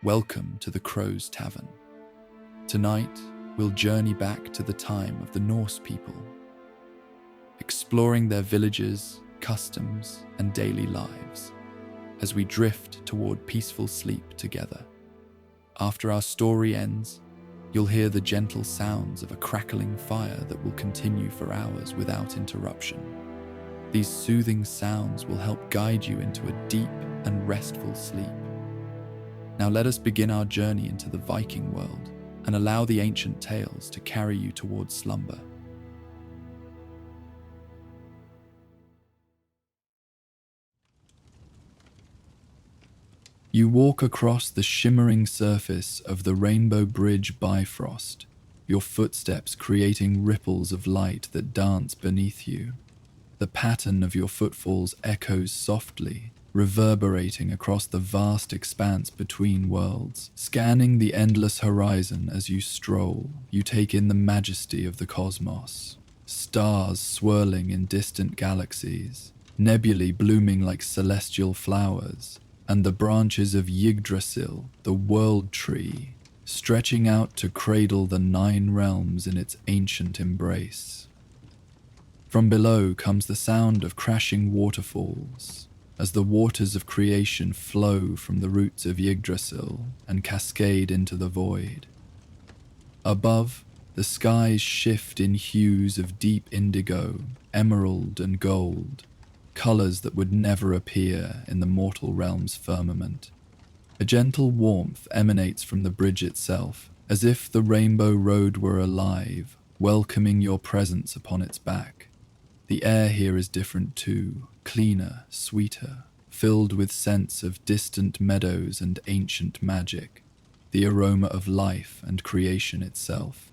Welcome to the Crow's Tavern. Tonight, we'll journey back to the time of the Norse people, exploring their villages, customs, and daily lives as we drift toward peaceful sleep together. After our story ends, you'll hear the gentle sounds of a crackling fire that will continue for hours without interruption. These soothing sounds will help guide you into a deep and restful sleep. Now let us begin our journey into the Viking world and allow the ancient tales to carry you towards slumber. You walk across the shimmering surface of the Rainbow Bridge Bifrost, your footsteps creating ripples of light that dance beneath you. The pattern of your footfalls echoes softly, reverberating across the vast expanse between worlds. Scanning the endless horizon as you stroll, you take in the majesty of the cosmos. Stars swirling in distant galaxies, nebulae blooming like celestial flowers, and the branches of Yggdrasil, the world tree, stretching out to cradle the 9 realms in its ancient embrace. From below comes the sound of crashing waterfalls, as the waters of creation flow from the roots of Yggdrasil and cascade into the void. Above, the skies shift in hues of deep indigo, emerald, and gold, colors that would never appear in the mortal realm's firmament. A gentle warmth emanates from the bridge itself, as if the Rainbow Road were alive, welcoming your presence upon its back. The air here is different too, cleaner, sweeter, filled with scents of distant meadows and ancient magic, the aroma of life and creation itself.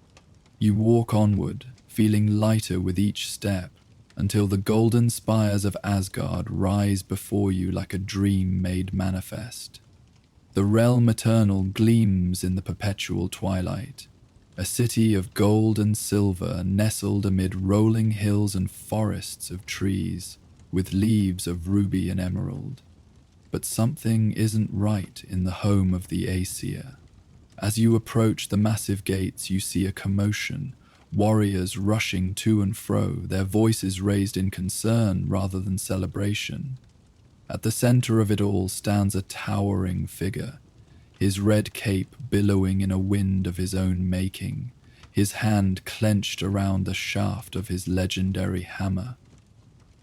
You walk onward, feeling lighter with each step, until the golden spires of Asgard rise before you like a dream made manifest. The realm eternal gleams in the perpetual twilight, a city of gold and silver nestled amid rolling hills and forests of trees, with leaves of ruby and emerald. But something isn't right in the home of the Aesir. As you approach the massive gates, you see a commotion, warriors rushing to and fro, their voices raised in concern rather than celebration. At the center of it all stands a towering figure, his red cape billowing in a wind of his own making, his hand clenched around the shaft of his legendary hammer.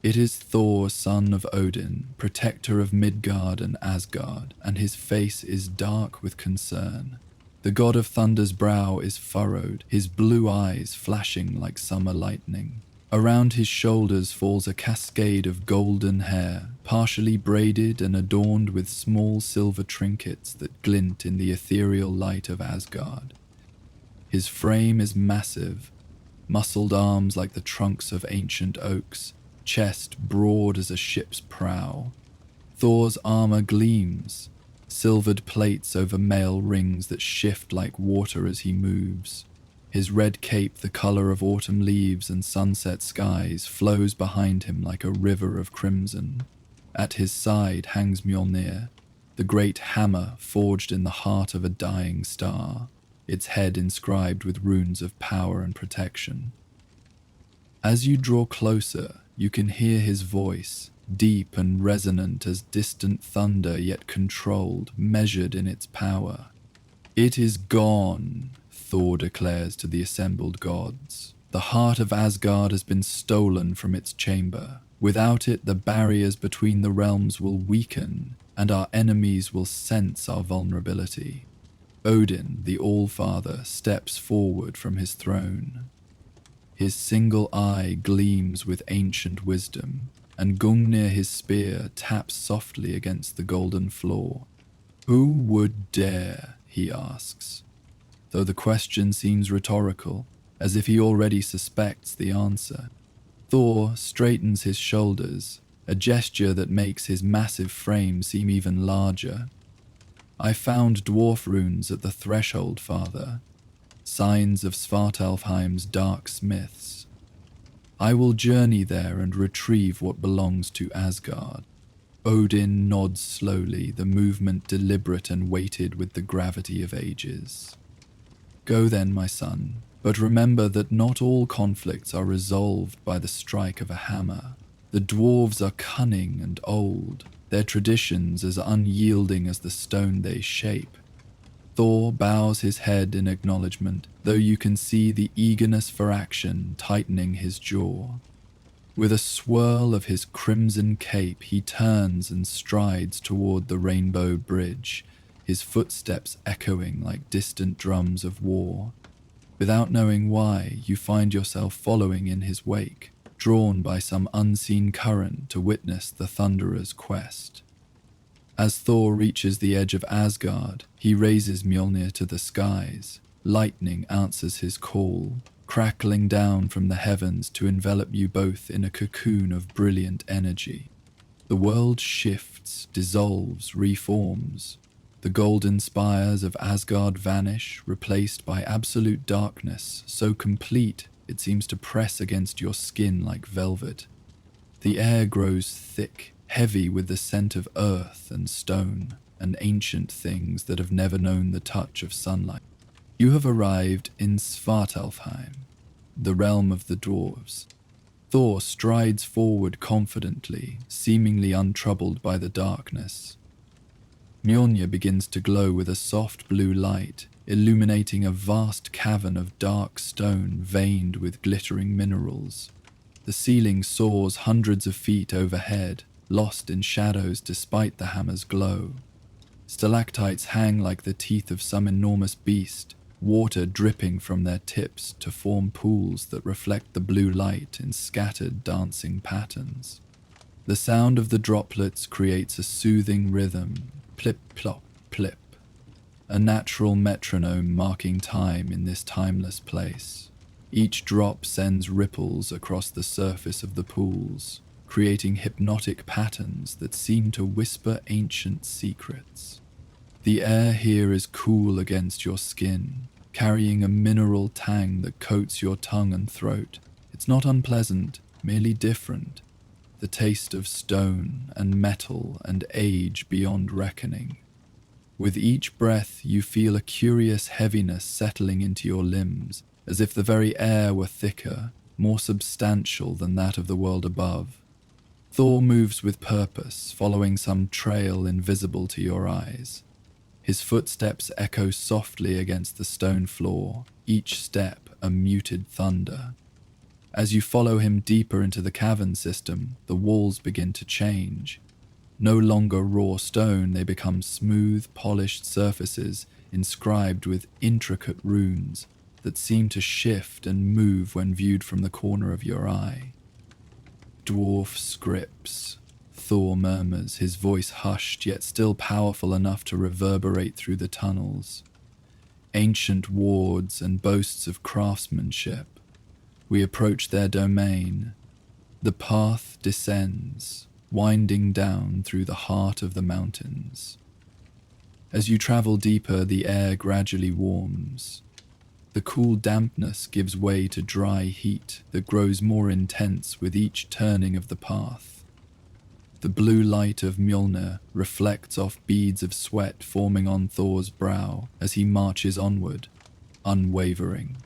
It is Thor, son of Odin, protector of Midgard and Asgard, and his face is dark with concern. The god of thunder's brow is furrowed, his blue eyes flashing like summer lightning. Around his shoulders falls a cascade of golden hair, partially braided and adorned with small silver trinkets that glint in the ethereal light of Asgard. His frame is massive, muscled arms like the trunks of ancient oaks, chest broad as a ship's prow. Thor's armor gleams, silvered plates over mail rings that shift like water as he moves. His red cape, the color of autumn leaves and sunset skies, flows behind him like a river of crimson. At his side hangs Mjolnir, the great hammer forged in the heart of a dying star, its head inscribed with runes of power and protection. As you draw closer, you can hear his voice, deep and resonant as distant thunder, yet controlled, measured in its power. "It is gone," Thor declares to the assembled gods. "The heart of Asgard has been stolen from its chamber. Without it, the barriers between the realms will weaken, and our enemies will sense our vulnerability." Odin, the All-Father, steps forward from his throne. His single eye gleams with ancient wisdom, and Gungnir, his spear, taps softly against the golden floor. "Who would dare?" he asks, though the question seems rhetorical, as if he already suspects the answer. Thor straightens his shoulders, a gesture that makes his massive frame seem even larger. "I found dwarf runes at the threshold, Father, signs of Svartalfheim's dark smiths. I will journey there and retrieve what belongs to Asgard." Odin nods slowly, the movement deliberate and weighted with the gravity of ages. Go then, my son, but remember that not all conflicts are resolved by the strike of a hammer. The dwarves are cunning and old, their traditions as unyielding as the stone they shape. Thor bows his head in acknowledgement, though you can see the eagerness for action tightening his jaw. With a swirl of his crimson cape, he turns and strides toward the rainbow bridge, his footsteps echoing like distant drums of war. Without knowing why, you find yourself following in his wake, drawn by some unseen current to witness the Thunderer's quest. As Thor reaches the edge of Asgard, he raises Mjolnir to the skies. Lightning answers his call, crackling down from the heavens to envelop you both in a cocoon of brilliant energy. The world shifts, dissolves, reforms. The golden spires of Asgard vanish, replaced by absolute darkness, so complete it seems to press against your skin like velvet. The air grows thick, heavy with the scent of earth and stone, and ancient things that have never known the touch of sunlight. You have arrived in Svartalfheim, the realm of the dwarves. Thor strides forward confidently, seemingly untroubled by the darkness. Mjolnir begins to glow with a soft blue light, illuminating a vast cavern of dark stone veined with glittering minerals. The ceiling soars hundreds of feet overhead, lost in shadows despite the hammer's glow. Stalactites hang like the teeth of some enormous beast, water dripping from their tips to form pools that reflect the blue light in scattered dancing patterns. The sound of the droplets creates a soothing rhythm, plip-plop, plip, a natural metronome marking time in this timeless place. Each drop sends ripples across the surface of the pools, creating hypnotic patterns that seem to whisper ancient secrets. The air here is cool against your skin, carrying a mineral tang that coats your tongue and throat. It's not unpleasant, merely different. The taste of stone and metal and age beyond reckoning. With each breath, you feel a curious heaviness settling into your limbs, as if the very air were thicker, more substantial than that of the world above. Thor moves with purpose, following some trail invisible to your eyes. His footsteps echo softly against the stone floor, each step a muted thunder. As you follow him deeper into the cavern system, the walls begin to change. No longer raw stone, they become smooth, polished surfaces inscribed with intricate runes that seem to shift and move when viewed from the corner of your eye. Dwarf scripts, Thor murmurs, his voice hushed yet still powerful enough to reverberate through the tunnels. Ancient wards and boasts of craftsmanship. We approach their domain. The path descends, winding down through the heart of the mountains. As you travel deeper, the air gradually warms. The cool dampness gives way to dry heat that grows more intense with each turning of the path. The blue light of Mjolnir reflects off beads of sweat forming on Thor's brow as he marches onward, unwavering.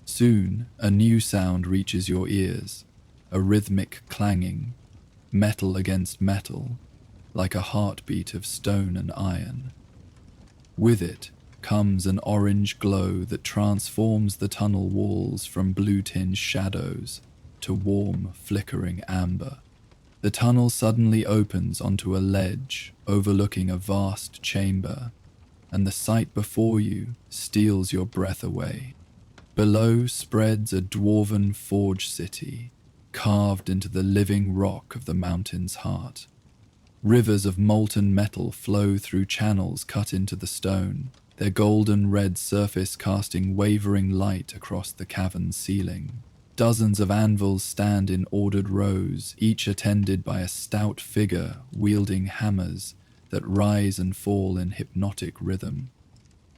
Soon, a new sound reaches your ears, a rhythmic clanging, metal against metal, like a heartbeat of stone and iron. With it comes an orange glow that transforms the tunnel walls from blue-tinged shadows to warm, flickering amber. The tunnel suddenly opens onto a ledge overlooking a vast chamber, and the sight before you steals your breath away. Below spreads a dwarven forge city, carved into the living rock of the mountain's heart. Rivers of molten metal flow through channels cut into the stone, their golden red surface casting wavering light across the cavern's ceiling. Dozens of anvils stand in ordered rows, each attended by a stout figure wielding hammers that rise and fall in hypnotic rhythm.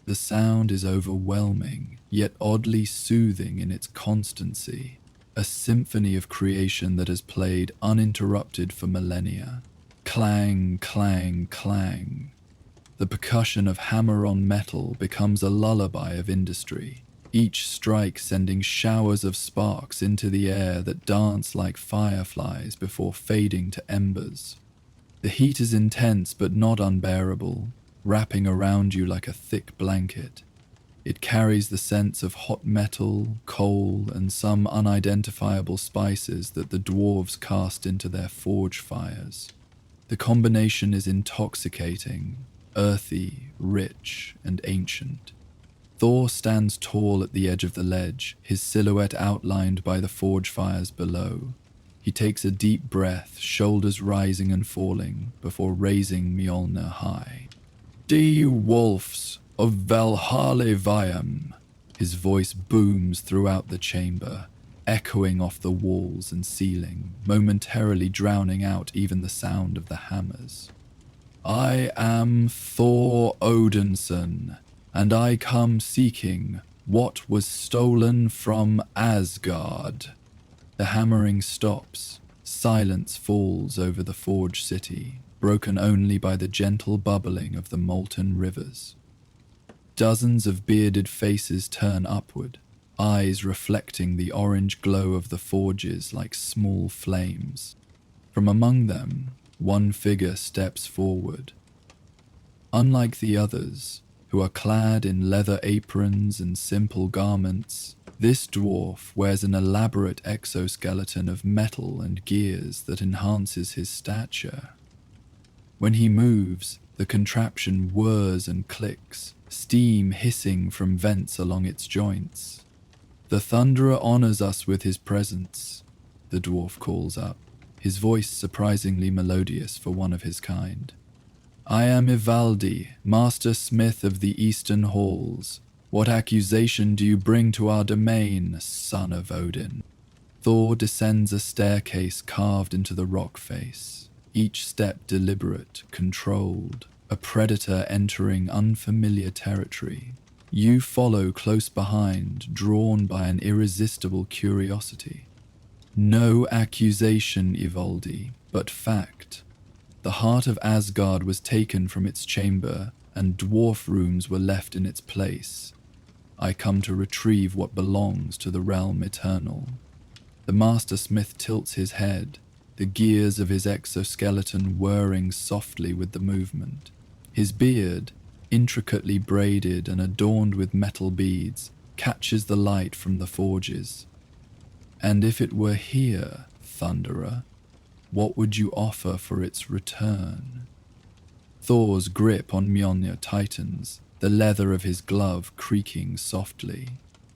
The sound is overwhelming, yet oddly soothing in its constancy, a symphony of creation that has played uninterrupted for millennia. Clang, clang, clang. The percussion of hammer on metal becomes a lullaby of industry, each strike sending showers of sparks into the air that dance like fireflies before fading to embers. The heat is intense but not unbearable, wrapping around you like a thick blanket. It carries the scents of hot metal, coal, and some unidentifiable spices that the dwarves cast into their forge fires. The combination is intoxicating, earthy, rich, and ancient. Thor stands tall at the edge of the ledge, his silhouette outlined by the forge fires below. He takes a deep breath, shoulders rising and falling, before raising Mjolnir high. "Die Wolves of Valhalla-Viam." His voice booms throughout the chamber, echoing off the walls and ceiling, momentarily drowning out even the sound of the hammers. "I am Thor Odinson, and I come seeking what was stolen from Asgard." The hammering stops. Silence falls over the forge city, broken only by the gentle bubbling of the molten rivers. Dozens of bearded faces turn upward, eyes reflecting the orange glow of the forges like small flames. From among them, one figure steps forward. Unlike the others, who are clad in leather aprons and simple garments, this dwarf wears an elaborate exoskeleton of metal and gears that enhances his stature. When he moves, the contraption whirs and clicks, steam hissing from vents along its joints. "The Thunderer honors us with his presence," the dwarf calls up, his voice surprisingly melodious for one of his kind. "I am Ivaldi, master smith of the Eastern Halls. What accusation do you bring to our domain, son of Odin?" Thor descends a staircase carved into the rock face, each step deliberate, controlled, a predator entering unfamiliar territory. You follow close behind, drawn by an irresistible curiosity. "No accusation, Ivaldi, but fact. The heart of Asgard was taken from its chamber, and dwarf rooms were left in its place. I come to retrieve what belongs to the realm eternal." The master smith tilts his head, the gears of his exoskeleton whirring softly with the movement. His beard, intricately braided and adorned with metal beads, catches the light from the forges. "And if it were here, Thunderer, what would you offer for its return?" Thor's grip on Mjolnir tightens, the leather of his glove creaking softly.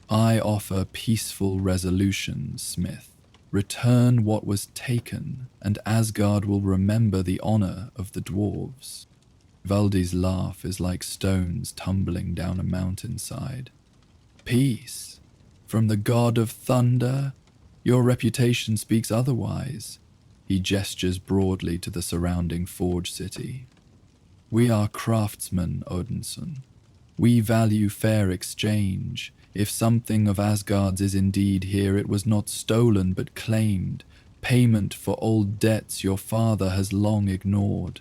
"I offer peaceful resolution, Smith. Return what was taken, and Asgard will remember the honor of the dwarves." Valdi's laugh is like stones tumbling down a mountainside. "Peace? From the god of thunder? Your reputation speaks otherwise." He gestures broadly to the surrounding forge city. "We are craftsmen, Odinson. We value fair exchange. If something of Asgard's is indeed here, it was not stolen but claimed, payment for old debts your father has long ignored."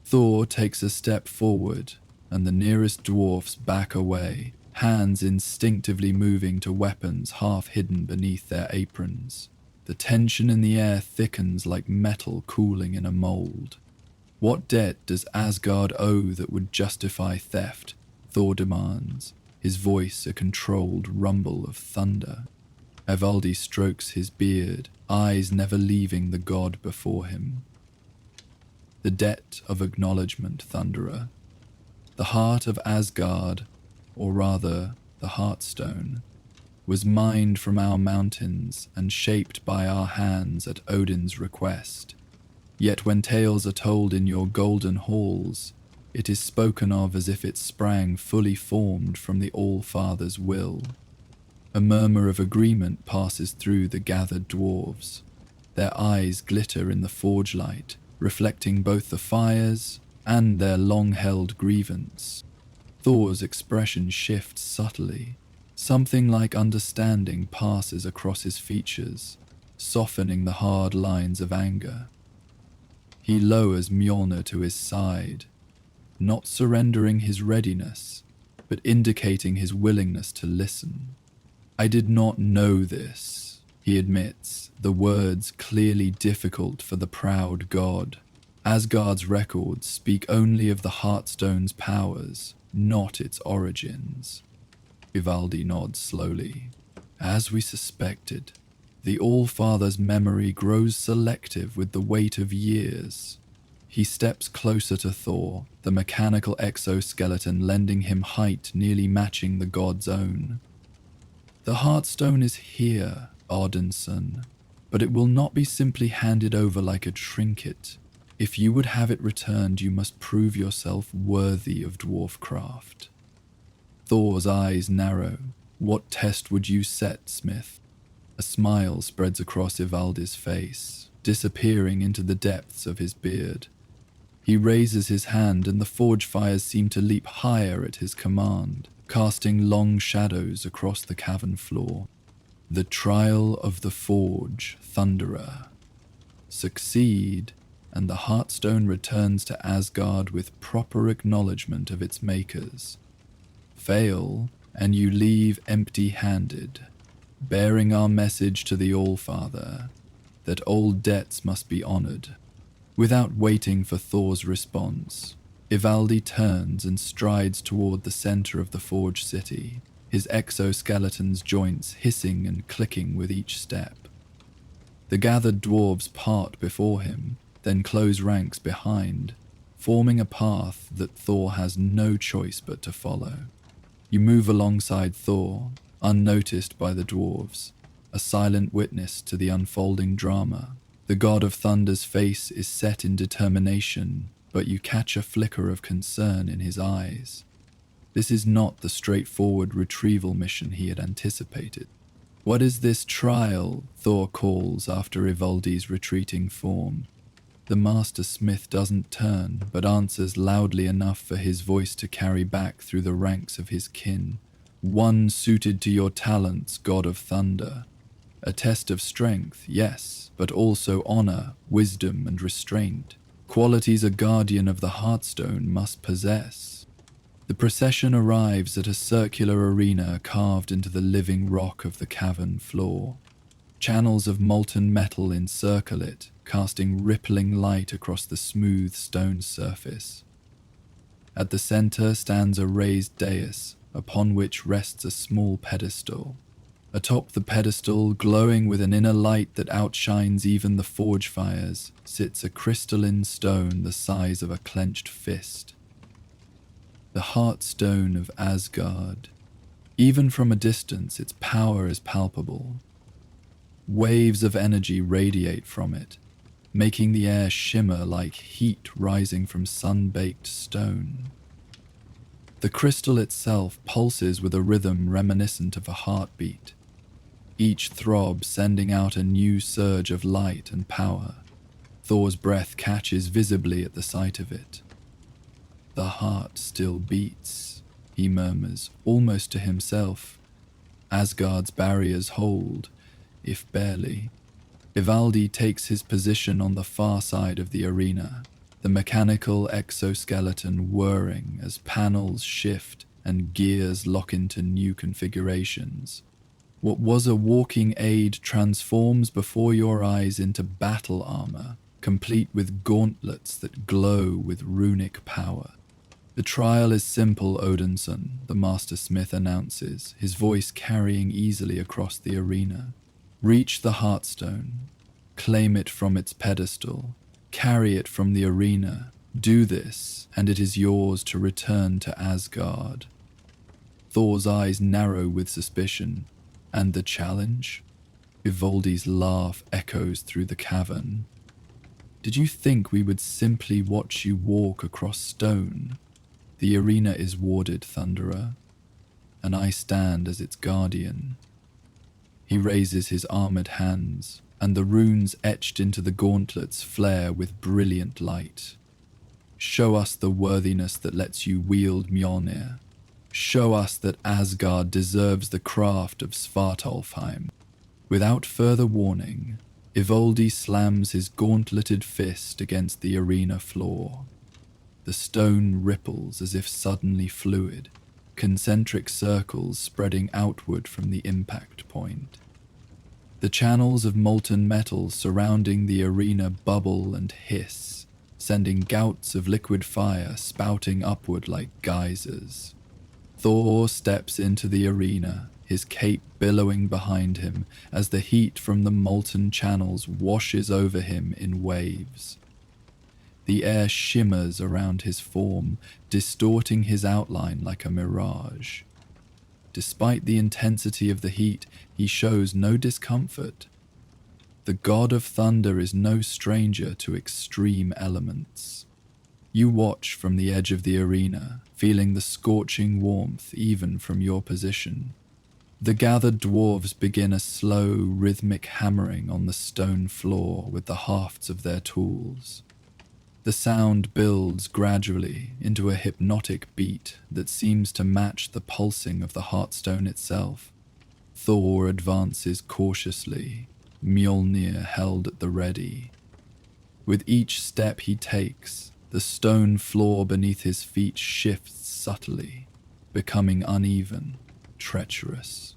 Thor takes a step forward, and the nearest dwarfs back away, hands instinctively moving to weapons half hidden beneath their aprons. The tension in the air thickens like metal cooling in a mold. "What debt does Asgard owe that would justify theft?" Thor demands, his voice a controlled rumble of thunder. Ivaldi strokes his beard, eyes never leaving the god before him. "The debt of acknowledgement, Thunderer. The heart of Asgard, or rather the Heartstone, was mined from our mountains and shaped by our hands at Odin's request. Yet when tales are told in your golden halls, it is spoken of as if it sprang fully formed from the All-Father's will." A murmur of agreement passes through the gathered dwarves. Their eyes glitter in the forge light, reflecting both the fires and their long-held grievance. Thor's expression shifts subtly. Something like understanding passes across his features, softening the hard lines of anger. He lowers Mjolnir to his side, not surrendering his readiness, but indicating his willingness to listen. "I did not know this," he admits, the words clearly difficult for the proud god. Asgard's records speak only of the Heartstone's powers, not its origins. Ivaldi nods slowly. "As we suspected, the All-Father's memory grows selective with the weight of years." He steps closer to Thor, the mechanical exoskeleton lending him height nearly matching the god's own. "The Heartstone is here, Odin's son, but it will not be simply handed over like a trinket. If you would have it returned, you must prove yourself worthy of dwarfcraft." Thor's eyes narrow. "What test would you set, Smith?" A smile spreads across Ivaldi's face, disappearing into the depths of his beard. He raises his hand and the forge fires seem to leap higher at his command, casting long shadows across the cavern floor. "The trial of the forge, Thunderer. Succeed, and the Heartstone returns to Asgard with proper acknowledgement of its makers. Fail, and you leave empty-handed, bearing our message to the All-Father, that old debts must be honored." Without waiting for Thor's response, Ivaldi turns and strides toward the center of the forge city, his exoskeleton's joints hissing and clicking with each step. The gathered dwarves part before him, then close ranks behind, forming a path that Thor has no choice but to follow. You move alongside Thor, unnoticed by the dwarves, a silent witness to the unfolding drama. The god of thunder's face is set in determination, but you catch a flicker of concern in his eyes. This is not the straightforward retrieval mission he had anticipated. "What is this trial?" Thor calls after Ivaldi's retreating form. The master smith doesn't turn, but answers loudly enough for his voice to carry back through the ranks of his kin. "One suited to your talents, god of thunder. A test of strength, yes, but also honor, wisdom, and restraint. Qualities a guardian of the Heartstone must possess." The procession arrives at a circular arena carved into the living rock of the cavern floor. Channels of molten metal encircle it, casting rippling light across the smooth stone surface. At the center stands a raised dais, upon which rests a small pedestal. Atop the pedestal, glowing with an inner light that outshines even the forge fires, sits a crystalline stone the size of a clenched fist. The Heartstone of Asgard. Even from a distance, its power is palpable. Waves of energy radiate from it, making the air shimmer like heat rising from sun-baked stone. The crystal itself pulses with a rhythm reminiscent of a heartbeat, each throb sending out a new surge of light and power. Thor's breath catches visibly at the sight of it. "The heart still beats," he murmurs, almost to himself. "Asgard's barriers hold, if barely." Ivaldi takes his position on the far side of the arena, the mechanical exoskeleton whirring as panels shift and gears lock into new configurations. What was a walking aid transforms before your eyes into battle armor, complete with gauntlets that glow with runic power. "The trial is simple, Odinson," the master smith announces, his voice carrying easily across the arena. "Reach the Heartstone, claim it from its pedestal, carry it from the arena. Do this, and it is yours to return to Asgard." Thor's eyes narrow with suspicion. "And the challenge?" Ivaldi's laugh echoes through the cavern. "Did you think we would simply watch you walk across stone? The arena is warded, Thunderer, and I stand as its guardian." He raises his armored hands, and the runes etched into the gauntlets flare with brilliant light. "Show us the worthiness that lets you wield Mjolnir. Show us that Asgard deserves the craft of Svartalfheim." Without further warning, Ivaldi slams his gauntleted fist against the arena floor. The stone ripples as if suddenly fluid, concentric circles spreading outward from the impact point. The channels of molten metal surrounding the arena bubble and hiss, sending gouts of liquid fire spouting upward like geysers. Thor steps into the arena, his cape billowing behind him as the heat from the molten channels washes over him in waves. The air shimmers around his form, distorting his outline like a mirage. Despite the intensity of the heat, he shows no discomfort. The god of thunder is no stranger to extreme elements. You watch from the edge of the arena, feeling the scorching warmth even from your position. The gathered dwarves begin a slow, rhythmic hammering on the stone floor with the hafts of their tools. The sound builds gradually into a hypnotic beat that seems to match the pulsing of the heartstone itself. Thor advances cautiously, Mjolnir held at the ready. With each step he takes, the stone floor beneath his feet shifts subtly, becoming uneven, treacherous.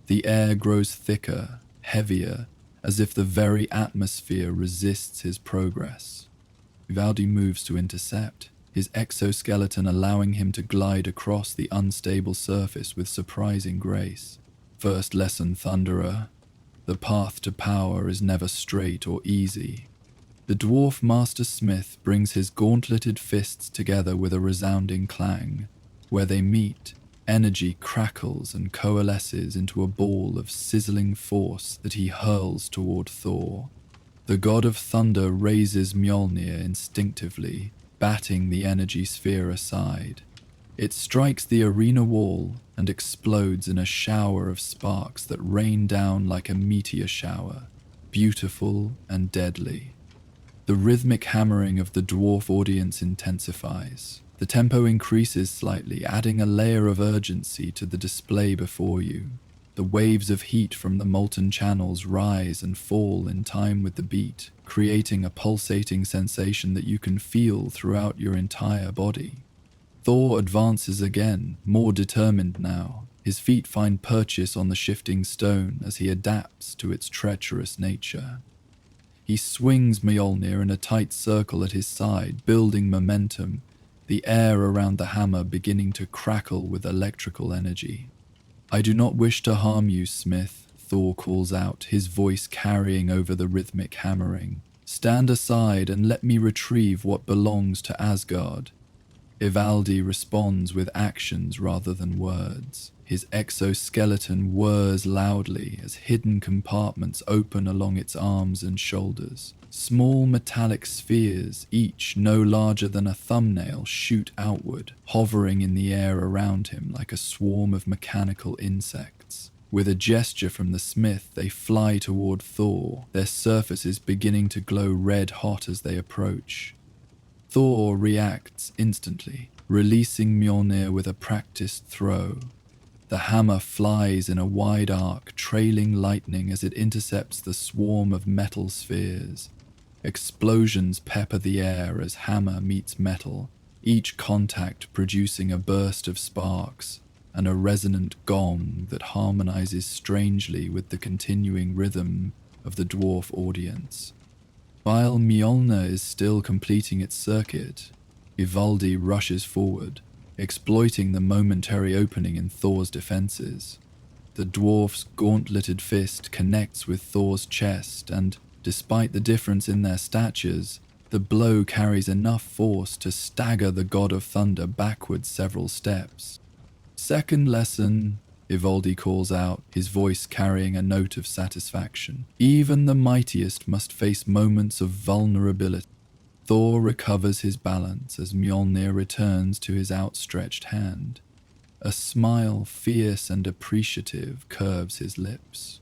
The air grows thicker, heavier, as if the very atmosphere resists his progress. Ivaldi moves to intercept, his exoskeleton allowing him to glide across the unstable surface with surprising grace. First lesson, Thunderer. The path to power is never straight or easy. The dwarf master smith brings his gauntleted fists together with a resounding clang. Where they meet, energy crackles and coalesces into a ball of sizzling force that he hurls toward Thor. The god of thunder raises Mjolnir instinctively, batting the energy sphere aside. It strikes the arena wall and explodes in a shower of sparks that rain down like a meteor shower, beautiful and deadly. The rhythmic hammering of the dwarf audience intensifies. The tempo increases slightly, adding a layer of urgency to the display before you. The waves of heat from the molten channels rise and fall in time with the beat, creating a pulsating sensation that you can feel throughout your entire body. Thor advances again, more determined now. His feet find purchase on the shifting stone as he adapts to its treacherous nature. He swings Mjolnir in a tight circle at his side, building momentum, the air around the hammer beginning to crackle with electrical energy. "I do not wish to harm you, Smith," Thor calls out, his voice carrying over the rhythmic hammering. "Stand aside and let me retrieve what belongs to Asgard." Ivaldi responds with actions rather than words. His exoskeleton whirs loudly as hidden compartments open along its arms and shoulders. Small metallic spheres, each no larger than a thumbnail, shoot outward, hovering in the air around him like a swarm of mechanical insects. With a gesture from the smith, they fly toward Thor, their surfaces beginning to glow red hot as they approach. Thor reacts instantly, releasing Mjolnir with a practiced throw. The hammer flies in a wide arc, trailing lightning as it intercepts the swarm of metal spheres. Explosions pepper the air as hammer meets metal, each contact producing a burst of sparks and a resonant gong that harmonizes strangely with the continuing rhythm of the dwarf audience. While Mjolnir is still completing its circuit, Ivaldi rushes forward, exploiting the momentary opening in Thor's defenses. The dwarf's gauntleted fist connects with Thor's chest, and despite the difference in their statures, the blow carries enough force to stagger the god of thunder backwards several steps. "Second lesson," Ivaldi calls out, his voice carrying a note of satisfaction. "Even the mightiest must face moments of vulnerability." Thor recovers his balance as Mjolnir returns to his outstretched hand. A smile, fierce and appreciative, curves his lips.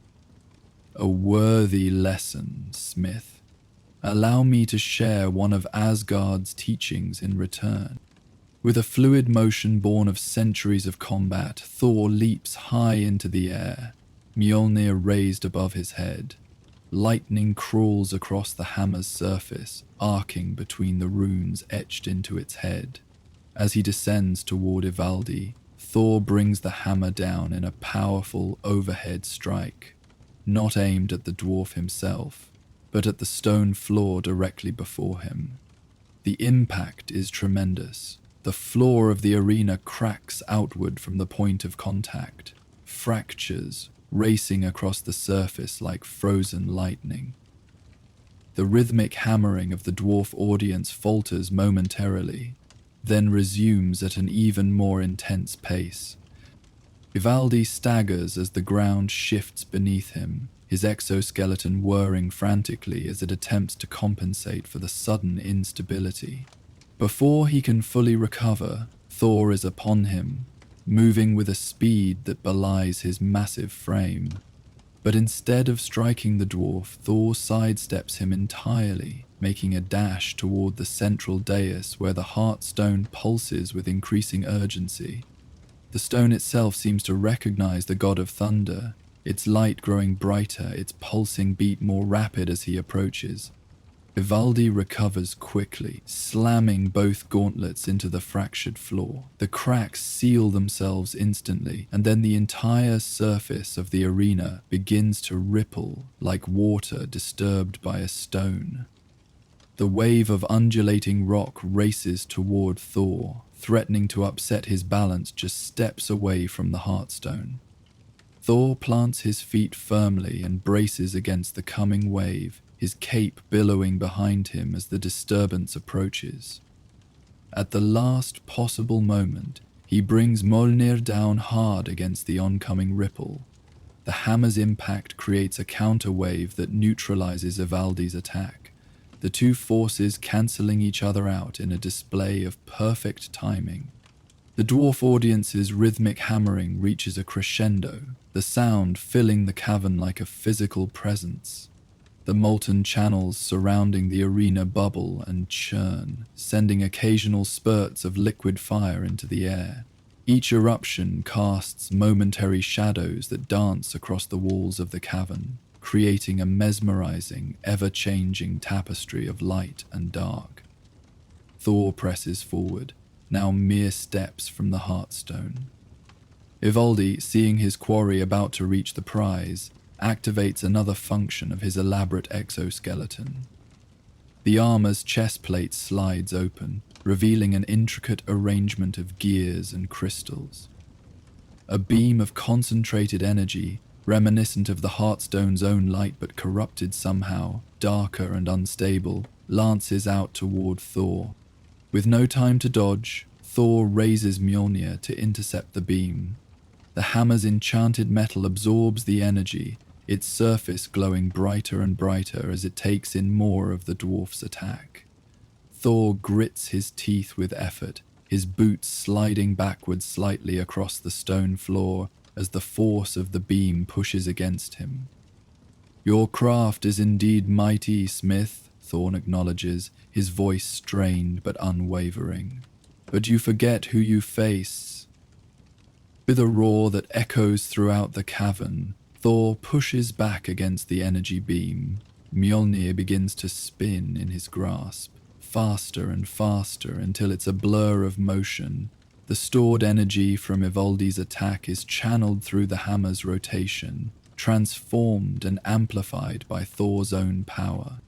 "A worthy lesson, Smith. Allow me to share one of Asgard's teachings in return." With a fluid motion born of centuries of combat, Thor leaps high into the air, Mjolnir raised above his head. Lightning crawls across the hammer's surface, arcing between the runes etched into its head. As he descends toward Ivaldi, Thor brings the hammer down in a powerful overhead strike, not aimed at the dwarf himself, but at the stone floor directly before him. The impact is tremendous. The floor of the arena cracks outward from the point of contact, fractures racing across the surface like frozen lightning. The rhythmic hammering of the dwarf audience falters momentarily, then resumes at an even more intense pace. Ivaldi staggers as the ground shifts beneath him, his exoskeleton whirring frantically as it attempts to compensate for the sudden instability. Before he can fully recover, Thor is upon him, moving with a speed that belies his massive frame. But instead of striking the dwarf, Thor sidesteps him entirely, making a dash toward the central dais where the Heartstone pulses with increasing urgency. The stone itself seems to recognize the god of thunder, its light growing brighter, its pulsing beat more rapid as he approaches. Ivaldi recovers quickly, slamming both gauntlets into the fractured floor. The cracks seal themselves instantly, and then the entire surface of the arena begins to ripple like water disturbed by a stone. The wave of undulating rock races toward Thor, threatening to upset his balance just steps away from the Heartstone. Thor plants his feet firmly and braces against the coming wave, his cape billowing behind him as the disturbance approaches. At the last possible moment, he brings Mjolnir down hard against the oncoming ripple. The hammer's impact creates a counterwave that neutralizes Ivaldi's attack, the two forces cancelling each other out in a display of perfect timing. The dwarf audience's rhythmic hammering reaches a crescendo, the sound filling the cavern like a physical presence. The molten channels surrounding the arena bubble and churn, sending occasional spurts of liquid fire into the air. Each eruption casts momentary shadows that dance across the walls of the cavern, creating a mesmerizing, ever-changing tapestry of light and dark. Thor presses forward, now mere steps from the Heartstone. Ivaldi, seeing his quarry about to reach the prize, activates another function of his elaborate exoskeleton. The armor's chest plate slides open, revealing an intricate arrangement of gears and crystals. A beam of concentrated energy, reminiscent of the Heartstone's own light but corrupted somehow, darker and unstable, lances out toward Thor. With no time to dodge, Thor raises Mjolnir to intercept the beam. The hammer's enchanted metal absorbs the energy, its surface glowing brighter and brighter as it takes in more of the dwarf's attack. Thor grits his teeth with effort, his boots sliding backwards slightly across the stone floor as the force of the beam pushes against him. "Your craft is indeed mighty, Smith," Thor acknowledges, his voice strained but unwavering. "But you forget who you face." With a roar that echoes throughout the cavern, Thor pushes back against the energy beam. Mjolnir begins to spin in his grasp, faster and faster until it's a blur of motion. The stored energy from Ivaldi's attack is channeled through the hammer's rotation, transformed and amplified by Thor's own power.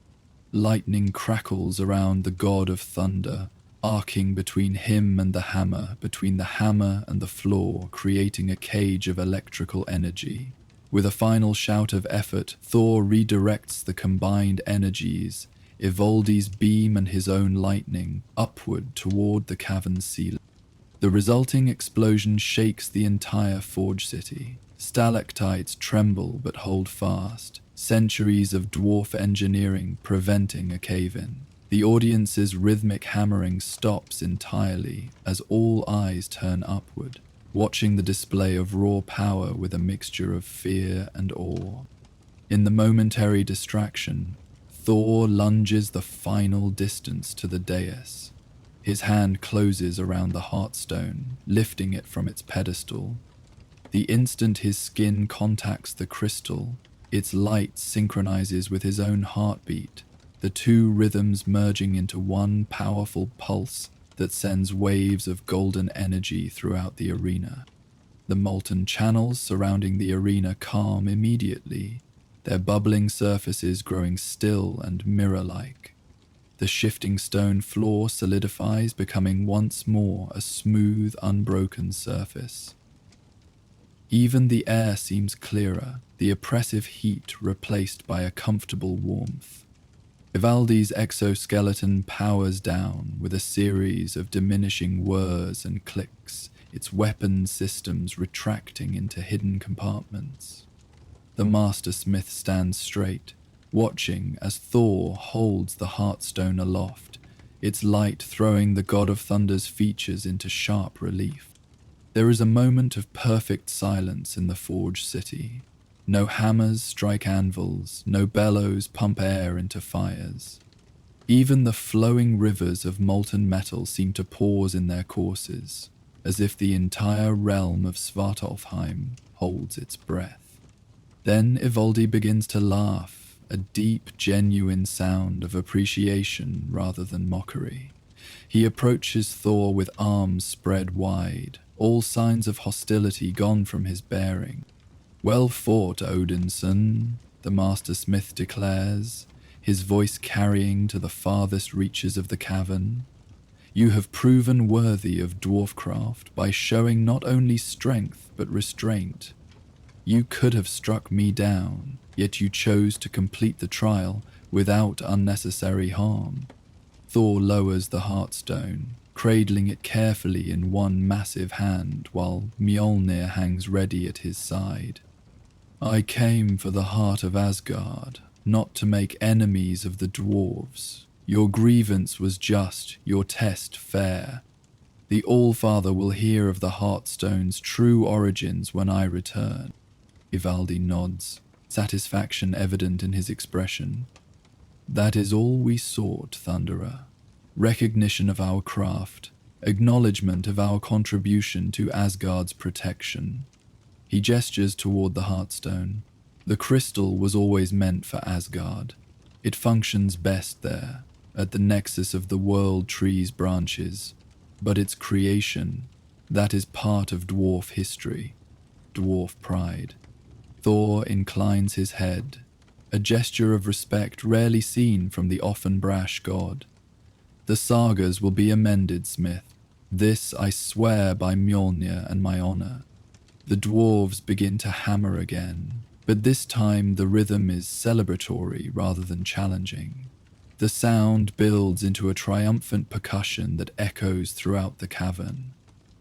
Lightning crackles around the god of thunder, arcing between him and the hammer, between the hammer and the floor, creating a cage of electrical energy. With a final shout of effort, Thor redirects the combined energies, Ivaldi's beam and his own lightning, upward toward the cavern's ceiling. The resulting explosion shakes the entire forge city. Stalactites tremble but hold fast, centuries of dwarf engineering preventing a cave-in. The audience's rhythmic hammering stops entirely as all eyes turn upward, watching the display of raw power with a mixture of fear and awe. In the momentary distraction, Thor lunges the final distance to the dais. His hand closes around the Heartstone, lifting it from its pedestal. The instant his skin contacts the crystal, Its light synchronizes with his own heartbeat, the two rhythms merging into one powerful pulse that sends waves of golden energy throughout the arena. The molten channels surrounding the arena calm immediately, their bubbling surfaces growing still and mirror-like. The shifting stone floor solidifies, becoming once more a smooth, unbroken surface. Even the air seems clearer, the oppressive heat replaced by a comfortable warmth. Ivaldi's exoskeleton powers down with a series of diminishing whirs and clicks, its weapon systems retracting into hidden compartments. The Master Smith stands straight, watching as Thor holds the Heartstone aloft, its light throwing the God of Thunder's features into sharp relief. There is a moment of perfect silence in the Forge City. No hammers strike anvils, no bellows pump air into fires. Even the flowing rivers of molten metal seem to pause in their courses, as if the entire realm of Svartalfheim holds its breath. Then Ivaldi begins to laugh, a deep, genuine sound of appreciation rather than mockery. He approaches Thor with arms spread wide, all signs of hostility gone from his bearing. "Well fought, Odinson," the Master Smith declares, his voice carrying to the farthest reaches of the cavern. "You have proven worthy of dwarfcraft by showing not only strength but restraint. You could have struck me down, yet you chose to complete the trial without unnecessary harm." Thor lowers the Heartstone, cradling it carefully in one massive hand while Mjolnir hangs ready at his side. "I came for the heart of Asgard, not to make enemies of the dwarves. Your grievance was just, your test fair. The Allfather will hear of the Heartstone's true origins when I return." Ivaldi nods, satisfaction evident in his expression. "That is all we sought, Thunderer. Recognition of our craft, acknowledgement of our contribution to Asgard's protection." He gestures toward the Heartstone. The crystal was always meant for Asgard. It functions best there, at the nexus of the world tree's branches. But its creation, that is part of dwarf history, dwarf pride. Thor inclines his head, a gesture of respect rarely seen from the often brash god. "The sagas will be amended, Smith. This I swear by Mjolnir and my honor." The dwarves begin to hammer again, but this time the rhythm is celebratory rather than challenging. The sound builds into a triumphant percussion that echoes throughout the cavern,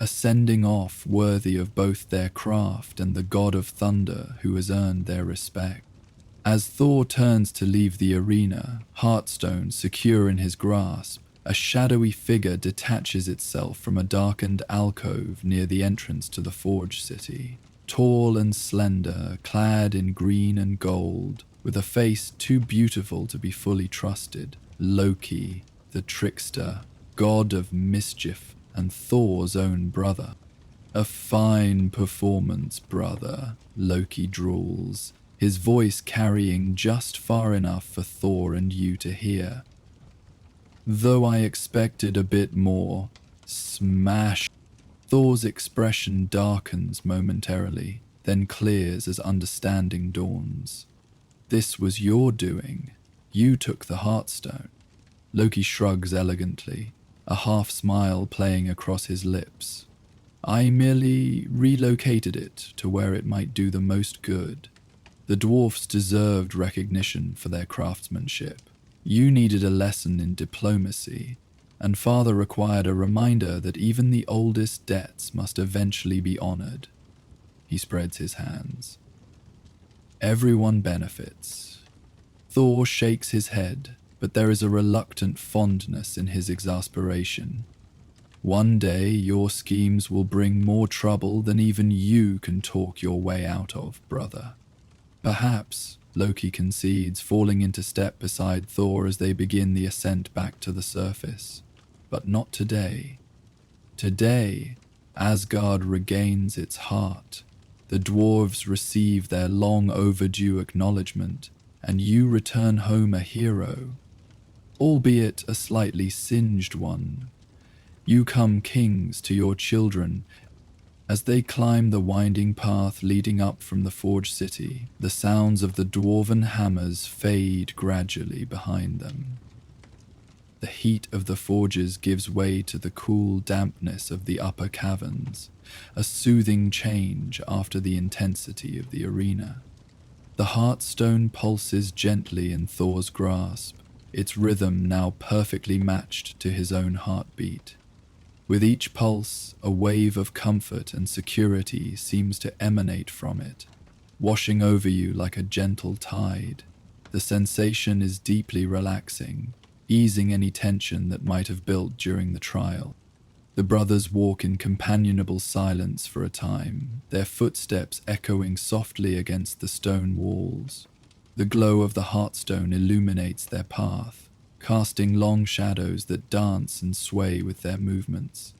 a sending off worthy of both their craft and the god of thunder who has earned their respect. As Thor turns to leave the arena, Heartstone secure in his grasp, a shadowy figure detaches itself from a darkened alcove near the entrance to the Forge City. Tall and slender, clad in green and gold, with a face too beautiful to be fully trusted, Loki, the trickster, god of mischief, and Thor's own brother. "A fine performance, brother," Loki drawls, his voice carrying just far enough for Thor and you to hear. "Though I expected a bit more." Smash! Thor's expression darkens momentarily, then clears as understanding dawns. "This was your doing. You took the Heartstone." Loki shrugs elegantly, a half-smile playing across his lips. "I merely relocated it to where it might do the most good. The dwarfs deserved recognition for their craftsmanship. You needed a lesson in diplomacy, and Father required a reminder that even the oldest debts must eventually be honored." He spreads his hands. "Everyone benefits." Thor shakes his head, but there is a reluctant fondness in his exasperation. "One day your schemes will bring more trouble than even you can talk your way out of, brother." "Perhaps," Loki concedes, falling into step beside Thor as they begin the ascent back to the surface. "But not today. Today, Asgard regains its heart. The dwarves receive their long overdue acknowledgement, and you return home a hero, albeit a slightly singed one. You come kings to your children. As they climb the winding path leading up from the Forge City, the sounds of the dwarven hammers fade gradually behind them. The heat of the forges gives way to the cool dampness of the upper caverns, a soothing change after the intensity of the arena. The heartstone pulses gently in Thor's grasp, its rhythm now perfectly matched to his own heartbeat. With each pulse, a wave of comfort and security seems to emanate from it, washing over you like a gentle tide. The sensation is deeply relaxing, easing any tension that might have built during the trial. The brothers walk in companionable silence for a time, their footsteps echoing softly against the stone walls. The glow of the heartstone illuminates their path, casting long shadows that dance and sway with their movements.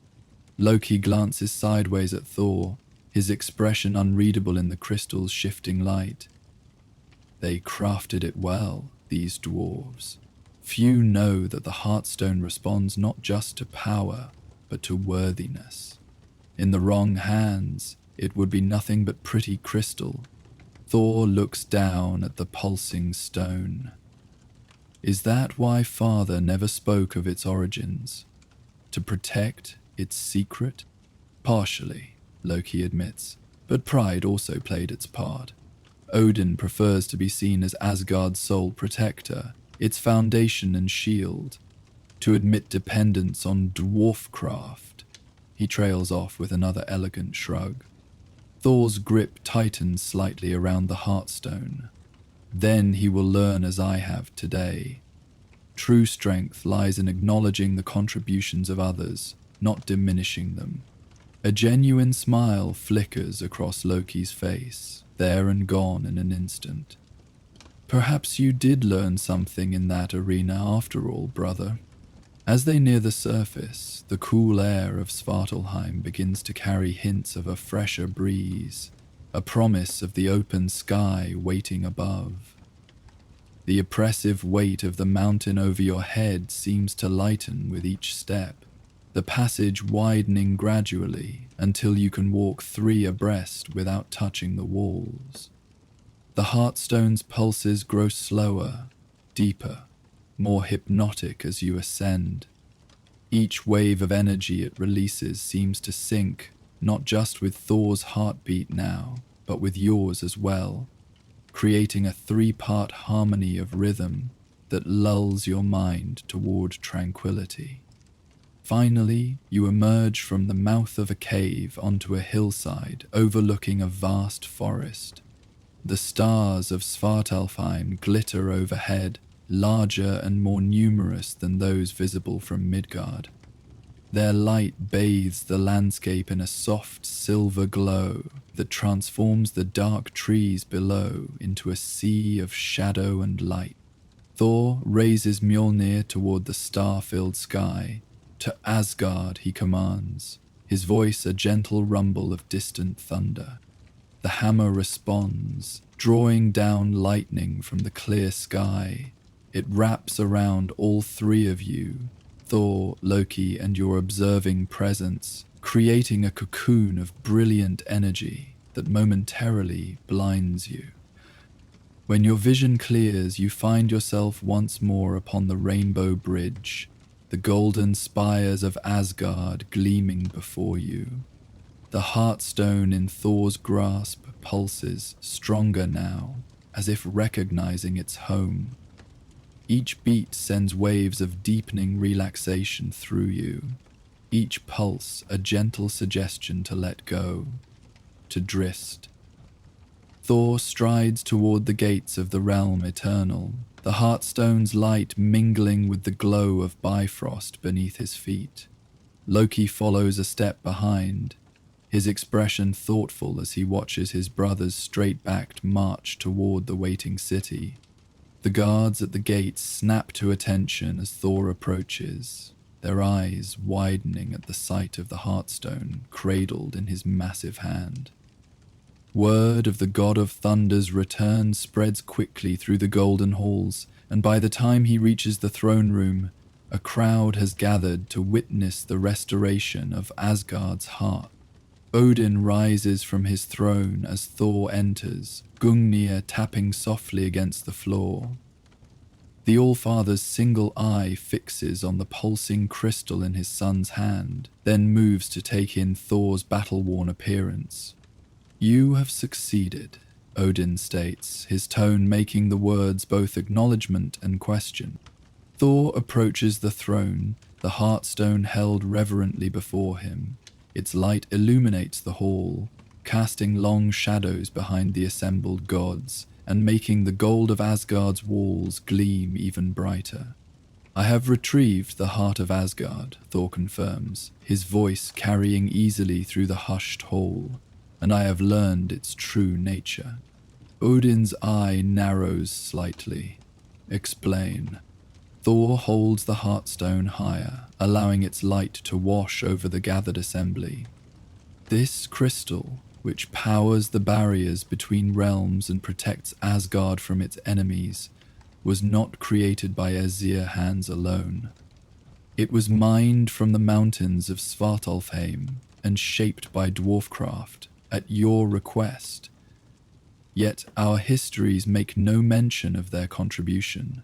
Loki glances sideways at Thor, his expression unreadable in the crystal's shifting light. They crafted it well, these dwarves. Few know that the heartstone responds not just to power, but to worthiness. In the wrong hands, it would be nothing but pretty crystal. Thor looks down at the pulsing stone. Is that why Father never spoke of its origins? To protect its secret? Partially, Loki admits, but pride also played its part. Odin prefers to be seen as Asgard's sole protector, its foundation and shield. To admit dependence on dwarfcraft, he trails off with another elegant shrug. Thor's grip tightens slightly around the heartstone. Then he will learn as I have today. True strength lies in acknowledging the contributions of others, not diminishing them. A genuine smile flickers across Loki's face, there and gone in an instant. Perhaps you did learn something in that arena after all, brother. As they near the surface, the cool air of Svartalheim begins to carry hints of a fresher breeze, a promise of the open sky waiting above. The oppressive weight of the mountain over your head seems to lighten with each step, the passage widening gradually until you can walk 3 abreast without touching the walls. The heartstone's pulses grow slower, deeper, more hypnotic as you ascend. Each wave of energy it releases seems to sync, not just with Thor's heartbeat now, but with yours as well, creating a 3-part harmony of rhythm that lulls your mind toward tranquility. Finally, you emerge from the mouth of a cave onto a hillside overlooking a vast forest. The stars of Svartalfheim glitter overhead, larger and more numerous than those visible from Midgard. Their light bathes the landscape in a soft silver glow that transforms the dark trees below into a sea of shadow and light. Thor raises Mjolnir toward the star-filled sky. To Asgard he commands, his voice a gentle rumble of distant thunder. The hammer responds, drawing down lightning from the clear sky. It wraps around all 3 of you, Thor, Loki, and your observing presence, creating a cocoon of brilliant energy that momentarily blinds you. When your vision clears, you find yourself once more upon the Rainbow Bridge, the golden spires of Asgard gleaming before you. The heartstone in Thor's grasp pulses stronger now, as if recognizing its home. Each beat sends waves of deepening relaxation through you, each pulse a gentle suggestion to let go, to drift. Thor strides toward the gates of the realm eternal, the heartstone's light mingling with the glow of Bifrost beneath his feet. Loki follows a step behind, his expression thoughtful as he watches his brother's straight-backed march toward the waiting city. The guards at the gates snap to attention as Thor approaches, their eyes widening at the sight of the heartstone cradled in his massive hand. Word of the god of thunder's return spreads quickly through the golden halls, and by the time he reaches the throne room, a crowd has gathered to witness the restoration of Asgard's heart. Odin rises from his throne as Thor enters, Gungnir tapping softly against the floor. The Allfather's single eye fixes on the pulsing crystal in his son's hand, then moves to take in Thor's battle-worn appearance. "You have succeeded," Odin states, his tone making the words both acknowledgement and question. Thor approaches the throne, the heartstone held reverently before him. Its light illuminates the hall, casting long shadows behind the assembled gods, and making the gold of Asgard's walls gleam even brighter. "I have retrieved the heart of Asgard," Thor confirms, his voice carrying easily through the hushed hall, "and I have learned its true nature." Odin's eye narrows slightly. "Explain." Thor holds the heartstone higher, allowing its light to wash over the gathered assembly. "This crystal, which powers the barriers between realms and protects Asgard from its enemies, was not created by Aesir hands alone. It was mined from the mountains of Svartalfheim and shaped by dwarfcraft at your request. Yet our histories make no mention of their contribution."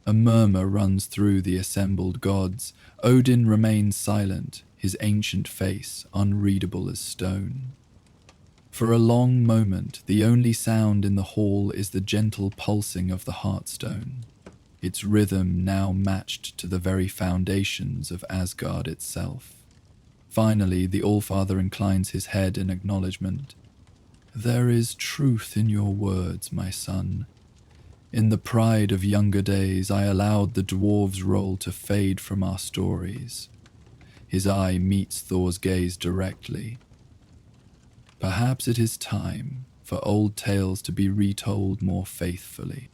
A murmur runs through the assembled gods. Odin remains silent, his ancient face unreadable as stone. For a long moment, the only sound in the hall is the gentle pulsing of the heartstone, its rhythm now matched to the very foundations of Asgard itself. Finally, the Allfather inclines his head in acknowledgement. "There is truth in your words, my son. In the pride of younger days, I allowed the dwarves' role to fade from our stories." His eye meets Thor's gaze directly. "Perhaps it is time for old tales to be retold more faithfully."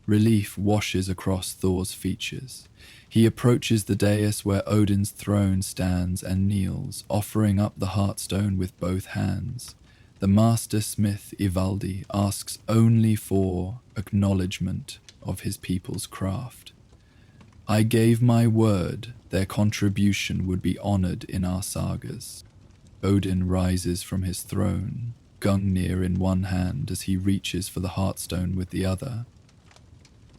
Relief washes across Thor's features. He approaches the dais where Odin's throne stands and kneels, offering up the heartstone with both hands. The master smith Ivaldi asks only for acknowledgement of his people's craft. "I gave my word their contribution would be honored in our sagas." Odin rises from his throne, Gungnir in one hand as he reaches for the heartstone with the other.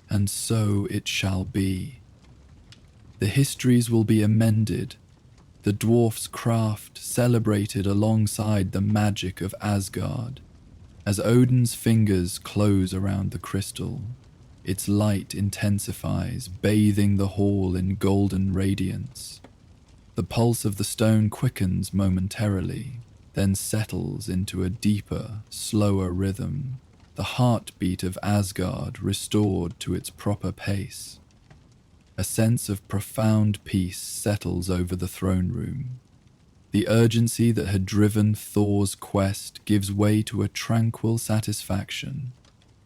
"And so it shall be. The histories will be amended, the dwarf's craft celebrated alongside the magic of Asgard." As Odin's fingers close around the crystal, its light intensifies, bathing the hall in golden radiance. The pulse of the stone quickens momentarily, then settles into a deeper, slower rhythm, the heartbeat of Asgard restored to its proper pace. A sense of profound peace settles over the throne room. The urgency that had driven Thor's quest gives way to a tranquil satisfaction,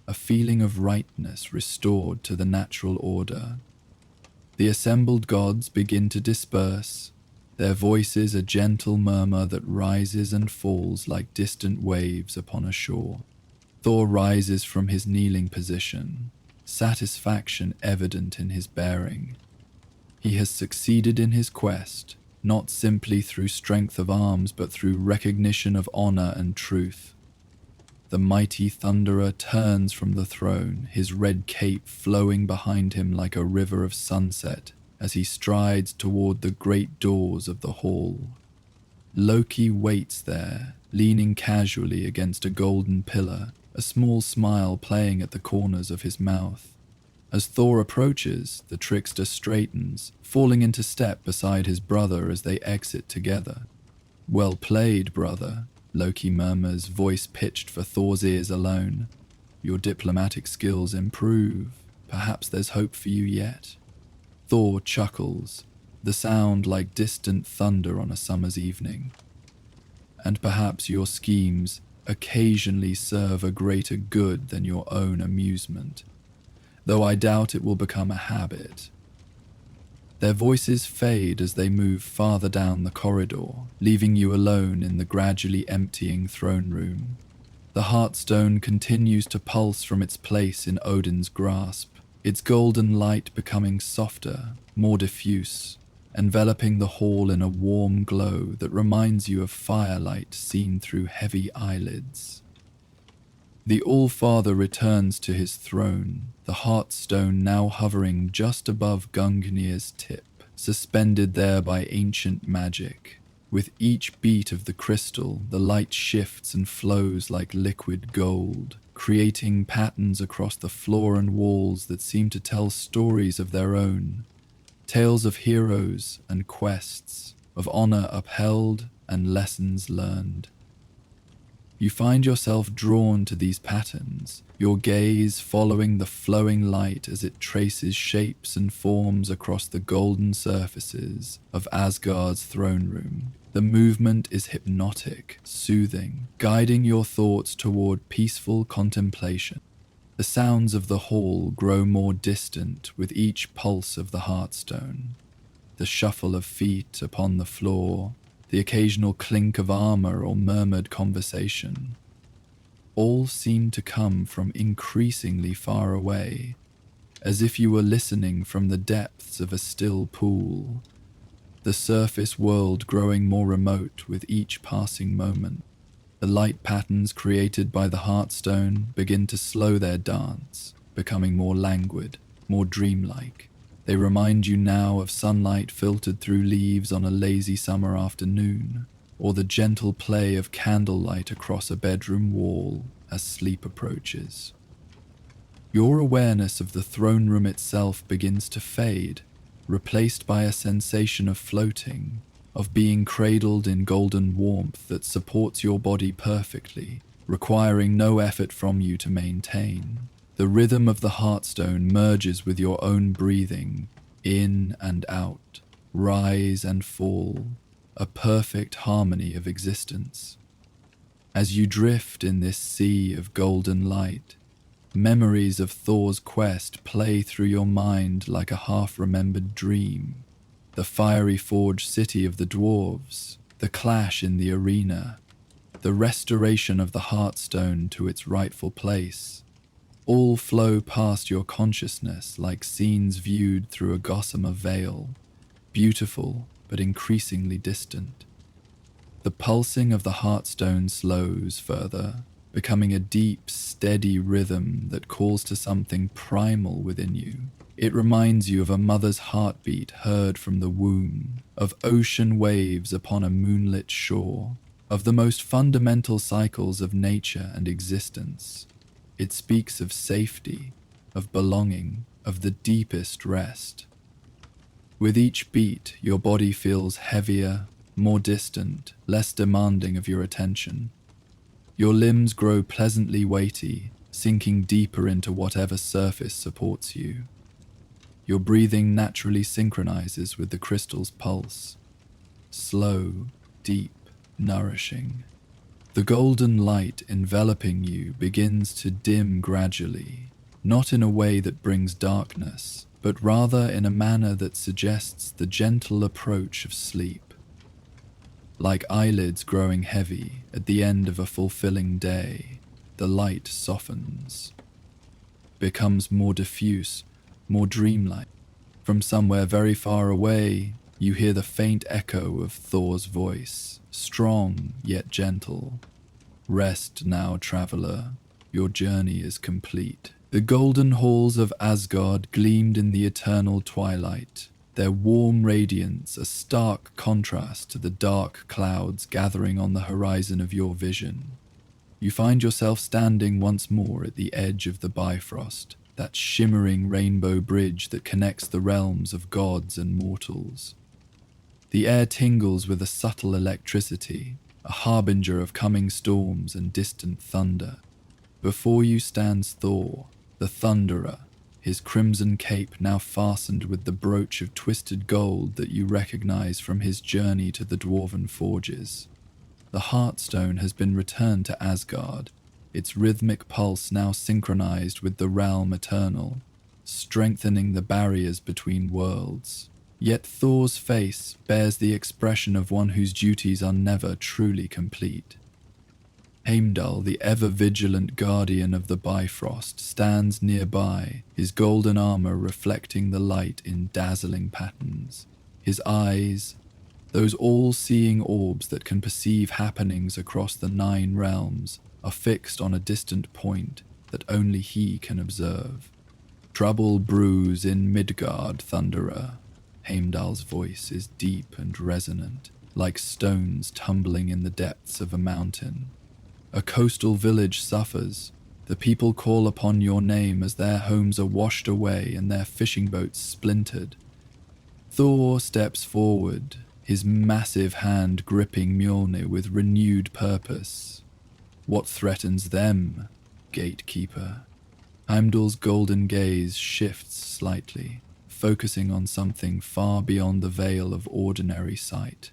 a feeling of rightness restored to the natural order. The assembled gods begin to disperse, their voices a gentle murmur that rises and falls like distant waves upon a shore. Thor rises from his kneeling position, satisfaction evident in his bearing. He has succeeded in his quest, not simply through strength of arms but through recognition of honor and truth. The mighty thunderer turns from the throne, his red cape flowing behind him like a river of sunset as he strides toward the great doors of the hall. Loki waits there, leaning casually against a golden pillar, a small smile playing at the corners of his mouth. As Thor approaches, the trickster straightens, falling into step beside his brother as they exit together. "Well played, brother," Loki murmurs, voice pitched for Thor's ears alone. "Your diplomatic skills improve. Perhaps there's hope for you yet." Thor chuckles, the sound like distant thunder on a summer's evening. "And perhaps your schemes occasionally serve a greater good than your own amusement, though I doubt it will become a habit." Their voices fade as they move farther down the corridor, leaving you alone in the gradually emptying throne room. The heartstone continues to pulse from its place in Odin's grasp, its golden light becoming softer, more diffuse, enveloping the hall in a warm glow that reminds you of firelight seen through heavy eyelids. The All-Father returns to his throne, the heartstone now hovering just above Gungnir's tip, suspended there by ancient magic. With each beat of the crystal, the light shifts and flows like liquid gold, creating patterns across the floor and walls that seem to tell stories of their own. Tales of heroes and quests, of honor upheld and lessons learned. You find yourself drawn to these patterns, your gaze following the flowing light as it traces shapes and forms across the golden surfaces of Asgard's throne room. The movement is hypnotic, soothing, guiding your thoughts toward peaceful contemplation. The sounds of the hall grow more distant with each pulse of the heartstone. The shuffle of feet upon the floor, the occasional clink of armor or murmured conversation, all seem to come from increasingly far away, as if you were listening from the depths of a still pool, the surface world growing more remote with each passing moment. The light patterns created by the heartstone begin to slow their dance, becoming more languid, more dreamlike. They remind you now of sunlight filtered through leaves on a lazy summer afternoon, or the gentle play of candlelight across a bedroom wall as sleep approaches. Your awareness of the throne room itself begins to fade, replaced by a sensation of floating, of being cradled in golden warmth that supports your body perfectly, requiring no effort from you to maintain. The rhythm of the heartstone merges with your own breathing, in and out, rise and fall, a perfect harmony of existence. As you drift in this sea of golden light, memories of Thor's quest play through your mind like a half-remembered dream. The fiery forge city of the dwarves, the clash in the arena, the restoration of the heartstone to its rightful place, all flow past your consciousness like scenes viewed through a gossamer veil, beautiful but increasingly distant. The pulsing of the heartstone slows further, becoming a deep, steady rhythm that calls to something primal within you. It reminds you of a mother's heartbeat heard from the womb, of ocean waves upon a moonlit shore, of the most fundamental cycles of nature and existence. It speaks of safety, of belonging, of the deepest rest. With each beat, your body feels heavier, more distant, less demanding of your attention. Your limbs grow pleasantly weighty, sinking deeper into whatever surface supports you. Your breathing naturally synchronizes with the crystal's pulse. Slow, deep, nourishing. The golden light enveloping you begins to dim gradually, not in a way that brings darkness, but rather in a manner that suggests the gentle approach of sleep. Like eyelids growing heavy at the end of a fulfilling day, the light softens, becomes more diffuse, more dreamlike. From somewhere very far away, you hear the faint echo of Thor's voice, strong yet gentle. Rest now, traveler, your journey is complete. The golden halls of Asgard gleamed in the eternal twilight, their warm radiance a stark contrast to the dark clouds gathering on the horizon of your vision. You find yourself standing once more at the edge of the Bifrost, that shimmering rainbow bridge that connects the realms of gods and mortals. The air tingles with a subtle electricity, a harbinger of coming storms and distant thunder. Before you stands Thor, the Thunderer, his crimson cape now fastened with the brooch of twisted gold that you recognize from his journey to the dwarven forges. The Heartstone has been returned to Asgard, its rhythmic pulse now synchronized with the realm eternal, strengthening the barriers between worlds. Yet Thor's face bears the expression of one whose duties are never truly complete. Heimdall, the ever-vigilant guardian of the Bifrost, stands nearby, his golden armor reflecting the light in dazzling patterns. His eyes, those all-seeing orbs that can perceive happenings across the 9 realms, are fixed on a distant point that only he can observe. "Trouble brews in Midgard, Thunderer." Heimdall's voice is deep and resonant, like stones tumbling in the depths of a mountain. "A coastal village suffers. The people call upon your name as their homes are washed away and their fishing boats splintered." Thor steps forward, his massive hand gripping Mjolnir with renewed purpose. "What threatens them, gatekeeper?" Heimdall's golden gaze shifts slightly, focusing on something far beyond the veil of ordinary sight.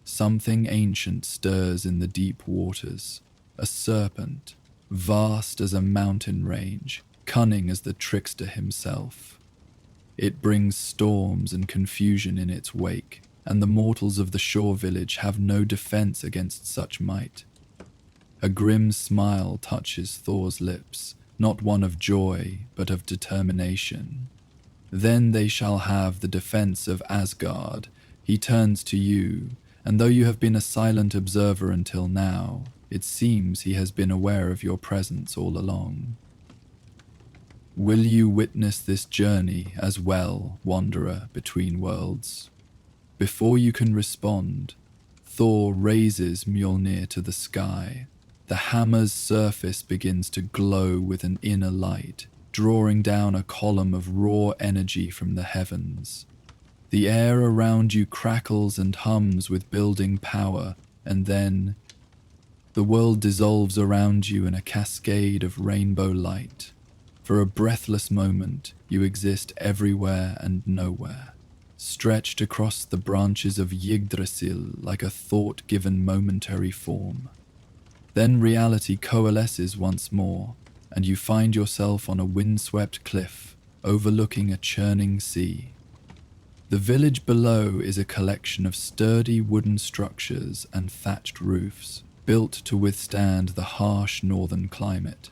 Something ancient stirs in the deep waters, a serpent, vast as a mountain range, cunning as the trickster himself. It brings storms and confusion in its wake, and the mortals of the shore village have no defense against such might. A grim smile touches Thor's lips, not one of joy, but of determination. "Then they shall have the defense of Asgard." He turns to you, and though you have been a silent observer until now, it seems he has been aware of your presence all along. "Will you witness this journey as well, wanderer between worlds?" Before you can respond, Thor raises Mjolnir to the sky. The hammer's surface begins to glow with an inner light, drawing down a column of raw energy from the heavens. The air around you crackles and hums with building power, and then the world dissolves around you in a cascade of rainbow light. For a breathless moment, you exist everywhere and nowhere, stretched across the branches of Yggdrasil like a thought-given momentary form. Then reality coalesces once more, and you find yourself on a windswept cliff overlooking a churning sea. The village below is a collection of sturdy wooden structures and thatched roofs, built to withstand the harsh northern climate.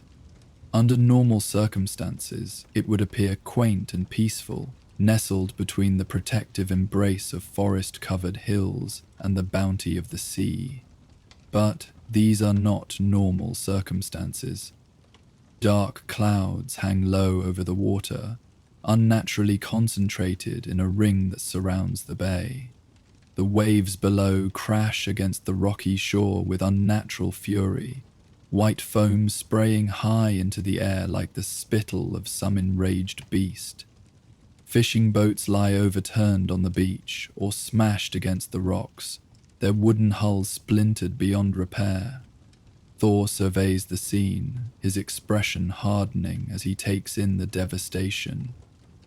Under normal circumstances, it would appear quaint and peaceful, nestled between the protective embrace of forest-covered hills and the bounty of the sea. But these are not normal circumstances. Dark clouds hang low over the water, unnaturally concentrated in a ring that surrounds the bay. The waves below crash against the rocky shore with unnatural fury, white foam spraying high into the air like the spittle of some enraged beast. Fishing boats lie overturned on the beach or smashed against the rocks, their wooden hulls splintered beyond repair. Thor surveys the scene, his expression hardening as he takes in the devastation.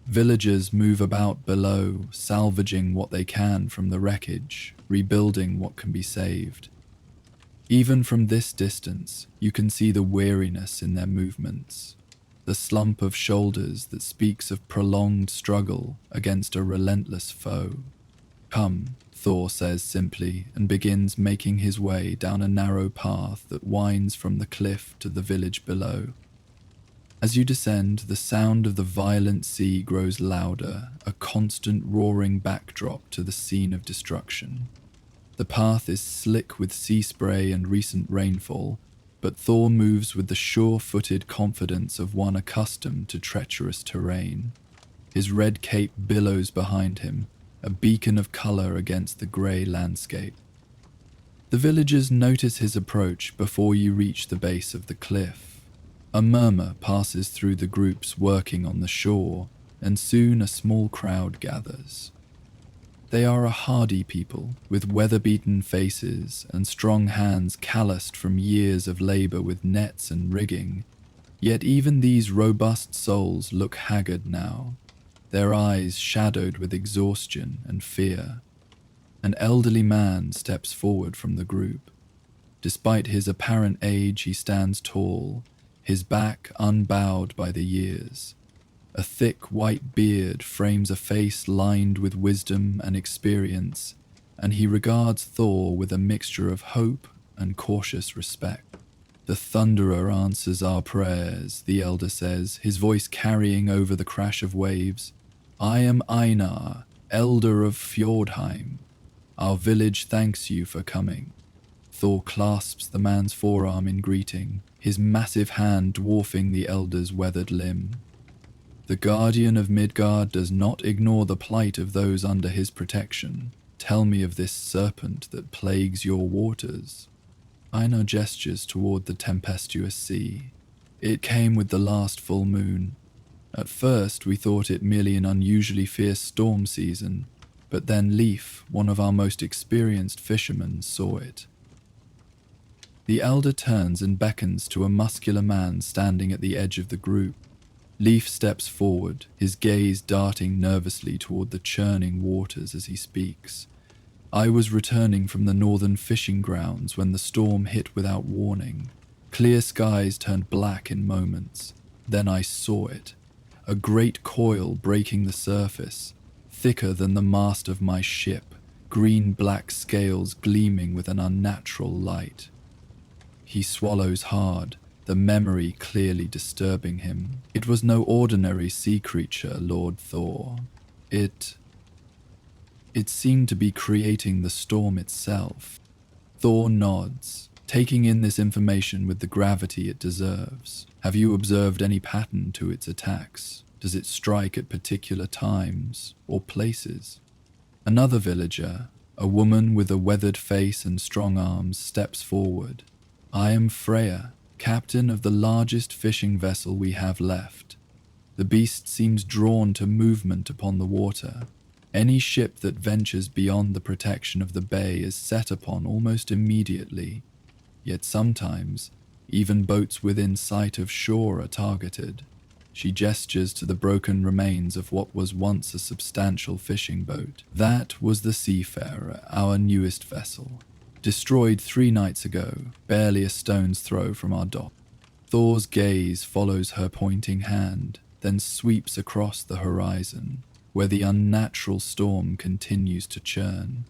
Villagers move about below, salvaging what they can from the wreckage, rebuilding what can be saved. Even from this distance, you can see the weariness in their movements, the slump of shoulders that speaks of prolonged struggle against a relentless foe. "Come," Thor says simply, and begins making his way down a narrow path that winds from the cliff to the village below. As you descend, the sound of the violent sea grows louder, a constant roaring backdrop to the scene of destruction. The path is slick with sea spray and recent rainfall, but Thor moves with the sure-footed confidence of one accustomed to treacherous terrain. His red cape billows behind him, a beacon of color against the grey landscape. The villagers notice his approach before you reach the base of the cliff. A murmur passes through the groups working on the shore, and soon a small crowd gathers. They are a hardy people, with weather-beaten faces and strong hands calloused from years of labor with nets and rigging. Yet even these robust souls look haggard now, their eyes shadowed with exhaustion and fear. An elderly man steps forward from the group. Despite his apparent age, he stands tall, his back unbowed by the years. A thick white beard frames a face lined with wisdom and experience, and he regards Thor with a mixture of hope and cautious respect. The Thunderer answers our prayers, the elder says, his voice carrying over the crash of waves. I am Einar, elder of Fjordheim. Our village thanks you for coming. Thor clasps the man's forearm in greeting, his massive hand dwarfing the elder's weathered limb. The guardian of Midgard does not ignore the plight of those under his protection. Tell me of this serpent that plagues your waters. Einar gestures toward the tempestuous sea. It came with the last full moon. At first we thought it merely an unusually fierce storm season, but then Leif, one of our most experienced fishermen, saw it. The elder turns and beckons to a muscular man standing at the edge of the group. Leif steps forward, his gaze darting nervously toward the churning waters as he speaks. I was returning from the northern fishing grounds when the storm hit without warning. Clear skies turned black in moments. Then I saw it, a great coil breaking the surface, thicker than the mast of my ship, green-black scales gleaming with an unnatural light. He swallows hard, the memory clearly disturbing him. It was no ordinary sea creature, Lord Thor. It seemed to be creating the storm itself. Thor nods, taking in this information with the gravity it deserves. Have you observed any pattern to its attacks? Does it strike at particular times or places? Another villager, a woman with a weathered face and strong arms, steps forward. I am Freya, captain of the largest fishing vessel we have left. The beast seems drawn to movement upon the water. Any ship that ventures beyond the protection of the bay is set upon almost immediately, yet sometimes even boats within sight of shore are targeted. She gestures to the broken remains of what was once a substantial fishing boat. That was the Seafarer, our newest vessel. Destroyed 3 nights ago, barely a stone's throw from our dock. Thor's gaze follows her pointing hand, then sweeps across the horizon, where the unnatural storm continues to churn.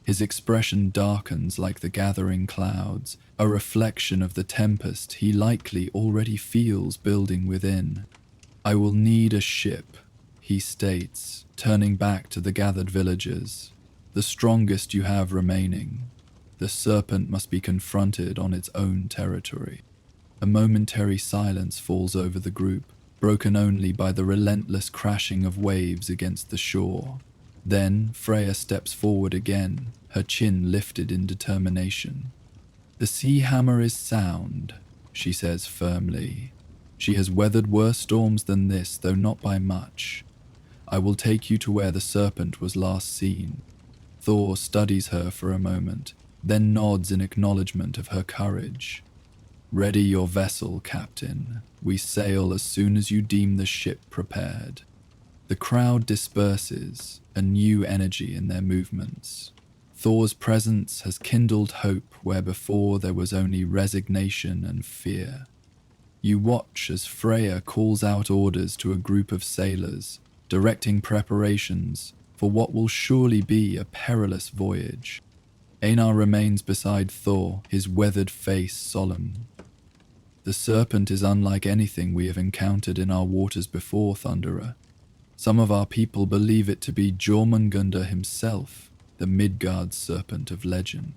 His expression darkens like the gathering clouds, a reflection of the tempest he likely already feels building within. I will need a ship, he states, turning back to the gathered villagers. The strongest you have remaining. The serpent must be confronted on its own territory. A momentary silence falls over the group, broken only by the relentless crashing of waves against the shore. Then Freya steps forward again, her chin lifted in determination. The sea hammer is sound, she says firmly. She has weathered worse storms than this, though not by much. I will take you to where the serpent was last seen. Thor studies her for a moment, then nods in acknowledgement of her courage. Ready your vessel, Captain. We sail as soon as you deem the ship prepared. The crowd disperses, a new energy in their movements. Thor's presence has kindled hope where before there was only resignation and fear. You watch as Freya calls out orders to a group of sailors, directing preparations for what will surely be a perilous voyage. Einar remains beside Thor, his weathered face solemn. The serpent is unlike anything we have encountered in our waters before, Thunderer. Some of our people believe it to be Jormungandr himself, the Midgard serpent of legend.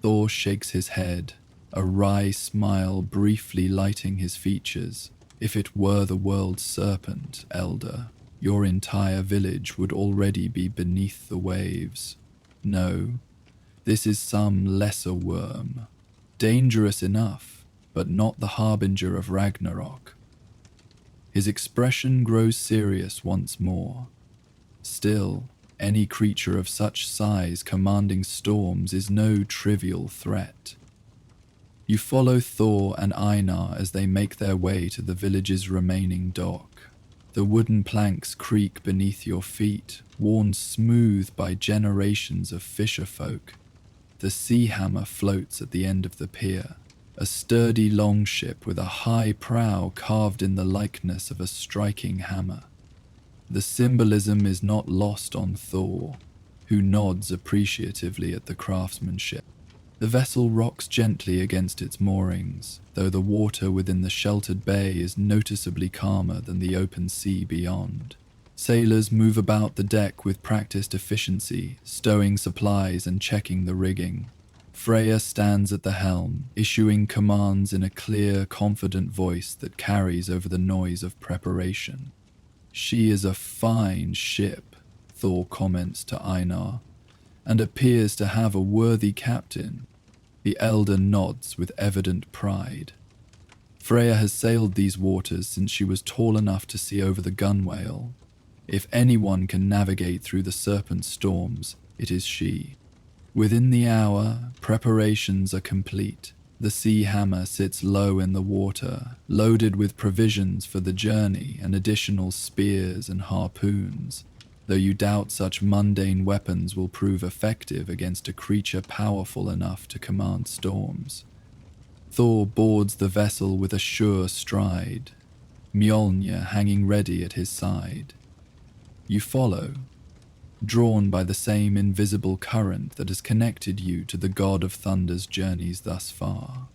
Thor shakes his head, a wry smile briefly lighting his features. If it were the world's serpent, Elder, your entire village would already be beneath the waves. No, this is some lesser worm. Dangerous enough, but not the harbinger of Ragnarok. His expression grows serious once more. Still, any creature of such size commanding storms is no trivial threat. You follow Thor and Einar as they make their way to the village's remaining dock. The wooden planks creak beneath your feet, worn smooth by generations of fisher folk. The sea hammer floats at the end of the pier, a sturdy longship with a high prow carved in the likeness of a striking hammer. The symbolism is not lost on Thor, who nods appreciatively at the craftsmanship. The vessel rocks gently against its moorings, though the water within the sheltered bay is noticeably calmer than the open sea beyond. Sailors move about the deck with practiced efficiency, stowing supplies and checking the rigging. Freya stands at the helm, issuing commands in a clear, confident voice that carries over the noise of preparation. "She is a fine ship," Thor comments to Einar, "and appears to have a worthy captain." The elder nods with evident pride. Freya has sailed these waters since she was tall enough to see over the gunwale. If anyone can navigate through the serpent storms, it is she. Within the hour, preparations are complete. The sea hammer sits low in the water, loaded with provisions for the journey and additional spears and harpoons, though you doubt such mundane weapons will prove effective against a creature powerful enough to command storms. Thor boards the vessel with a sure stride, Mjolnir hanging ready at his side. You follow, drawn by the same invisible current that has connected you to the god of thunder's journeys thus far.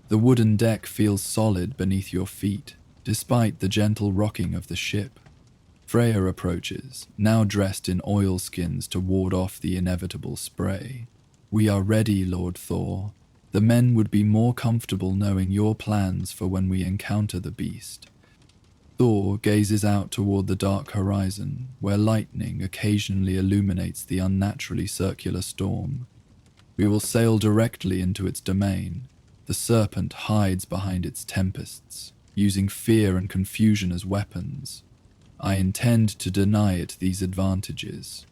The wooden deck feels solid beneath your feet, despite the gentle rocking of the ship. Freya approaches, now dressed in oilskins to ward off the inevitable spray. "We are ready, Lord Thor. The men would be more comfortable knowing your plans for when we encounter the beast." Thor gazes out toward the dark horizon, where lightning occasionally illuminates the unnaturally circular storm. "We will sail directly into its domain. The serpent hides behind its tempests, using fear and confusion as weapons. I intend to deny it these advantages."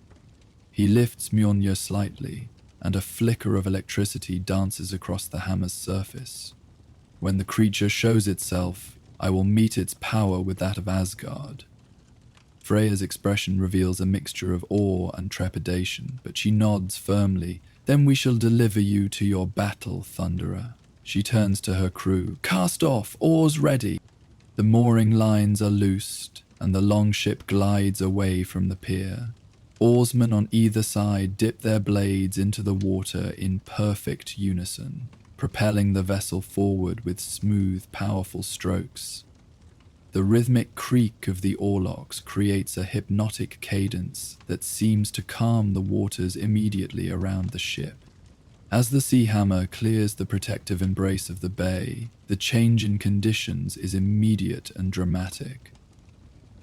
He lifts Mjolnir slightly, and a flicker of electricity dances across the hammer's surface. "When the creature shows itself, I will meet its power with that of Asgard." Freya's expression reveals a mixture of awe and trepidation, but she nods firmly. "Then we shall deliver you to your battle, Thunderer." She turns to her crew. "Cast off, oars ready." The mooring lines are loosed, and the longship glides away from the pier. Oarsmen on either side dip their blades into the water in perfect unison, propelling the vessel forward with smooth, powerful strokes. The rhythmic creak of the oarlocks creates a hypnotic cadence that seems to calm the waters immediately around the ship. As the sea hammer clears the protective embrace of the bay, the change in conditions is immediate and dramatic.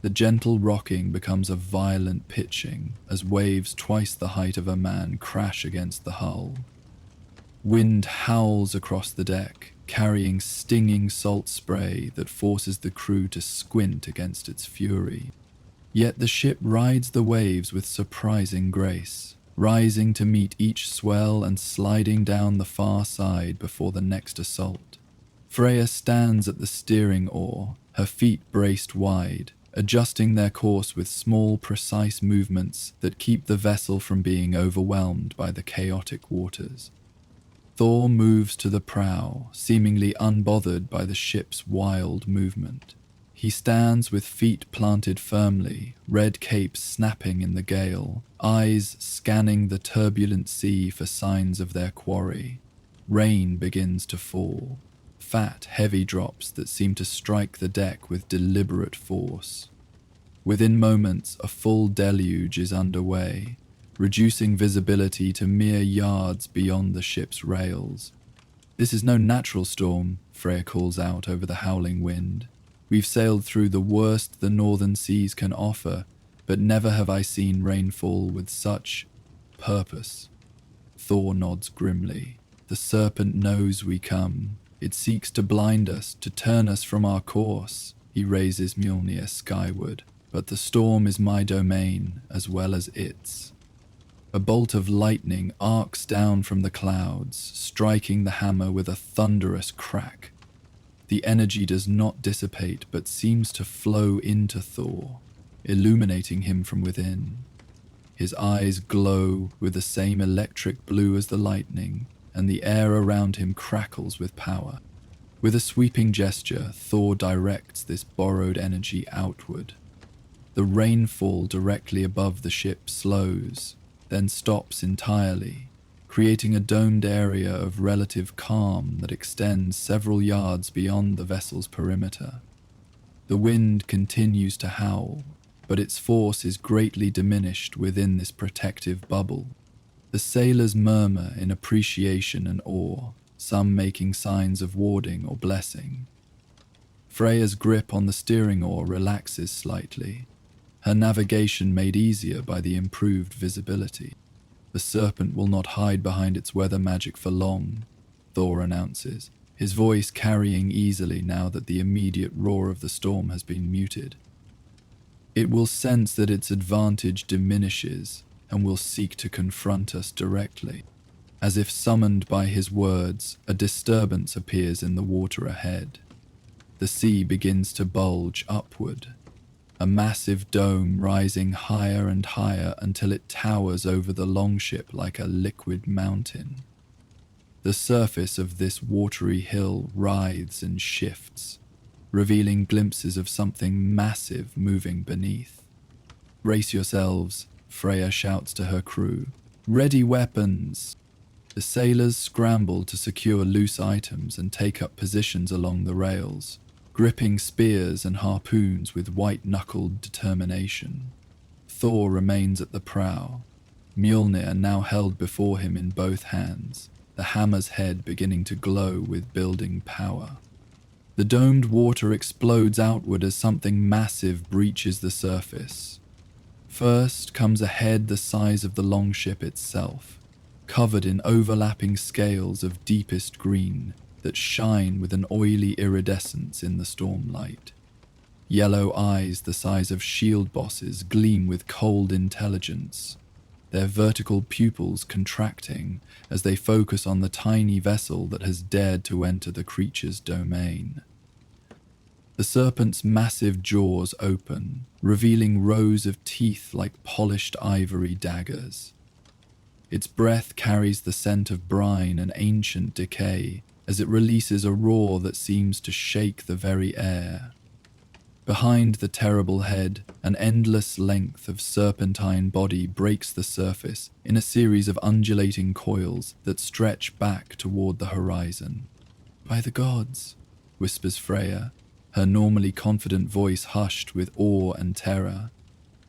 The gentle rocking becomes a violent pitching as waves twice the height of a man crash against the hull. Wind howls across the deck, carrying stinging salt spray that forces the crew to squint against its fury. Yet the ship rides the waves with surprising grace, rising to meet each swell and sliding down the far side before the next assault. Freya stands at the steering oar, her feet braced wide, adjusting their course with small, precise movements that keep the vessel from being overwhelmed by the chaotic waters. Thor moves to the prow, seemingly unbothered by the ship's wild movement. He stands with feet planted firmly, red cape snapping in the gale, eyes scanning the turbulent sea for signs of their quarry. Rain begins to fall, fat, heavy drops that seem to strike the deck with deliberate force. Within moments, a full deluge is underway, reducing visibility to mere yards beyond the ship's rails. "This is no natural storm," Freya calls out over the howling wind. "We've sailed through the worst the northern seas can offer, but never have I seen rainfall with such purpose." Thor nods grimly. "The serpent knows we come. It seeks to blind us, to turn us from our course." He raises Mjolnir skyward. "But the storm is my domain, as well as its." A bolt of lightning arcs down from the clouds, striking the hammer with a thunderous crack. The energy does not dissipate, but seems to flow into Thor, illuminating him from within. His eyes glow with the same electric blue as the lightning, and the air around him crackles with power. With a sweeping gesture, Thor directs this borrowed energy outward. The rainfall directly above the ship slows, then stops entirely, creating a domed area of relative calm that extends several yards beyond the vessel's perimeter. The wind continues to howl, but its force is greatly diminished within this protective bubble. The sailors murmur in appreciation and awe, some making signs of warding or blessing. Freya's grip on the steering oar relaxes slightly, her navigation made easier by the improved visibility. The serpent will not hide behind its weather magic for long, Thor announces, his voice carrying easily now that the immediate roar of the storm has been muted. It will sense that its advantage diminishes and will seek to confront us directly. As if summoned by his words, a disturbance appears in the water ahead. The sea begins to bulge upward, a massive dome rising higher and higher until it towers over the longship like a liquid mountain. The surface of this watery hill writhes and shifts, revealing glimpses of something massive moving beneath. "Brace yourselves," Freya shouts to her crew. "Ready weapons!" The sailors scramble to secure loose items and take up positions along the rails, gripping spears and harpoons with white-knuckled determination. Thor remains at the prow, Mjolnir now held before him in both hands, the hammer's head beginning to glow with building power. The domed water explodes outward as something massive breaches the surface. First comes a head the size of the longship itself, covered in overlapping scales of deepest green that shine with an oily iridescence in the stormlight. Yellow eyes the size of shield bosses gleam with cold intelligence, their vertical pupils contracting as they focus on the tiny vessel that has dared to enter the creature's domain. The serpent's massive jaws open, revealing rows of teeth like polished ivory daggers. Its breath carries the scent of brine and ancient decay as it releases a roar that seems to shake the very air. Behind the terrible head, an endless length of serpentine body breaks the surface in a series of undulating coils that stretch back toward the horizon. "By the gods," whispers Freya, her normally confident voice hushed with awe and terror.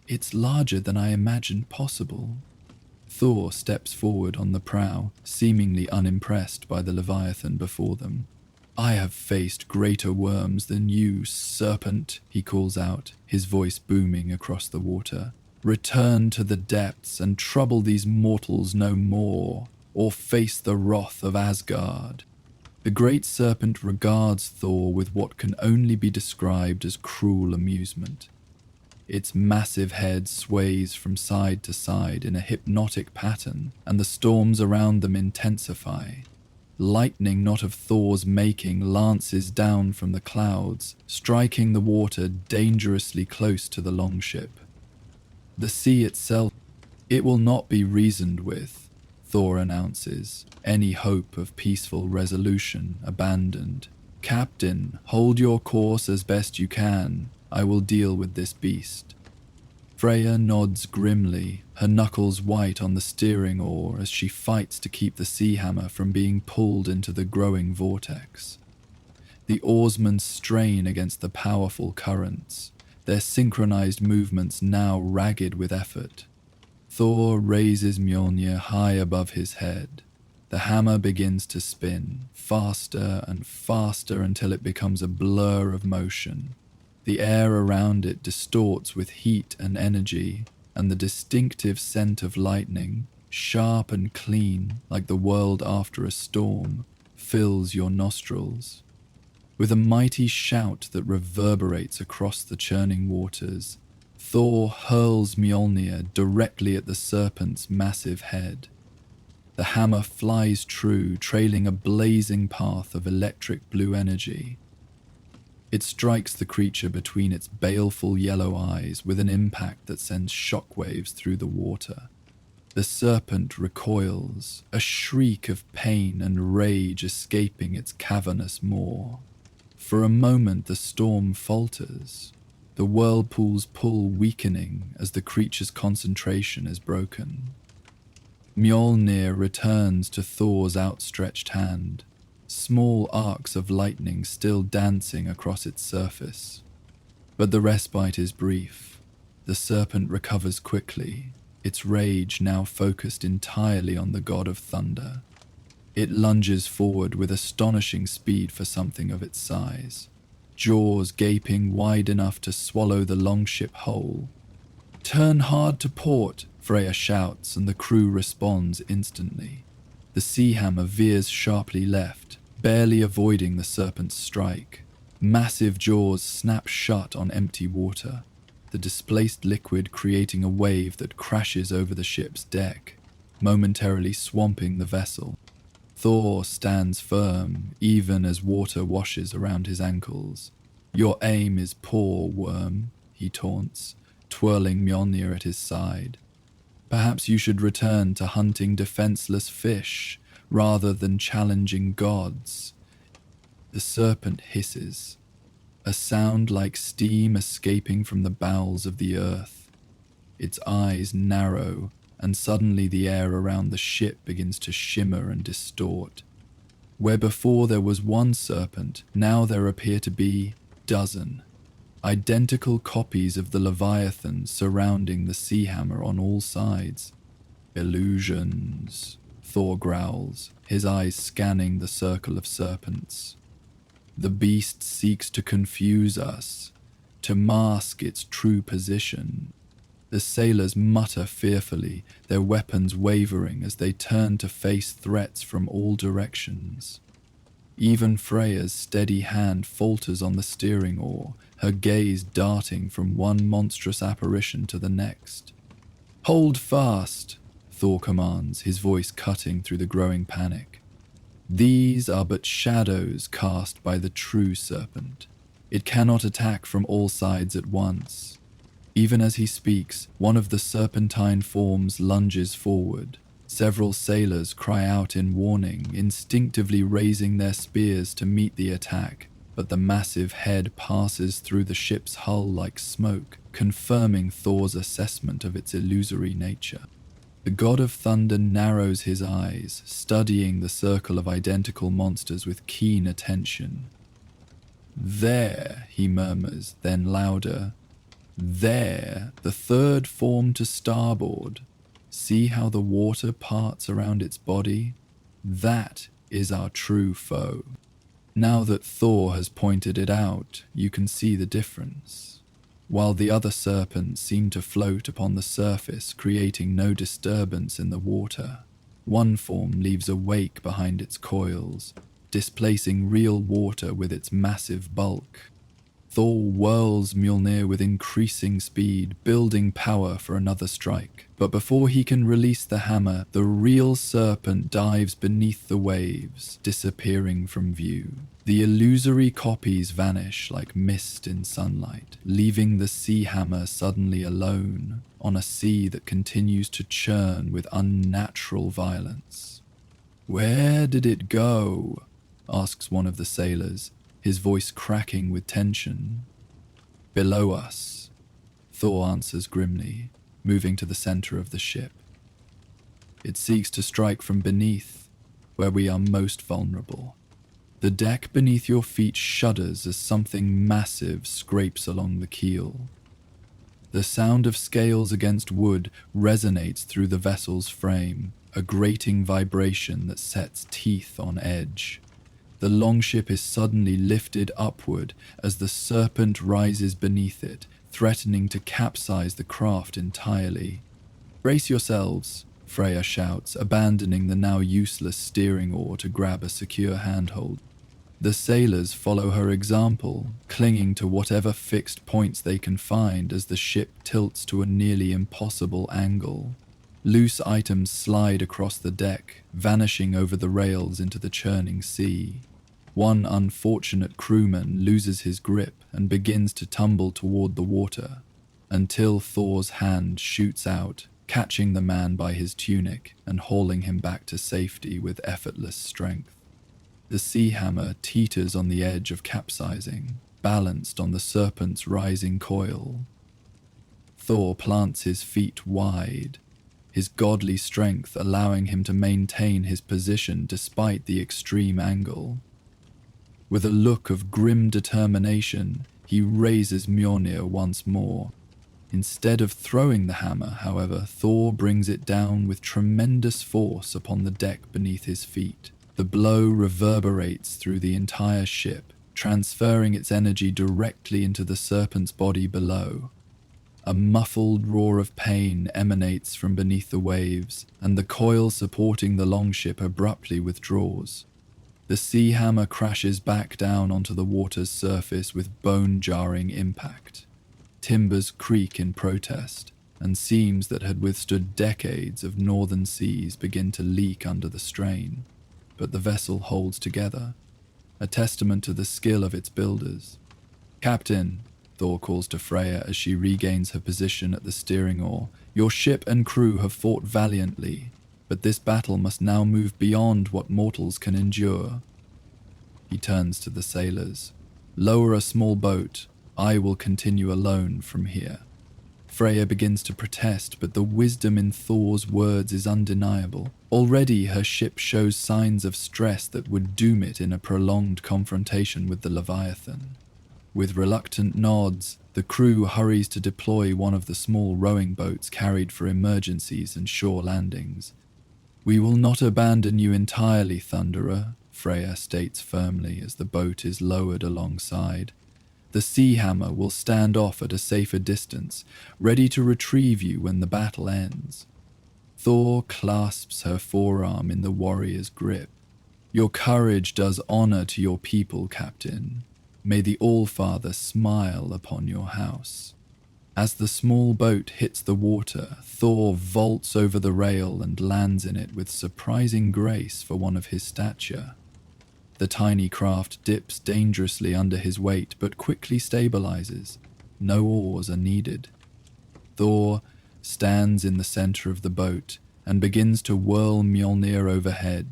"It's larger than I imagined possible." Thor steps forward on the prow, seemingly unimpressed by the leviathan before them. "I have faced greater worms than you, serpent," he calls out, his voice booming across the water. "Return to the depths and trouble these mortals no more, or face the wrath of Asgard." The great serpent regards Thor with what can only be described as cruel amusement. Its massive head sways from side to side in a hypnotic pattern, and the storms around them intensify. Lightning not of Thor's making lances down from the clouds, striking the water dangerously close to the longship. The sea itself, it will not be reasoned with, Thor announces, any hope of peaceful resolution abandoned. "Captain, hold your course as best you can. I will deal with this beast." Freya nods grimly, her knuckles white on the steering oar as she fights to keep the sea hammer from being pulled into the growing vortex. The oarsmen strain against the powerful currents, their synchronized movements now ragged with effort. Thor raises Mjolnir high above his head. The hammer begins to spin, faster and faster until it becomes a blur of motion. The air around it distorts with heat and energy, and the distinctive scent of lightning, sharp and clean like the world after a storm, fills your nostrils. With a mighty shout that reverberates across the churning waters, Thor hurls Mjolnir directly at the serpent's massive head. The hammer flies true, trailing a blazing path of electric blue energy. It strikes the creature between its baleful yellow eyes with an impact that sends shockwaves through the water. The serpent recoils, a shriek of pain and rage escaping its cavernous maw. For a moment the storm falters, the whirlpool's pull weakening as the creature's concentration is broken. Mjolnir returns to Thor's outstretched hand, small arcs of lightning still dancing across its surface. But the respite is brief. The serpent recovers quickly, its rage now focused entirely on the god of thunder. It lunges forward with astonishing speed for something of its size, jaws gaping wide enough to swallow the longship whole. "Turn hard to port," Freya shouts, and the crew responds instantly. The sea hammer veers sharply left, barely avoiding the serpent's strike. Massive jaws snap shut on empty water, the displaced liquid creating a wave that crashes over the ship's deck, momentarily swamping the vessel. Thor stands firm, even as water washes around his ankles. "Your aim is poor, worm," he taunts, twirling Mjolnir at his side. "Perhaps you should return to hunting defenseless fish rather than challenging gods." The serpent hisses, a sound like steam escaping from the bowels of the earth. Its eyes narrow, and suddenly the air around the ship begins to shimmer and distort. Where before there was one serpent, now there appear to be dozen. Identical copies of the Leviathan surrounding the sea hammer on all sides. "Illusions," Thor growls, his eyes scanning the circle of serpents. "The beast seeks to confuse us, to mask its true position." The sailors mutter fearfully, their weapons wavering as they turn to face threats from all directions. Even Freya's steady hand falters on the steering oar, her gaze darting from one monstrous apparition to the next. "Hold fast," Thor commands, his voice cutting through the growing panic. "These are but shadows cast by the true serpent. It cannot attack from all sides at once." Even as he speaks, one of the serpentine forms lunges forward. Several sailors cry out in warning, instinctively raising their spears to meet the attack, but the massive head passes through the ship's hull like smoke, confirming Thor's assessment of its illusory nature. The god of thunder narrows his eyes, studying the circle of identical monsters with keen attention. "There," he murmurs, then louder, "there, the third form to starboard. See how the water parts around its body? That is our true foe." Now that Thor has pointed it out, you can see the difference. While the other serpents seem to float upon the surface, creating no disturbance in the water, one form leaves a wake behind its coils, displacing real water with its massive bulk. Thor whirls Mjolnir with increasing speed, building power for another strike. But before he can release the hammer, the real serpent dives beneath the waves, disappearing from view. The illusory copies vanish like mist in sunlight, leaving the sea hammer suddenly alone on a sea that continues to churn with unnatural violence. "Where did it go?" asks one of the sailors, his voice cracking with tension. "Below us," Thor answers grimly, moving to the center of the ship. "It seeks to strike from beneath, where we are most vulnerable. The deck beneath your feet shudders as something massive scrapes along the keel. The sound of scales against wood resonates through the vessel's frame, a grating vibration that sets teeth on edge. The longship is suddenly lifted upward as the serpent rises beneath it, threatening to capsize the craft entirely. "Brace yourselves," Freya shouts, abandoning the now useless steering oar to grab a secure handhold. The sailors follow her example, clinging to whatever fixed points they can find as the ship tilts to a nearly impossible angle. Loose items slide across the deck, vanishing over the rails into the churning sea. One unfortunate crewman loses his grip and begins to tumble toward the water, until Thor's hand shoots out, catching the man by his tunic and hauling him back to safety with effortless strength. The sea hammer teeters on the edge of capsizing, balanced on the serpent's rising coil. Thor plants his feet wide, his godly strength allowing him to maintain his position despite the extreme angle. With a look of grim determination, he raises Mjolnir once more. Instead of throwing the hammer, however, Thor brings it down with tremendous force upon the deck beneath his feet. The blow reverberates through the entire ship, transferring its energy directly into the serpent's body below. A muffled roar of pain emanates from beneath the waves, and the coil supporting the longship abruptly withdraws. The sea hammer crashes back down onto the water's surface with bone-jarring impact. Timbers creak in protest, and seams that had withstood decades of northern seas begin to leak under the strain. But the vessel holds together, a testament to the skill of its builders. "Captain," Thor calls to Freya as she regains her position at the steering oar, "your ship and crew have fought valiantly, but this battle must now move beyond what mortals can endure." He turns to the sailors. "Lower a small boat. I will continue alone from here." Freya begins to protest, but the wisdom in Thor's words is undeniable. Already her ship shows signs of stress that would doom it in a prolonged confrontation with the Leviathan. With reluctant nods, the crew hurries to deploy one of the small rowing boats carried for emergencies and shore landings. "We will not abandon you entirely, Thunderer," Freya states firmly as the boat is lowered alongside. "The sea hammer will stand off at a safer distance, ready to retrieve you when the battle ends." Thor clasps her forearm in the warrior's grip. "Your courage does honor to your people, Captain. May the All-Father smile upon your house." As the small boat hits the water, Thor vaults over the rail and lands in it with surprising grace for one of his stature. The tiny craft dips dangerously under his weight but quickly stabilizes. No oars are needed. Thor stands in the center of the boat and begins to whirl Mjolnir overhead.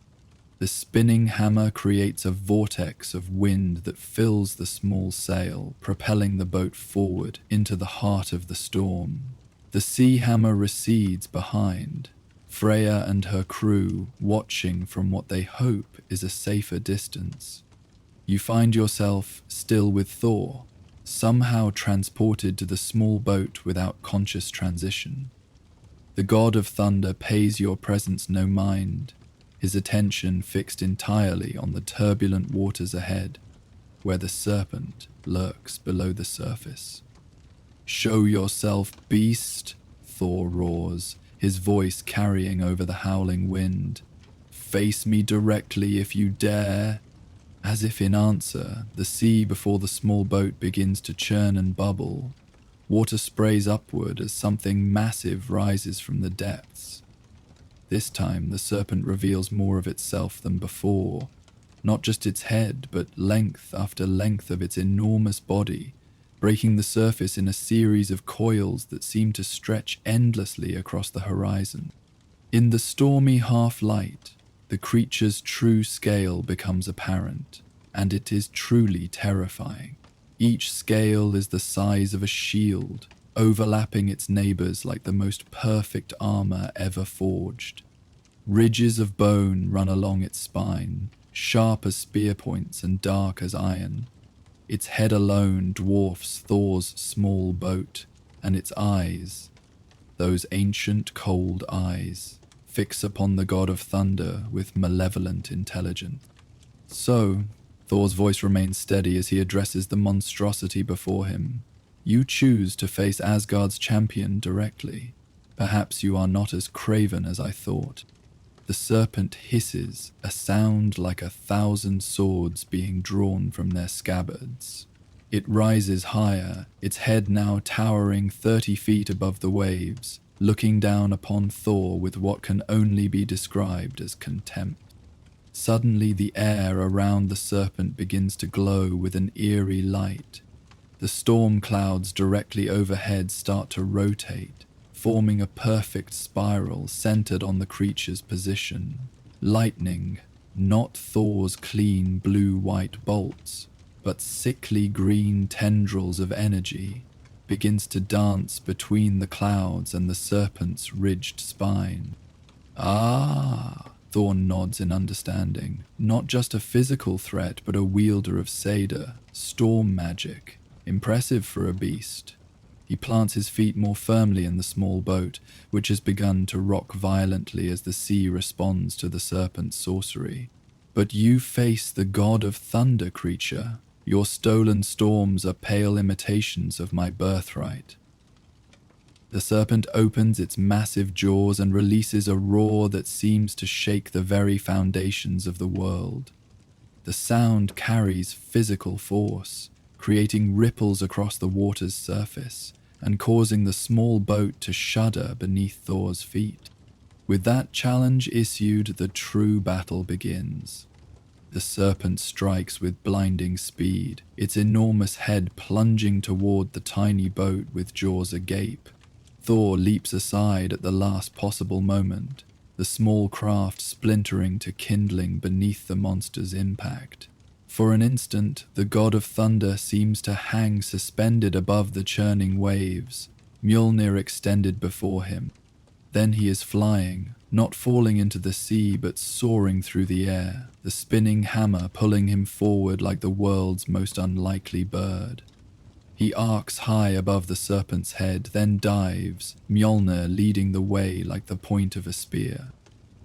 The spinning hammer creates a vortex of wind that fills the small sail, propelling the boat forward into the heart of the storm. The sea hammer recedes behind, Freya and her crew watching from what they hope is a safer distance. You find yourself still with Thor, somehow transported to the small boat without conscious transition. The god of thunder pays your presence no mind, his attention fixed entirely on the turbulent waters ahead, where the serpent lurks below the surface. "Show yourself, beast," Thor roars, his voice carrying over the howling wind. "Face me directly if you dare." As if in answer, the sea before the small boat begins to churn and bubble. Water sprays upward as something massive rises from the depths. This time, the serpent reveals more of itself than before. Not just its head, but length after length of its enormous body, breaking the surface in a series of coils that seem to stretch endlessly across the horizon. In the stormy half-light, the creature's true scale becomes apparent, and it is truly terrifying. Each scale is the size of a shield, overlapping its neighbors like the most perfect armor ever forged. Ridges of bone run along its spine, sharp as spear points and dark as iron. Its head alone dwarfs Thor's small boat, and its eyes, those ancient cold eyes, fix upon the god of thunder with malevolent intelligence. "So," Thor's voice remains steady as he addresses the monstrosity before him, "you choose to face Asgard's champion directly. Perhaps you are not as craven as I thought." The serpent hisses, a sound like 1,000 swords being drawn from their scabbards. It rises higher, its head now towering 30 feet above the waves, looking down upon Thor with what can only be described as contempt. Suddenly the air around the serpent begins to glow with an eerie light. The storm clouds directly overhead start to rotate, forming a perfect spiral centered on the creature's position. Lightning, not Thor's clean blue-white bolts, but sickly green tendrils of energy. begins to dance between the clouds and the serpent's ridged spine. Ah, Thor nods in understanding. Not just a physical threat, but a wielder of Seda, storm magic. Impressive for a beast. He plants his feet more firmly in the small boat, which has begun to rock violently as the sea responds to the serpent's sorcery. But you face the god of thunder, creature. Your stolen storms are pale imitations of my birthright. The serpent opens its massive jaws and releases a roar that seems to shake the very foundations of the world. The sound carries physical force, creating ripples across the water's surface and causing the small boat to shudder beneath Thor's feet. With that challenge issued, the true battle begins. The serpent strikes with blinding speed, its enormous head plunging toward the tiny boat with jaws agape. Thor leaps aside at the last possible moment, the small craft splintering to kindling beneath the monster's impact. For an instant, the god of thunder seems to hang suspended above the churning waves, Mjolnir extended before him. Then he is flying, not falling into the sea but soaring through the air, the spinning hammer pulling him forward like the world's most unlikely bird. He arcs high above the serpent's head, then dives, Mjolnir leading the way like the point of a spear.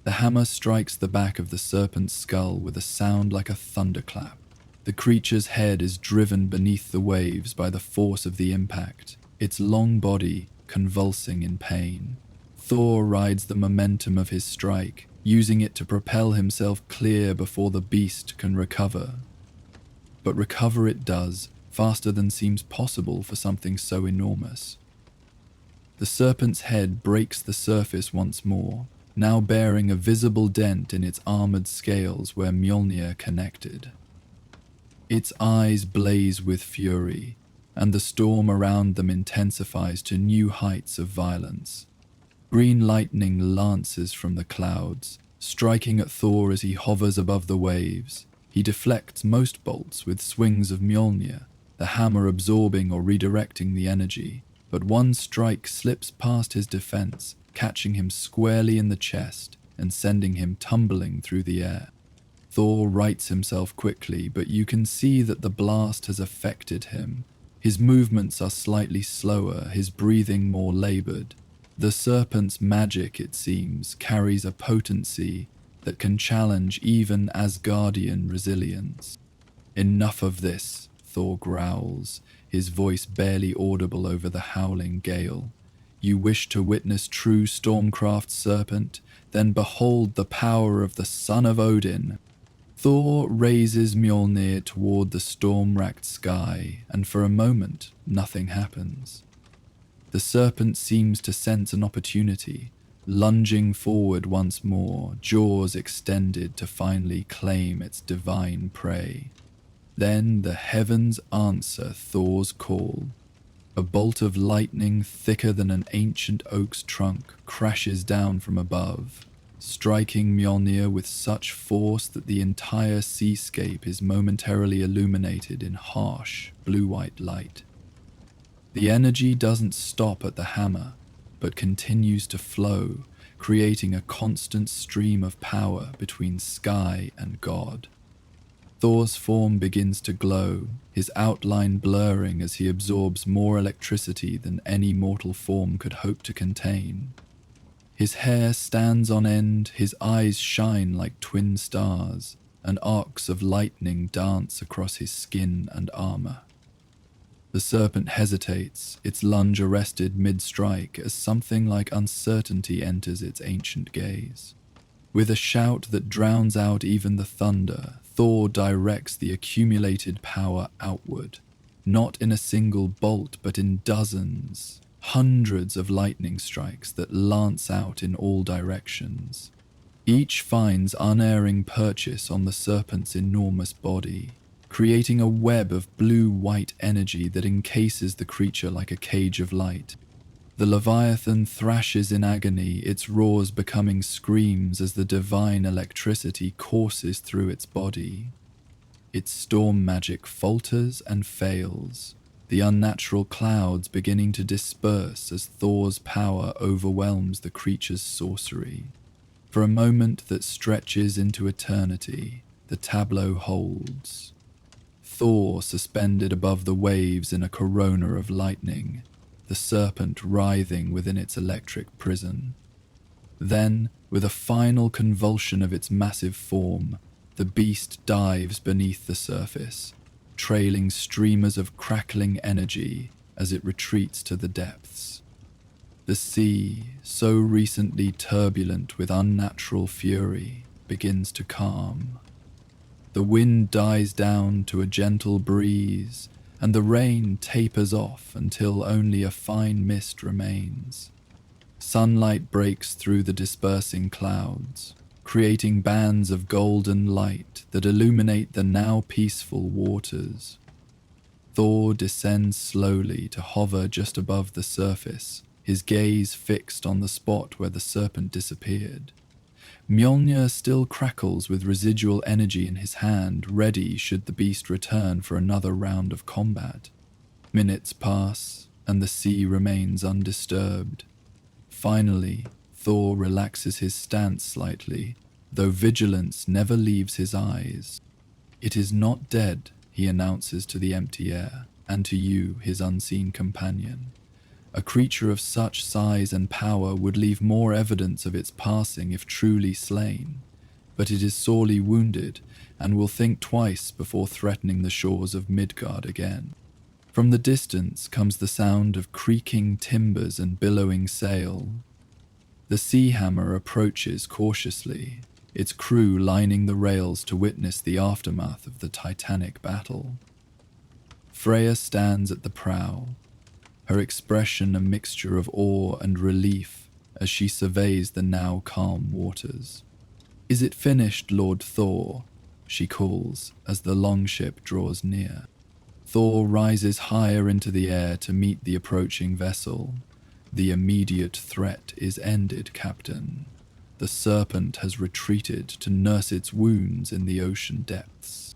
The hammer strikes the back of the serpent's skull with a sound like a thunderclap. The creature's head is driven beneath the waves by the force of the impact, its long body convulsing in pain. Thor rides the momentum of his strike, using it to propel himself clear before the beast can recover. But recover it does, faster than seems possible for something so enormous. The serpent's head breaks the surface once more, now bearing a visible dent in its armored scales where Mjolnir connected. Its eyes blaze with fury, and the storm around them intensifies to new heights of violence. Green lightning lances from the clouds, striking at Thor as he hovers above the waves. He deflects most bolts with swings of Mjolnir, the hammer absorbing or redirecting the energy, but one strike slips past his defense, catching him squarely in the chest and sending him tumbling through the air. Thor rights himself quickly, but you can see that the blast has affected him. His movements are slightly slower, his breathing more labored. The serpent's magic, it seems, carries a potency that can challenge even Asgardian resilience. Enough of this, Thor growls, his voice barely audible over the howling gale. You wish to witness true Stormcraft serpent? Then behold the power of the son of Odin. Thor raises Mjolnir toward the storm-racked sky, and for a moment, nothing happens. The serpent seems to sense an opportunity, lunging forward once more, jaws extended to finally claim its divine prey. Then the heavens answer Thor's call. A bolt of lightning thicker than an ancient oak's trunk crashes down from above, striking Mjolnir with such force that the entire seascape is momentarily illuminated in harsh, blue-white light. The energy doesn't stop at the hammer, but continues to flow, creating a constant stream of power between sky and God. Thor's form begins to glow, his outline blurring as he absorbs more electricity than any mortal form could hope to contain. His hair stands on end, his eyes shine like twin stars, and arcs of lightning dance across his skin and armor. The serpent hesitates, its lunge arrested mid-strike as something like uncertainty enters its ancient gaze. With a shout that drowns out even the thunder, Thor directs the accumulated power outward, not in a single bolt but in dozens, hundreds of lightning strikes that lance out in all directions. Each finds unerring purchase on the serpent's enormous body, creating a web of blue-white energy that encases the creature like a cage of light. The Leviathan thrashes in agony, its roars becoming screams as the divine electricity courses through its body. Its storm magic falters and fails, the unnatural clouds beginning to disperse as Thor's power overwhelms the creature's sorcery. For a moment that stretches into eternity, the tableau holds. Thor suspended above the waves in a corona of lightning, the serpent writhing within its electric prison. Then, with a final convulsion of its massive form, the beast dives beneath the surface, trailing streamers of crackling energy as it retreats to the depths. The sea, so recently turbulent with unnatural fury, begins to calm. The wind dies down to a gentle breeze, and the rain tapers off until only a fine mist remains. Sunlight breaks through the dispersing clouds, creating bands of golden light that illuminate the now peaceful waters. Thor descends slowly to hover just above the surface, his gaze fixed on the spot where the serpent disappeared. Mjolnir still crackles with residual energy in his hand, ready should the beast return for another round of combat. Minutes pass, and the sea remains undisturbed. Finally, Thor relaxes his stance slightly, though vigilance never leaves his eyes. "It is not dead," he announces to the empty air, and to you, his unseen companion. A creature of such size and power would leave more evidence of its passing if truly slain, but it is sorely wounded and will think twice before threatening the shores of Midgard again. From the distance comes the sound of creaking timbers and billowing sail. The sea hammer approaches cautiously, its crew lining the rails to witness the aftermath of the titanic battle. Freya stands at the prow, her expression a mixture of awe and relief as she surveys the now calm waters. "Is it finished, Lord Thor?" she calls as the longship draws near. Thor rises higher into the air to meet the approaching vessel. "The immediate threat is ended, Captain. The serpent has retreated to nurse its wounds in the ocean depths."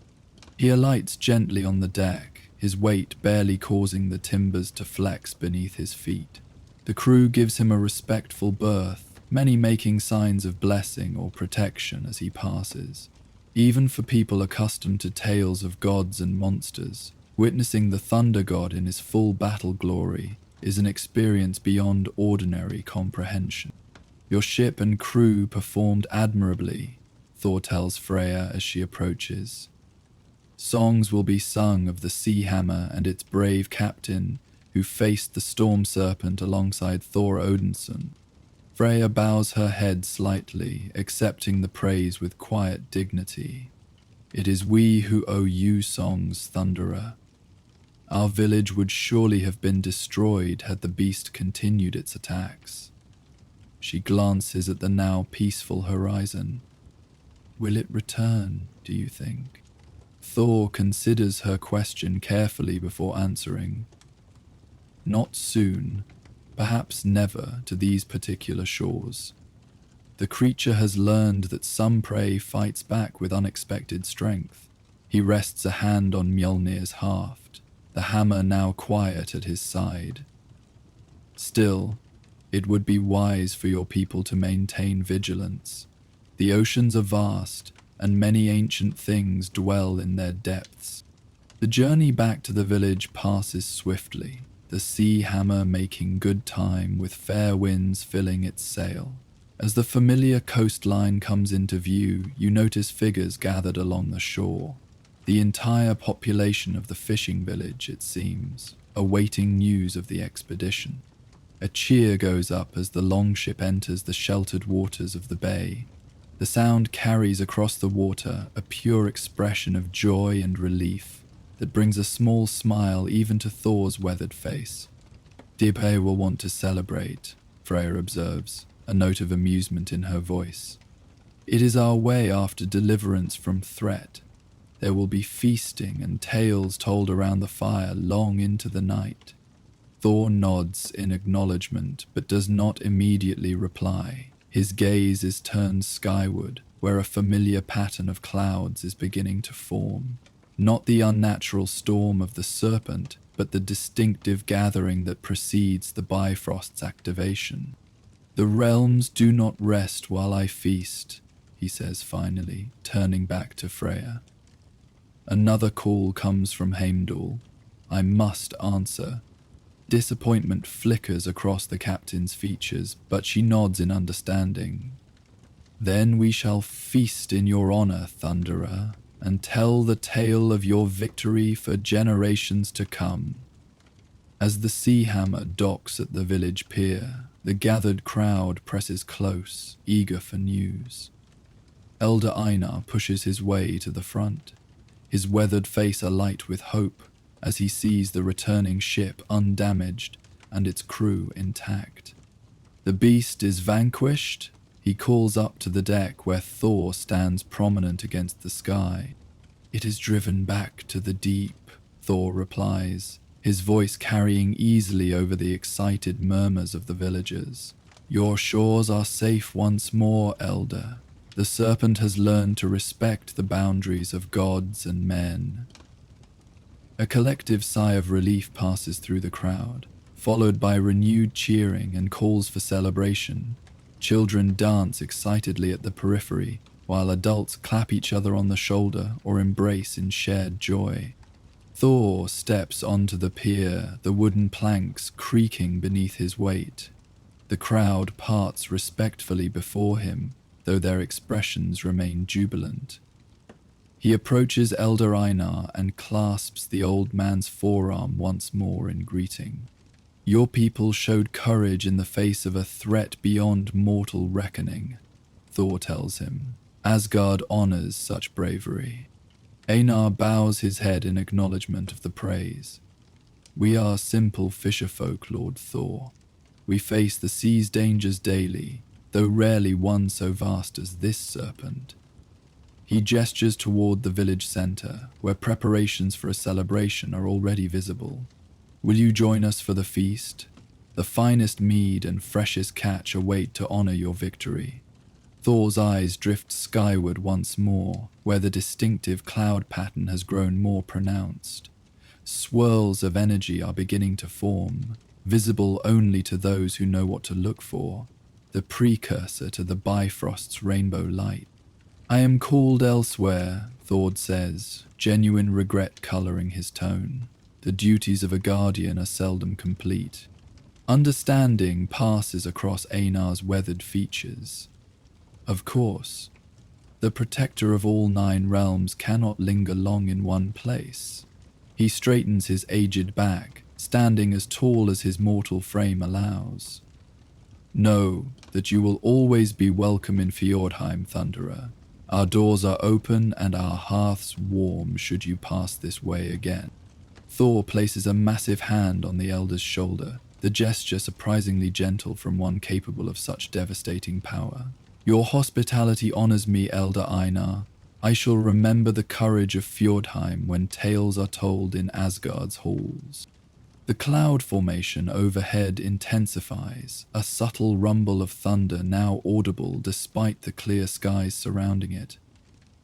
He alights gently on the deck, his weight barely causing the timbers to flex beneath his feet. The crew gives him a respectful berth, many making signs of blessing or protection as he passes. Even for people accustomed to tales of gods and monsters, witnessing the thunder god in his full battle glory is an experience beyond ordinary comprehension. "Your ship and crew performed admirably," Thor tells Freya as she approaches. "Songs will be sung of the sea hammer and its brave captain who faced the storm serpent alongside Thor Odinson." Freya bows her head slightly, accepting the praise with quiet dignity. "It is we who owe you songs, Thunderer. Our village would surely have been destroyed had the beast continued its attacks." She glances at the now peaceful horizon. "Will it return, do you think?" Thor considers her question carefully before answering. "Not soon, perhaps never to these particular shores. The creature has learned that some prey fights back with unexpected strength." He rests a hand on Mjolnir's haft, the hammer now quiet at his side. "Still, it would be wise for your people to maintain vigilance. The oceans are vast, and many ancient things dwell in their depths." The journey back to the village passes swiftly, the sea hammer making good time with fair winds filling its sail. As the familiar coastline comes into view, you notice figures gathered along the shore. The entire population of the fishing village, it seems, awaiting news of the expedition. A cheer goes up as the longship enters the sheltered waters of the bay. The sound carries across the water a pure expression of joy and relief that brings a small smile even to Thor's weathered face. "Dibe will want to celebrate," Freya observes, a note of amusement in her voice. "It is our way after deliverance from threat. There will be feasting and tales told around the fire long into the night." Thor nods in acknowledgement but does not immediately reply. His gaze is turned skyward, where a familiar pattern of clouds is beginning to form. Not the unnatural storm of the serpent, but the distinctive gathering that precedes the Bifrost's activation. "The realms do not rest while I feast," he says finally, turning back to Freya. Another call comes from Heimdall. I must answer. Disappointment flickers across the captain's features, but she nods in understanding. "Then we shall feast in your honor, Thunderer, and tell the tale of your victory for generations to come." As the sea hammer docks at the village pier, the gathered crowd presses close, eager for news. Elder Einar pushes his way to the front, his weathered face alight with hope as he sees the returning ship undamaged and its crew intact. The beast is vanquished. He calls up to the deck where Thor stands prominent against the sky. "It is driven back to the deep," Thor replies, his voice carrying easily over the excited murmurs of the villagers. "Your shores are safe once more, Elder. The serpent has learned to respect the boundaries of gods and men." A collective sigh of relief passes through the crowd, followed by renewed cheering and calls for celebration. Children dance excitedly at the periphery, while adults clap each other on the shoulder or embrace in shared joy. Thor steps onto the pier, the wooden planks creaking beneath his weight. The crowd parts respectfully before him, though their expressions remain jubilant. He approaches Elder Einar and clasps the old man's forearm once more in greeting. "Your people showed courage in the face of a threat beyond mortal reckoning," Thor tells him. "Asgard honors such bravery." Einar bows his head in acknowledgement of the praise. "We are simple fisherfolk, Lord Thor. We face the sea's dangers daily, though rarely one so vast as this serpent." He gestures toward the village center, where preparations for a celebration are already visible. "Will you join us for the feast? The finest mead and freshest catch await to honor your victory." Thor's eyes drift skyward once more, where the distinctive cloud pattern has grown more pronounced. Swirls of energy are beginning to form, visible only to those who know what to look for, the precursor to the Bifrost's rainbow light. "I am called elsewhere," Thor says, genuine regret coloring his tone. The duties of a guardian are seldom complete. Understanding passes across Einar's weathered features. "Of course, the protector of all 9 realms cannot linger long in one place." He straightens his aged back, standing as tall as his mortal frame allows. "Know that you will always be welcome in Fjordheim, Thunderer. Our doors are open and our hearths warm should you pass this way again." Thor places a massive hand on the elder's shoulder, the gesture surprisingly gentle from one capable of such devastating power. "Your hospitality honors me, Elder Einar. I shall remember the courage of Fjordheim when tales are told in Asgard's halls." The cloud formation overhead intensifies, a subtle rumble of thunder now audible despite the clear skies surrounding it.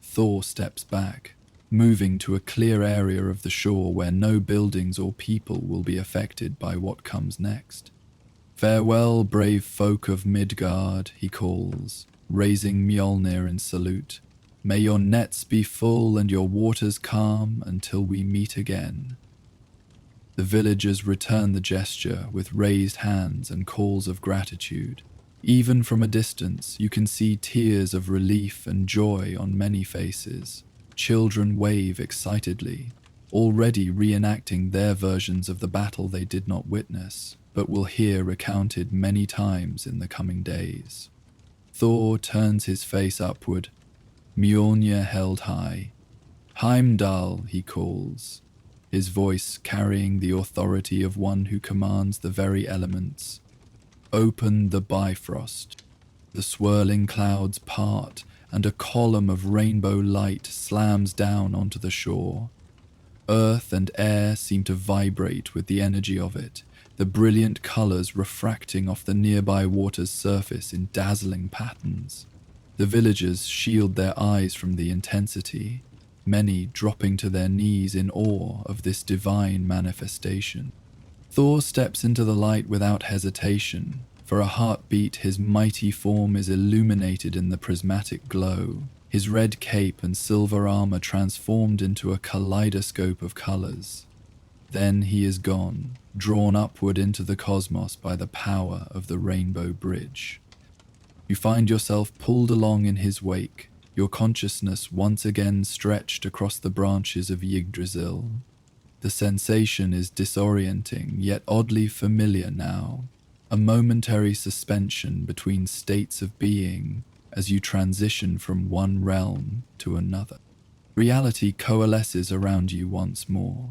Thor steps back, moving to a clear area of the shore where no buildings or people will be affected by what comes next. "Farewell, brave folk of Midgard," he calls, raising Mjolnir in salute. "May your nets be full and your waters calm until we meet again." The villagers return the gesture with raised hands and calls of gratitude. Even from a distance, you can see tears of relief and joy on many faces. Children wave excitedly, already reenacting their versions of the battle they did not witness, but will hear recounted many times in the coming days. Thor turns his face upward, Mjolnir held high. "Heimdall," he calls, his voice carrying the authority of one who commands the very elements. "Open the Bifrost." The swirling clouds part, and a column of rainbow light slams down onto the shore. Earth and air seem to vibrate with the energy of it, the brilliant colors refracting off the nearby water's surface in dazzling patterns. The villagers shield their eyes from the intensity. many dropping to their knees in awe of this divine manifestation. Thor steps into the light without hesitation. For a heartbeat, his mighty form is illuminated in the prismatic glow, his red cape and silver armor transformed into a kaleidoscope of colors. Then he is gone, drawn upward into the cosmos by the power of the Rainbow Bridge. You find yourself pulled along in his wake, your consciousness once again stretched across the branches of Yggdrasil. The sensation is disorienting, yet oddly familiar now, a momentary suspension between states of being as you transition from one realm to another. Reality coalesces around you once more.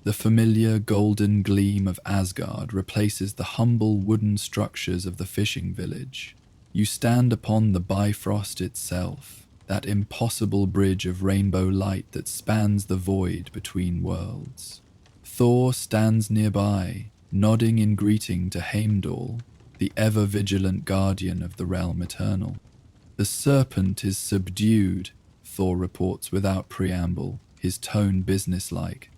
The familiar golden gleam of Asgard replaces the humble wooden structures of the fishing village. You stand upon the Bifrost itself, that impossible bridge of rainbow light that spans the void between worlds. Thor stands nearby, nodding in greeting to Heimdall, the ever-vigilant guardian of the realm eternal. The serpent is subdued, Thor reports without preamble, his tone businesslike.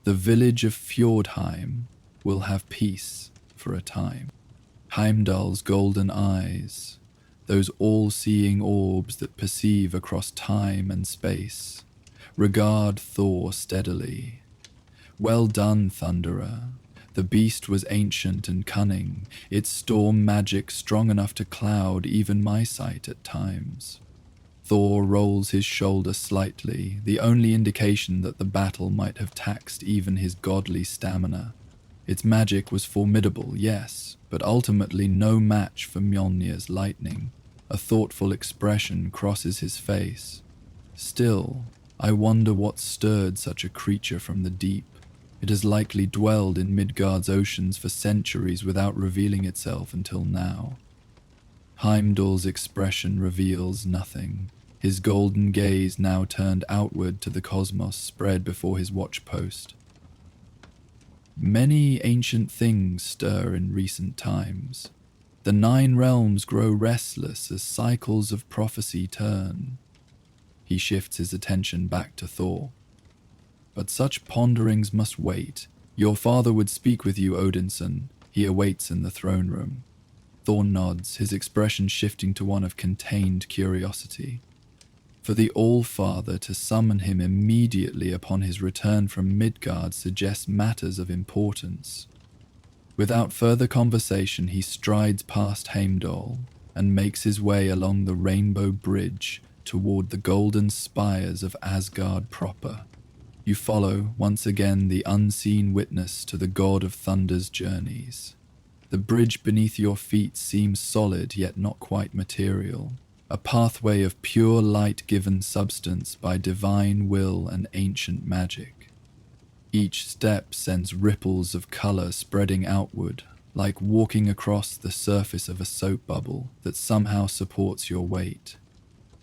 The village of Fjordheim will have peace for a time. Heimdall's golden eyes, those all-seeing orbs that perceive across time and space, regard Thor steadily. Well done, Thunderer. The beast was ancient and cunning, its storm magic strong enough to cloud even my sight at times. Thor rolls his shoulder slightly, the only indication that the battle might have taxed even his godly stamina. Its magic was formidable, yes, but ultimately no match for Mjolnir's lightning. A thoughtful expression crosses his face. Still, I wonder what stirred such a creature from the deep. It has likely dwelled in Midgard's oceans for centuries without revealing itself until now. Heimdall's expression reveals nothing, his golden gaze now turned outward to the cosmos spread before his watchpost. Many ancient things stir in recent times. The 9 realms grow restless as cycles of prophecy turn. He shifts his attention back to Thor. But such ponderings must wait. Your father would speak with you, Odinson. He awaits in the throne room. Thor nods, his expression shifting to one of contained curiosity. For the All-Father to summon him immediately upon his return from Midgard suggests matters of importance. Without further conversation, he strides past Heimdall and makes his way along the Rainbow Bridge toward the golden spires of Asgard proper. You follow, once again, the unseen witness to the God of Thunder's journeys. The bridge beneath your feet seems solid yet not quite material, a pathway of pure light-given substance by divine will and ancient magic. Each step sends ripples of color spreading outward, like walking across the surface of a soap bubble that somehow supports your weight.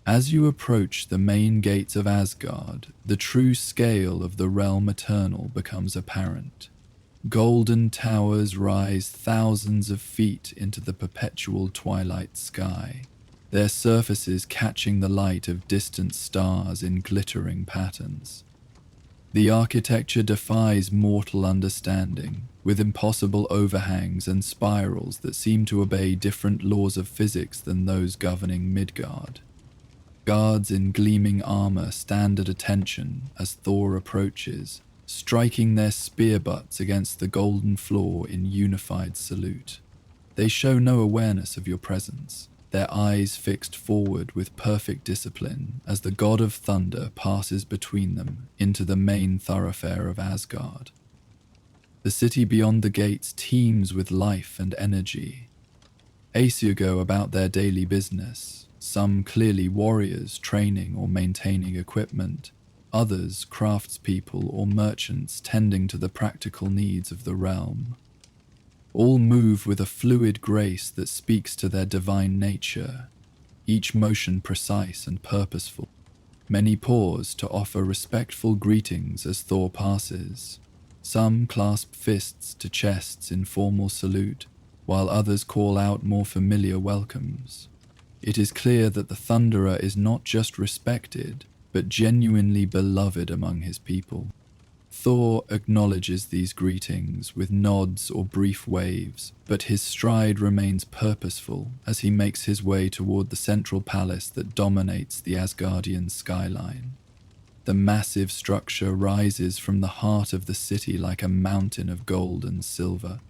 As you approach the main gates of Asgard, the true scale of the realm eternal becomes apparent. Golden towers rise thousands of feet into the perpetual twilight sky, their surfaces catching the light of distant stars in glittering patterns. The architecture defies mortal understanding, with impossible overhangs and spirals that seem to obey different laws of physics than those governing Midgard. Guards in gleaming armor stand at attention as Thor approaches, striking their spear butts against the golden floor in unified salute. They show no awareness of your presence, their eyes fixed forward with perfect discipline as the God of Thunder passes between them into the main thoroughfare of Asgard. The city beyond the gates teems with life and energy. Aesir go about their daily business, some clearly warriors training or maintaining equipment, others craftspeople or merchants tending to the practical needs of the realm. All move with a fluid grace that speaks to their divine nature, each motion precise and purposeful. Many pause to offer respectful greetings as Thor passes. Some clasp fists to chests in formal salute, while others call out more familiar welcomes. It is clear that the Thunderer is not just respected, but genuinely beloved among his people. Thor acknowledges these greetings with nods or brief waves, but his stride remains purposeful as he makes his way toward the central palace that dominates the Asgardian skyline. The massive structure rises from the heart of the city like a mountain of gold and silver,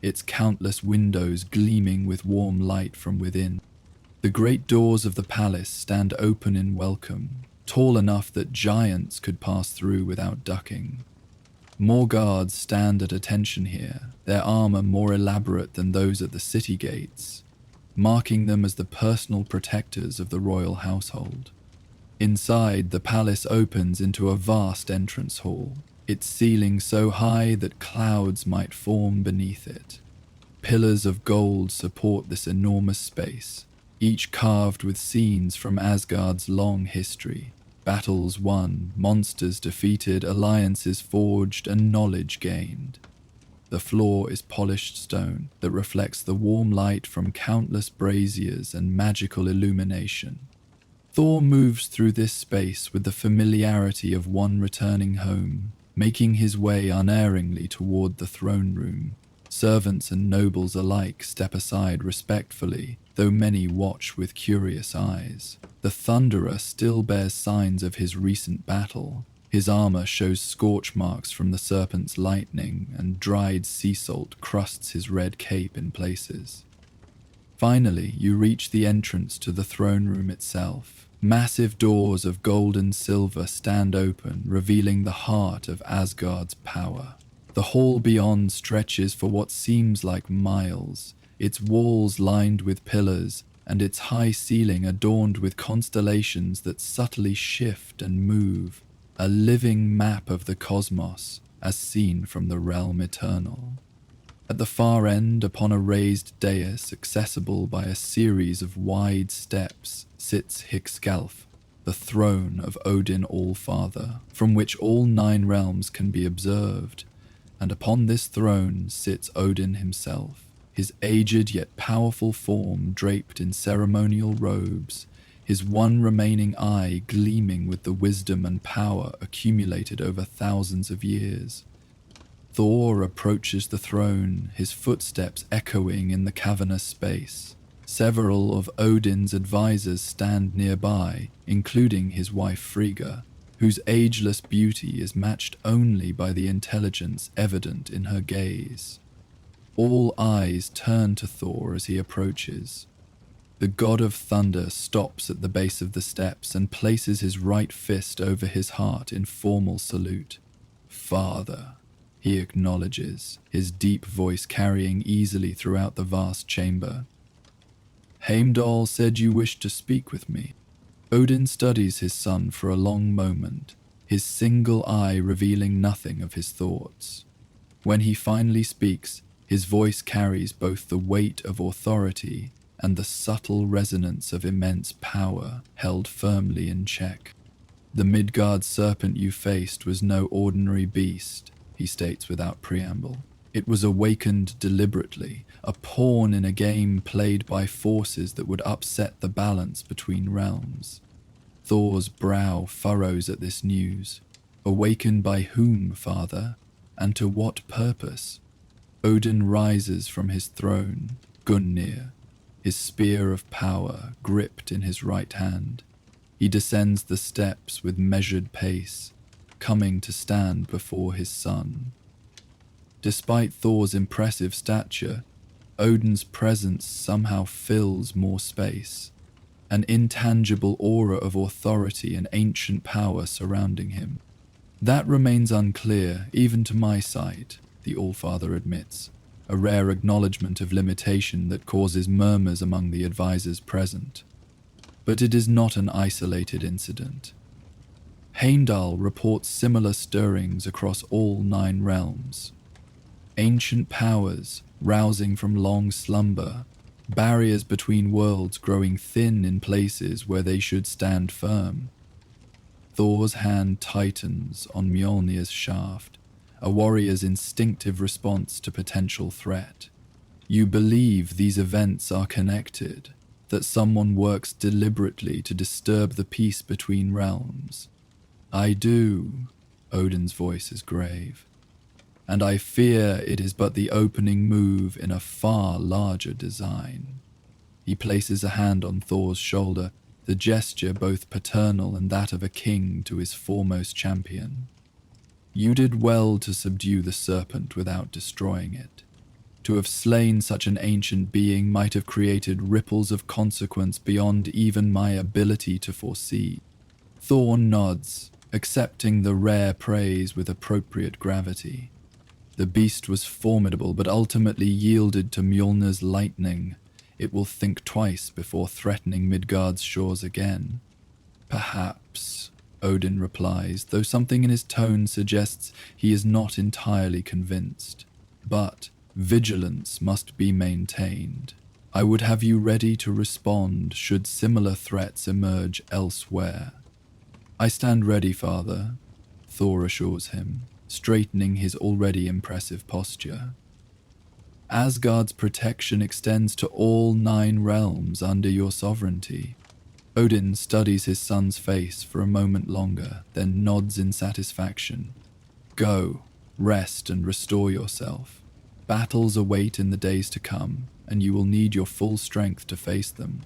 its countless windows gleaming with warm light from within. The great doors of the palace stand open in welcome, tall enough that giants could pass through without ducking. More guards stand at attention here, their armor more elaborate than those at the city gates, marking them as the personal protectors of the royal household. Inside, the palace opens into a vast entrance hall, its ceiling so high that clouds might form beneath it. Pillars of gold support this enormous space, each carved with scenes from Asgard's long history. Battles won, monsters defeated, alliances forged, and knowledge gained. The floor is polished stone that reflects the warm light from countless braziers and magical illumination. Thor moves through this space with the familiarity of one returning home, making his way unerringly toward the throne room. Servants and nobles alike step aside respectfully, though many watch with curious eyes. The Thunderer still bears signs of his recent battle. His armor shows scorch marks from the serpent's lightning, and dried sea salt crusts his red cape in places. Finally, you reach the entrance to the throne room itself. Massive doors of gold and silver stand open, revealing the heart of Asgard's power. The hall beyond stretches for what seems like miles, its walls lined with pillars, and its high ceiling adorned with constellations that subtly shift and move, a living map of the cosmos as seen from the realm eternal. At the far end, upon a raised dais accessible by a series of wide steps, sits Hixgalf, the throne of Odin Allfather, from which all 9 realms can be observed, and upon this throne sits Odin himself, his aged yet powerful form draped in ceremonial robes, his one remaining eye gleaming with the wisdom and power accumulated over thousands of years. Thor approaches the throne, his footsteps echoing in the cavernous space. Several of Odin's advisors stand nearby, including his wife Frigga, whose ageless beauty is matched only by the intelligence evident in her gaze. All eyes turn to Thor as he approaches. The god of thunder stops at the base of the steps and places his right fist over his heart in formal salute. "Father," he acknowledges, his deep voice carrying easily throughout the vast chamber. "Heimdall said you wished to speak with me." Odin studies his son for a long moment, his single eye revealing nothing of his thoughts. When he finally speaks, his voice carries both the weight of authority and the subtle resonance of immense power held firmly in check. "The Midgard serpent you faced was no ordinary beast," he states without preamble. "It was awakened deliberately, a pawn in a game played by forces that would upset the balance between realms." Thor's brow furrows at this news. Awakened by whom, father? And to what purpose? Odin rises from his throne, Gungnir, his spear of power gripped in his right hand. He descends the steps with measured pace, coming to stand before his son. Despite Thor's impressive stature, Odin's presence somehow fills more space, an intangible aura of authority and ancient power surrounding him. "That remains unclear, even to my sight," the Allfather admits, a rare acknowledgement of limitation that causes murmurs among the advisors present. But it is not an isolated incident. Heimdall reports similar stirrings across all 9 realms. Ancient powers rousing from long slumber, barriers between worlds growing thin in places where they should stand firm. Thor's hand tightens on Mjolnir's shaft, a warrior's instinctive response to potential threat. "You believe these events are connected, that someone works deliberately to disturb the peace between realms." I do, Odin's voice is grave, and I fear it is but the opening move in a far larger design. He places a hand on Thor's shoulder, the gesture both paternal and that of a king to his foremost champion. You did well to subdue the serpent without destroying it. To have slain such an ancient being might have created ripples of consequence beyond even my ability to foresee. Thor nods, accepting the rare praise with appropriate gravity. The beast was formidable, but ultimately yielded to Mjolnir's lightning. It will think twice before threatening Midgard's shores again. Perhaps, Odin replies, though something in his tone suggests he is not entirely convinced. But vigilance must be maintained. I would have you ready to respond should similar threats emerge elsewhere. I stand ready, father, Thor assures him, straightening his already impressive posture. Asgard's protection extends to all 9 realms under your sovereignty. Odin studies his son's face for a moment longer, then nods in satisfaction. Go, rest and restore yourself. Battles await in the days to come, and you will need your full strength to face them.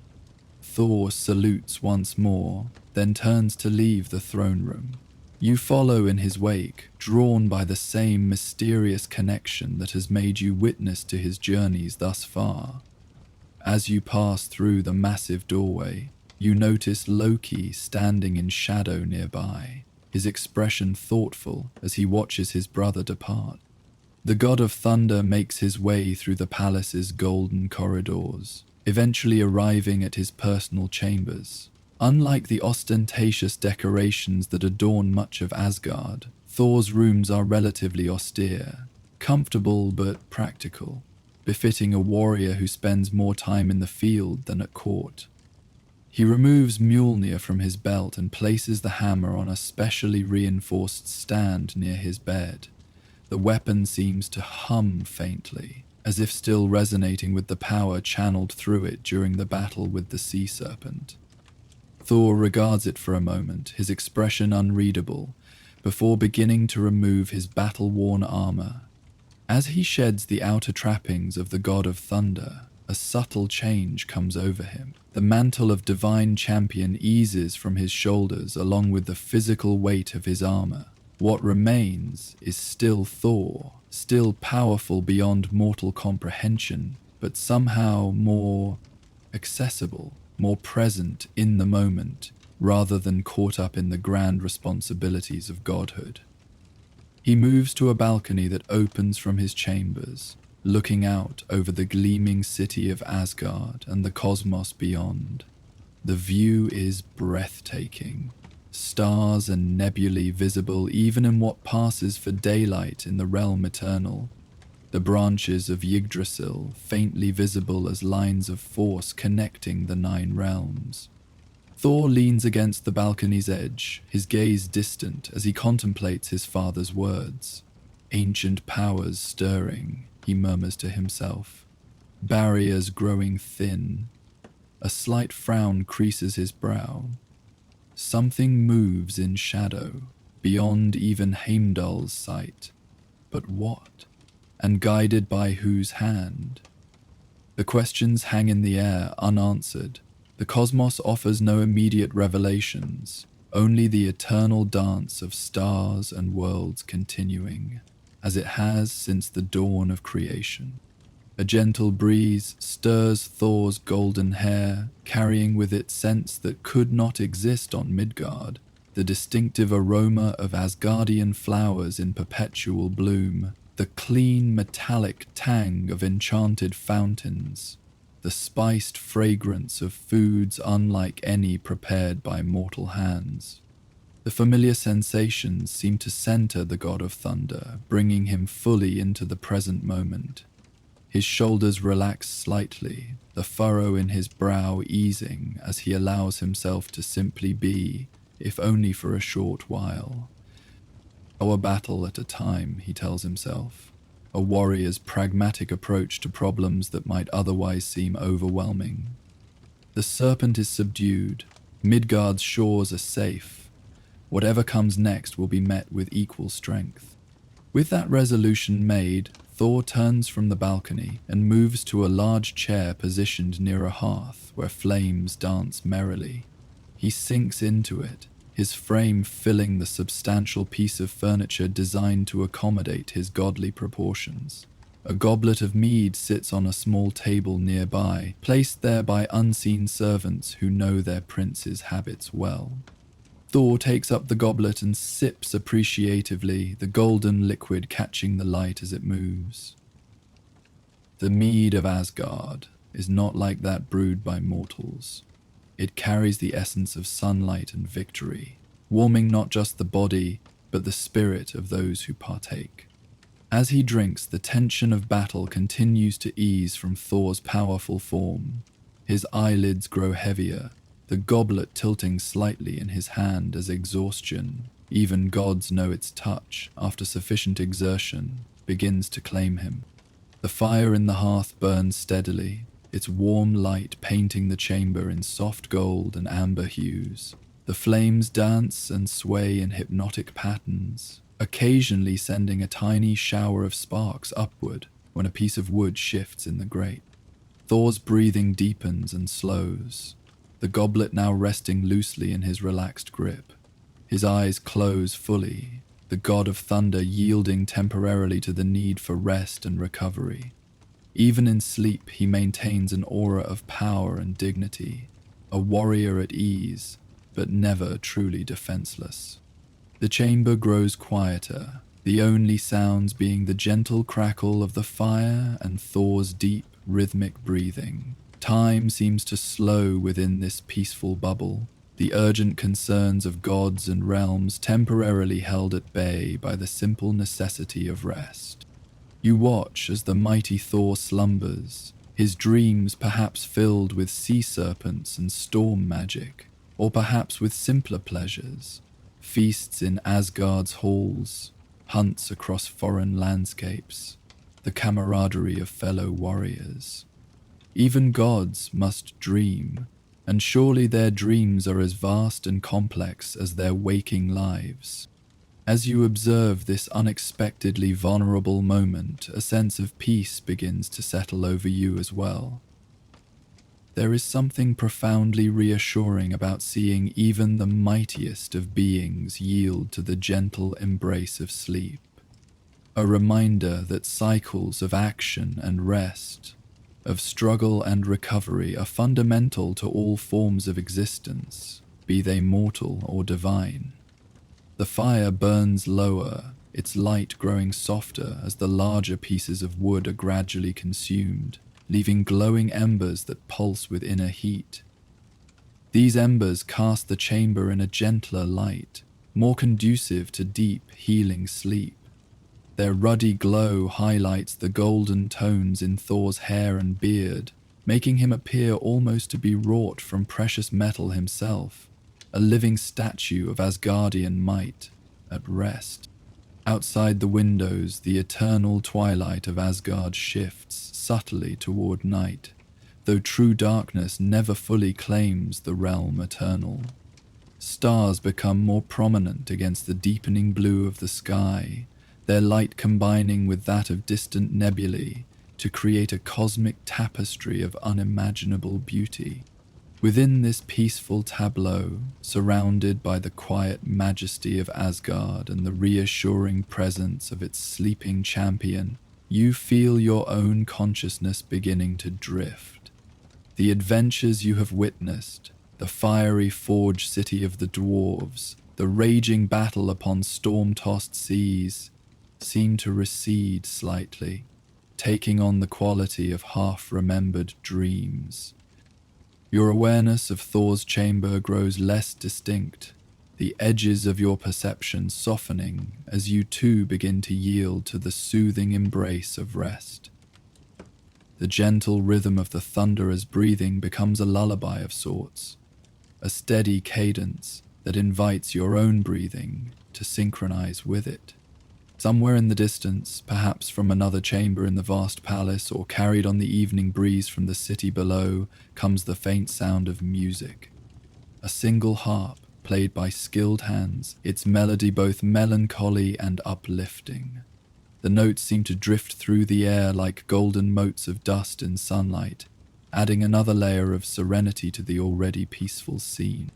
Thor salutes once more, then turns to leave the throne room. You follow in his wake, drawn by the same mysterious connection that has made you witness to his journeys thus far. As you pass through the massive doorway, you notice Loki standing in shadow nearby, his expression thoughtful as he watches his brother depart. The god of thunder makes his way through the palace's golden corridors, eventually arriving at his personal chambers. Unlike the ostentatious decorations that adorn much of Asgard, Thor's rooms are relatively austere, comfortable but practical, befitting a warrior who spends more time in the field than at court. He removes Mjolnir from his belt and places the hammer on a specially reinforced stand near his bed. The weapon seems to hum faintly, as if still resonating with the power channeled through it during the battle with the sea serpent. Thor regards it for a moment, his expression unreadable, before beginning to remove his battle-worn armor. As he sheds the outer trappings of the god of thunder, a subtle change comes over him. The mantle of divine champion eases from his shoulders along with the physical weight of his armor. What remains is still Thor, still powerful beyond mortal comprehension, but somehow more accessible, more present in the moment, rather than caught up in the grand responsibilities of godhood. He moves to a balcony that opens from his chambers, looking out over the gleaming city of Asgard and the cosmos beyond. The view is breathtaking. Stars and nebulae visible even in what passes for daylight in the realm eternal. The branches of Yggdrasil faintly visible as lines of force connecting the 9 realms. Thor leans against the balcony's edge, his gaze distant as he contemplates his father's words. Ancient powers stirring, he murmurs to himself. Barriers growing thin. A slight frown creases his brow. Something moves in shadow, beyond even Heimdall's sight. But what? And guided by whose hand? The questions hang in the air, unanswered. The cosmos offers no immediate revelations, only the eternal dance of stars and worlds continuing, as it has since the dawn of creation. A gentle breeze stirs Thor's golden hair, carrying with it scents that could not exist on Midgard, the distinctive aroma of Asgardian flowers in perpetual bloom, the clean metallic tang of enchanted fountains, the spiced fragrance of foods unlike any prepared by mortal hands. The familiar sensations seem to center the god of thunder, bringing him fully into the present moment. His shoulders relax slightly, the furrow in his brow easing as he allows himself to simply be, if only for a short while. A battle at a time, he tells himself, a warrior's pragmatic approach to problems that might otherwise seem overwhelming. The serpent is subdued, Midgard's shores are safe, Whatever comes next will be met with equal strength. With that resolution made, Thor turns from the balcony and moves to a large chair positioned near a hearth where flames dance merrily. He sinks into it, his frame filling the substantial piece of furniture designed to accommodate his godly proportions. A goblet of mead sits on a small table nearby, placed there by unseen servants who know their prince's habits well. Thor takes up the goblet and sips appreciatively, the golden liquid catching the light as it moves. The mead of Asgard is not like that brewed by mortals. It carries the essence of sunlight and victory, warming not just the body, but the spirit of those who partake. As he drinks, the tension of battle continues to ease from Thor's powerful form. His eyelids grow heavier, the goblet tilting slightly in his hand as exhaustion, even gods know its touch after sufficient exertion, begins to claim him. The fire in the hearth burns steadily, its warm light painting the chamber in soft gold and amber hues. The flames dance and sway in hypnotic patterns, occasionally sending a tiny shower of sparks upward when a piece of wood shifts in the grate. Thor's breathing deepens and slows, the goblet now resting loosely in his relaxed grip. His eyes close fully, the god of thunder yielding temporarily to the need for rest and recovery. Even in sleep, he maintains an aura of power and dignity, a warrior at ease, but never truly defenseless. The chamber grows quieter, the only sounds being the gentle crackle of the fire and Thor's deep, rhythmic breathing. Time seems to slow within this peaceful bubble, the urgent concerns of gods and realms temporarily held at bay by the simple necessity of rest. You watch as the mighty Thor slumbers, his dreams perhaps filled with sea serpents and storm magic, or perhaps with simpler pleasures, feasts in Asgard's halls, hunts across foreign landscapes, the camaraderie of fellow warriors. Even gods must dream, and surely their dreams are as vast and complex as their waking lives. As you observe this unexpectedly vulnerable moment, a sense of peace begins to settle over you as well. There is something profoundly reassuring about seeing even the mightiest of beings yield to the gentle embrace of sleep. A reminder that cycles of action and rest, of struggle and recovery, are fundamental to all forms of existence, be they mortal or divine. The fire burns lower, its light growing softer as the larger pieces of wood are gradually consumed, leaving glowing embers that pulse with inner heat. These embers cast the chamber in a gentler light, more conducive to deep, healing sleep. Their ruddy glow highlights the golden tones in Thor's hair and beard, making him appear almost to be wrought from precious metal himself, a living statue of Asgardian might, at rest. Outside the windows, the eternal twilight of Asgard shifts subtly toward night, though true darkness never fully claims the realm eternal. Stars become more prominent against the deepening blue of the sky, their light combining with that of distant nebulae to create a cosmic tapestry of unimaginable beauty. Within this peaceful tableau, surrounded by the quiet majesty of Asgard and the reassuring presence of its sleeping champion, you feel your own consciousness beginning to drift. The adventures you have witnessed, the fiery forge city of the dwarves, the raging battle upon storm-tossed seas, seem to recede slightly, taking on the quality of half-remembered dreams. Your awareness of Thor's chamber grows less distinct, the edges of your perception softening as you too begin to yield to the soothing embrace of rest. The gentle rhythm of the thunderer's breathing becomes a lullaby of sorts, a steady cadence that invites your own breathing to synchronize with it. Somewhere in the distance, perhaps from another chamber in the vast palace or carried on the evening breeze from the city below, comes the faint sound of music. A single harp, played by skilled hands, its melody both melancholy and uplifting. The notes seem to drift through the air like golden motes of dust in sunlight, adding another layer of serenity to the already peaceful scene.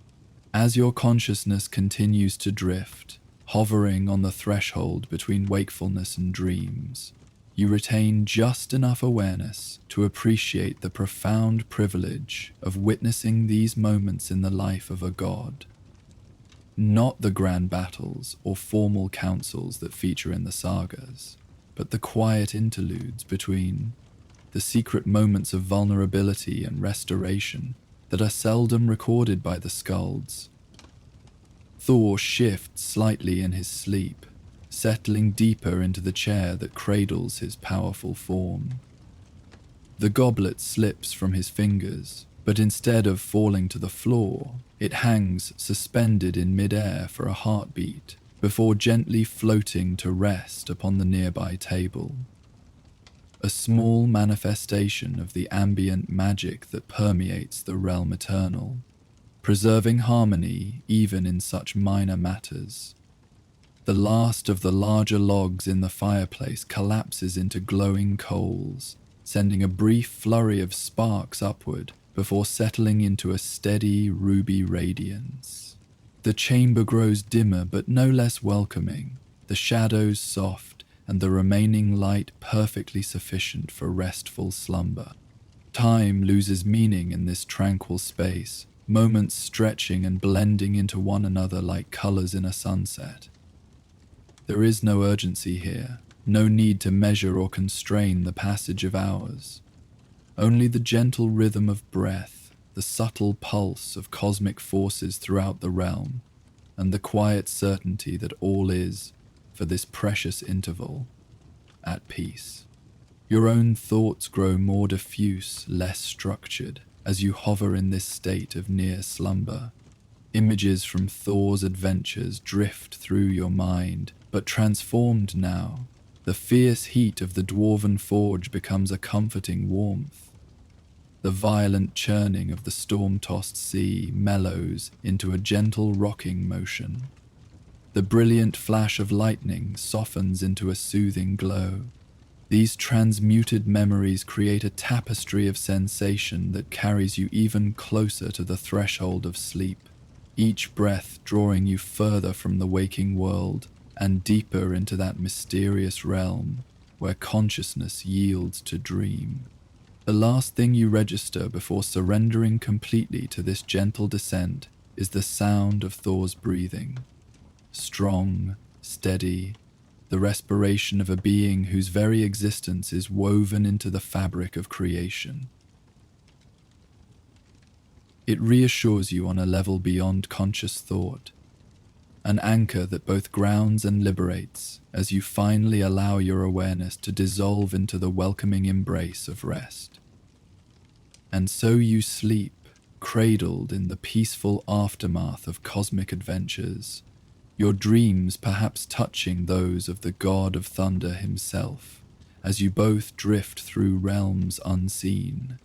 As your consciousness continues to drift, hovering on the threshold between wakefulness and dreams, you retain just enough awareness to appreciate the profound privilege of witnessing these moments in the life of a god. Not the grand battles or formal councils that feature in the sagas, but the quiet interludes between, the secret moments of vulnerability and restoration that are seldom recorded by the skalds. Thor shifts slightly in his sleep, settling deeper into the chair that cradles his powerful form. The goblet slips from his fingers, but instead of falling to the floor, it hangs suspended in mid-air for a heartbeat before gently floating to rest upon the nearby table. A small manifestation of the ambient magic that permeates the realm eternal, preserving harmony even in such minor matters. The last of the larger logs in the fireplace collapses into glowing coals, sending a brief flurry of sparks upward before settling into a steady ruby radiance. The chamber grows dimmer but no less welcoming, the shadows soft and the remaining light perfectly sufficient for restful slumber. Time loses meaning in this tranquil space, moments stretching and blending into one another like colors in a sunset. There is no urgency here, no need to measure or constrain the passage of hours. Only the gentle rhythm of breath, the subtle pulse of cosmic forces throughout the realm, and the quiet certainty that all is, for this precious interval, at peace. Your own thoughts grow more diffuse, less structured, as you hover in this state of near slumber. Images from Thor's adventures drift through your mind, but transformed now. The fierce heat of the dwarven forge becomes a comforting warmth. The violent churning of the storm-tossed sea mellows into a gentle rocking motion. The brilliant flash of lightning softens into a soothing glow. These transmuted memories create a tapestry of sensation that carries you even closer to the threshold of sleep, each breath drawing you further from the waking world and deeper into that mysterious realm where consciousness yields to dream. The last thing you register before surrendering completely to this gentle descent is the sound of Thor's breathing. Strong, steady, the respiration of a being whose very existence is woven into the fabric of creation. It reassures you on a level beyond conscious thought, an anchor that both grounds and liberates as you finally allow your awareness to dissolve into the welcoming embrace of rest. And so you sleep, cradled in the peaceful aftermath of cosmic adventures, your dreams perhaps touching those of the god of thunder himself, as you both drift through realms unseen,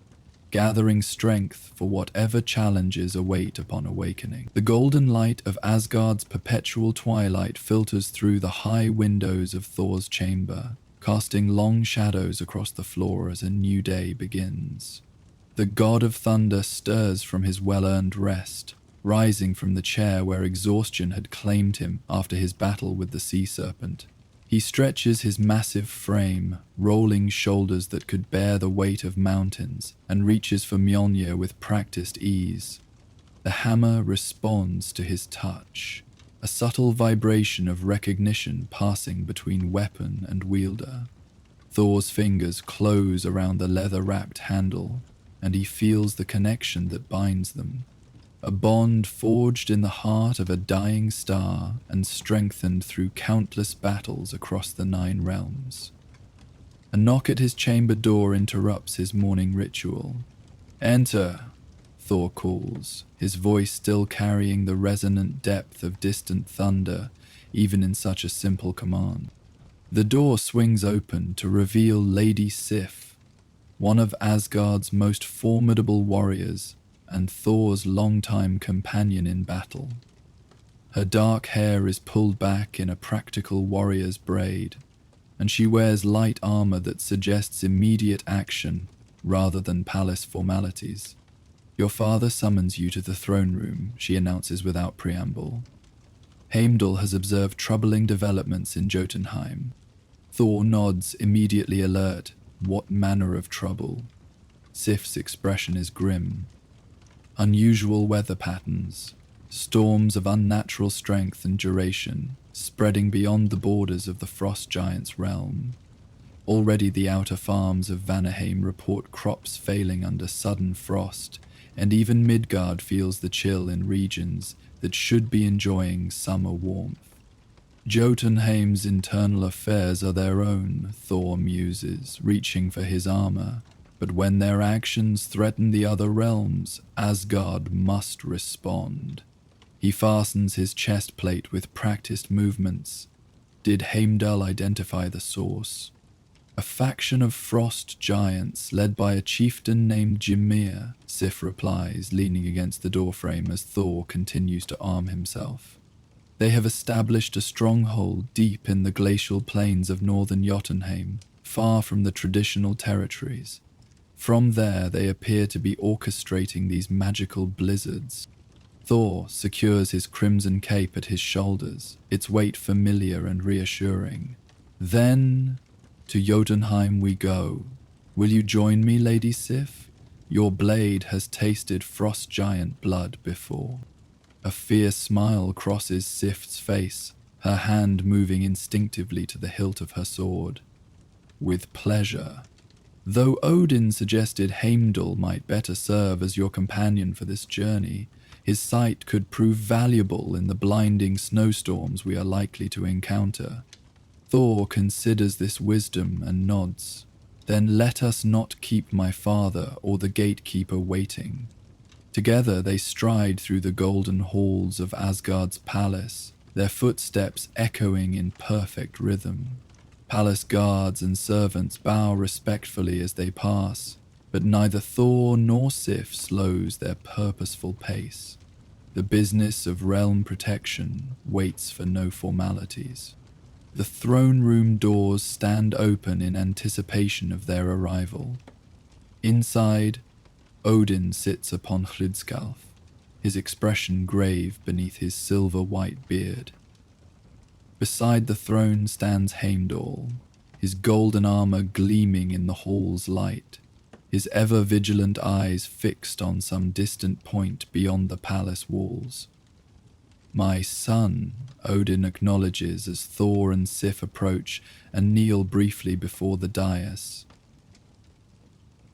gathering strength for whatever challenges await upon awakening. The golden light of Asgard's perpetual twilight filters through the high windows of Thor's chamber, casting long shadows across the floor as a new day begins. The god of thunder stirs from his well-earned rest, rising from the chair where exhaustion had claimed him after his battle with the sea serpent. He stretches his massive frame, rolling shoulders that could bear the weight of mountains, and reaches for Mjolnir with practiced ease. The hammer responds to his touch, a subtle vibration of recognition passing between weapon and wielder. Thor's fingers close around the leather-wrapped handle, and he feels the connection that binds them. A bond forged in the heart of a dying star and strengthened through countless battles across the 9 realms. A knock at his chamber door interrupts his morning ritual. "Enter," Thor calls, his voice still carrying the resonant depth of distant thunder, even in such a simple command. The door swings open to reveal Lady Sif, one of Asgard's most formidable warriors, and Thor's longtime companion in battle. Her dark hair is pulled back in a practical warrior's braid, and she wears light armor that suggests immediate action rather than palace formalities. Your father summons you to the throne room, she announces without preamble. Heimdall has observed troubling developments in Jotunheim. Thor nods, immediately alert. What manner of trouble? Sif's expression is grim. Unusual weather patterns, storms of unnatural strength and duration, spreading beyond the borders of the frost giant's realm. Already the outer farms of Vanaheim report crops failing under sudden frost, and even Midgard feels the chill in regions that should be enjoying summer warmth. Jotunheim's internal affairs are their own, Thor muses, reaching for his armor, but when their actions threaten the other realms, Asgard must respond. He fastens his chest plate with practiced movements. Did Heimdall identify the source? A faction of frost giants led by a chieftain named Ymir, Sif replies, leaning against the doorframe as Thor continues to arm himself. They have established a stronghold deep in the glacial plains of northern Jotunheim, far from the traditional territories. From there, they appear to be orchestrating these magical blizzards. Thor secures his crimson cape at his shoulders, its weight familiar and reassuring. Then, to Jotunheim we go. Will you join me, Lady Sif? Your blade has tasted frost giant blood before. A fierce smile crosses Sif's face, her hand moving instinctively to the hilt of her sword. With pleasure. Though Odin suggested Heimdall might better serve as your companion for this journey, his sight could prove valuable in the blinding snowstorms we are likely to encounter. Thor considers this wisdom and nods. Then let us not keep my father or the gatekeeper waiting. Together they stride through the golden halls of Asgard's palace, their footsteps echoing in perfect rhythm. Palace guards and servants bow respectfully as they pass, but neither Thor nor Sif slows their purposeful pace. The business of realm protection waits for no formalities. The throne room doors stand open in anticipation of their arrival. Inside, Odin sits upon Hlidskjalf, his expression grave beneath his silver-white beard. Beside the throne stands Heimdall, his golden armor gleaming in the hall's light, his ever-vigilant eyes fixed on some distant point beyond the palace walls. My son, Odin acknowledges as Thor and Sif approach and kneel briefly before the dais.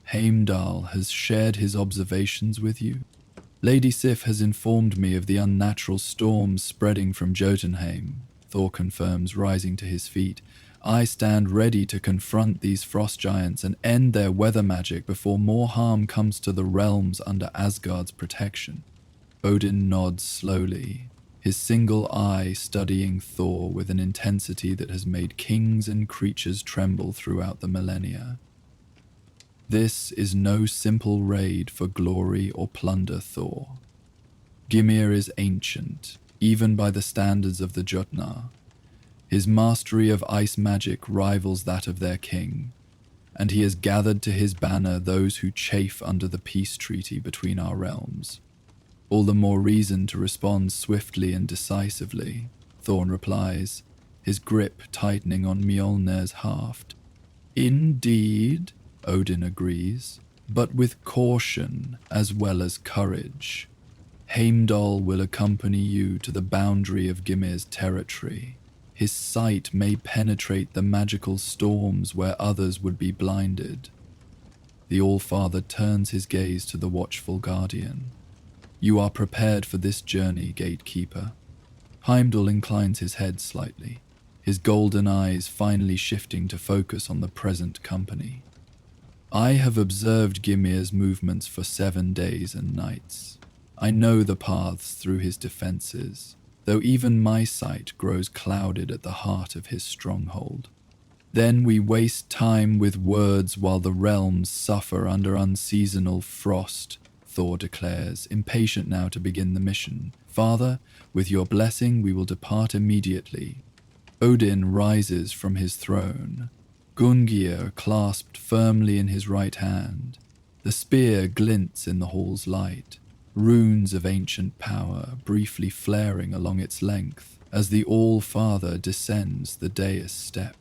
Heimdall has shared his observations with you. Lady Sif has informed me of the unnatural storms spreading from Jotunheim, Thor confirms, rising to his feet. I stand ready to confront these frost giants and end their weather magic before more harm comes to the realms under Asgard's protection. Odin nods slowly, his single eye studying Thor with an intensity that has made kings and creatures tremble throughout the millennia. This is no simple raid for glory or plunder, Thor. Ymir is ancient, even by the standards of the Jotnar. His mastery of ice magic rivals that of their king, and he has gathered to his banner those who chafe under the peace treaty between our realms. All the more reason to respond swiftly and decisively, Thorn replies, his grip tightening on Mjolnir's haft. Indeed, Odin agrees, but with caution as well as courage. Heimdall will accompany you to the boundary of Gymir's territory. His sight may penetrate the magical storms where others would be blinded. The All-Father turns his gaze to the watchful guardian. You are prepared for this journey, gatekeeper. Heimdall inclines his head slightly, his golden eyes finally shifting to focus on the present company. I have observed Gymir's movements for 7 days and nights. I know the paths through his defenses, though even my sight grows clouded at the heart of his stronghold. Then we waste time with words while the realms suffer under unseasonal frost, Thor declares, impatient now to begin the mission, Father, with your blessing we will depart immediately. Odin rises from his throne, Gungnir clasped firmly in his right hand. The spear glints in the hall's light, runes of ancient power briefly flaring along its length as the All-Father descends the dais step.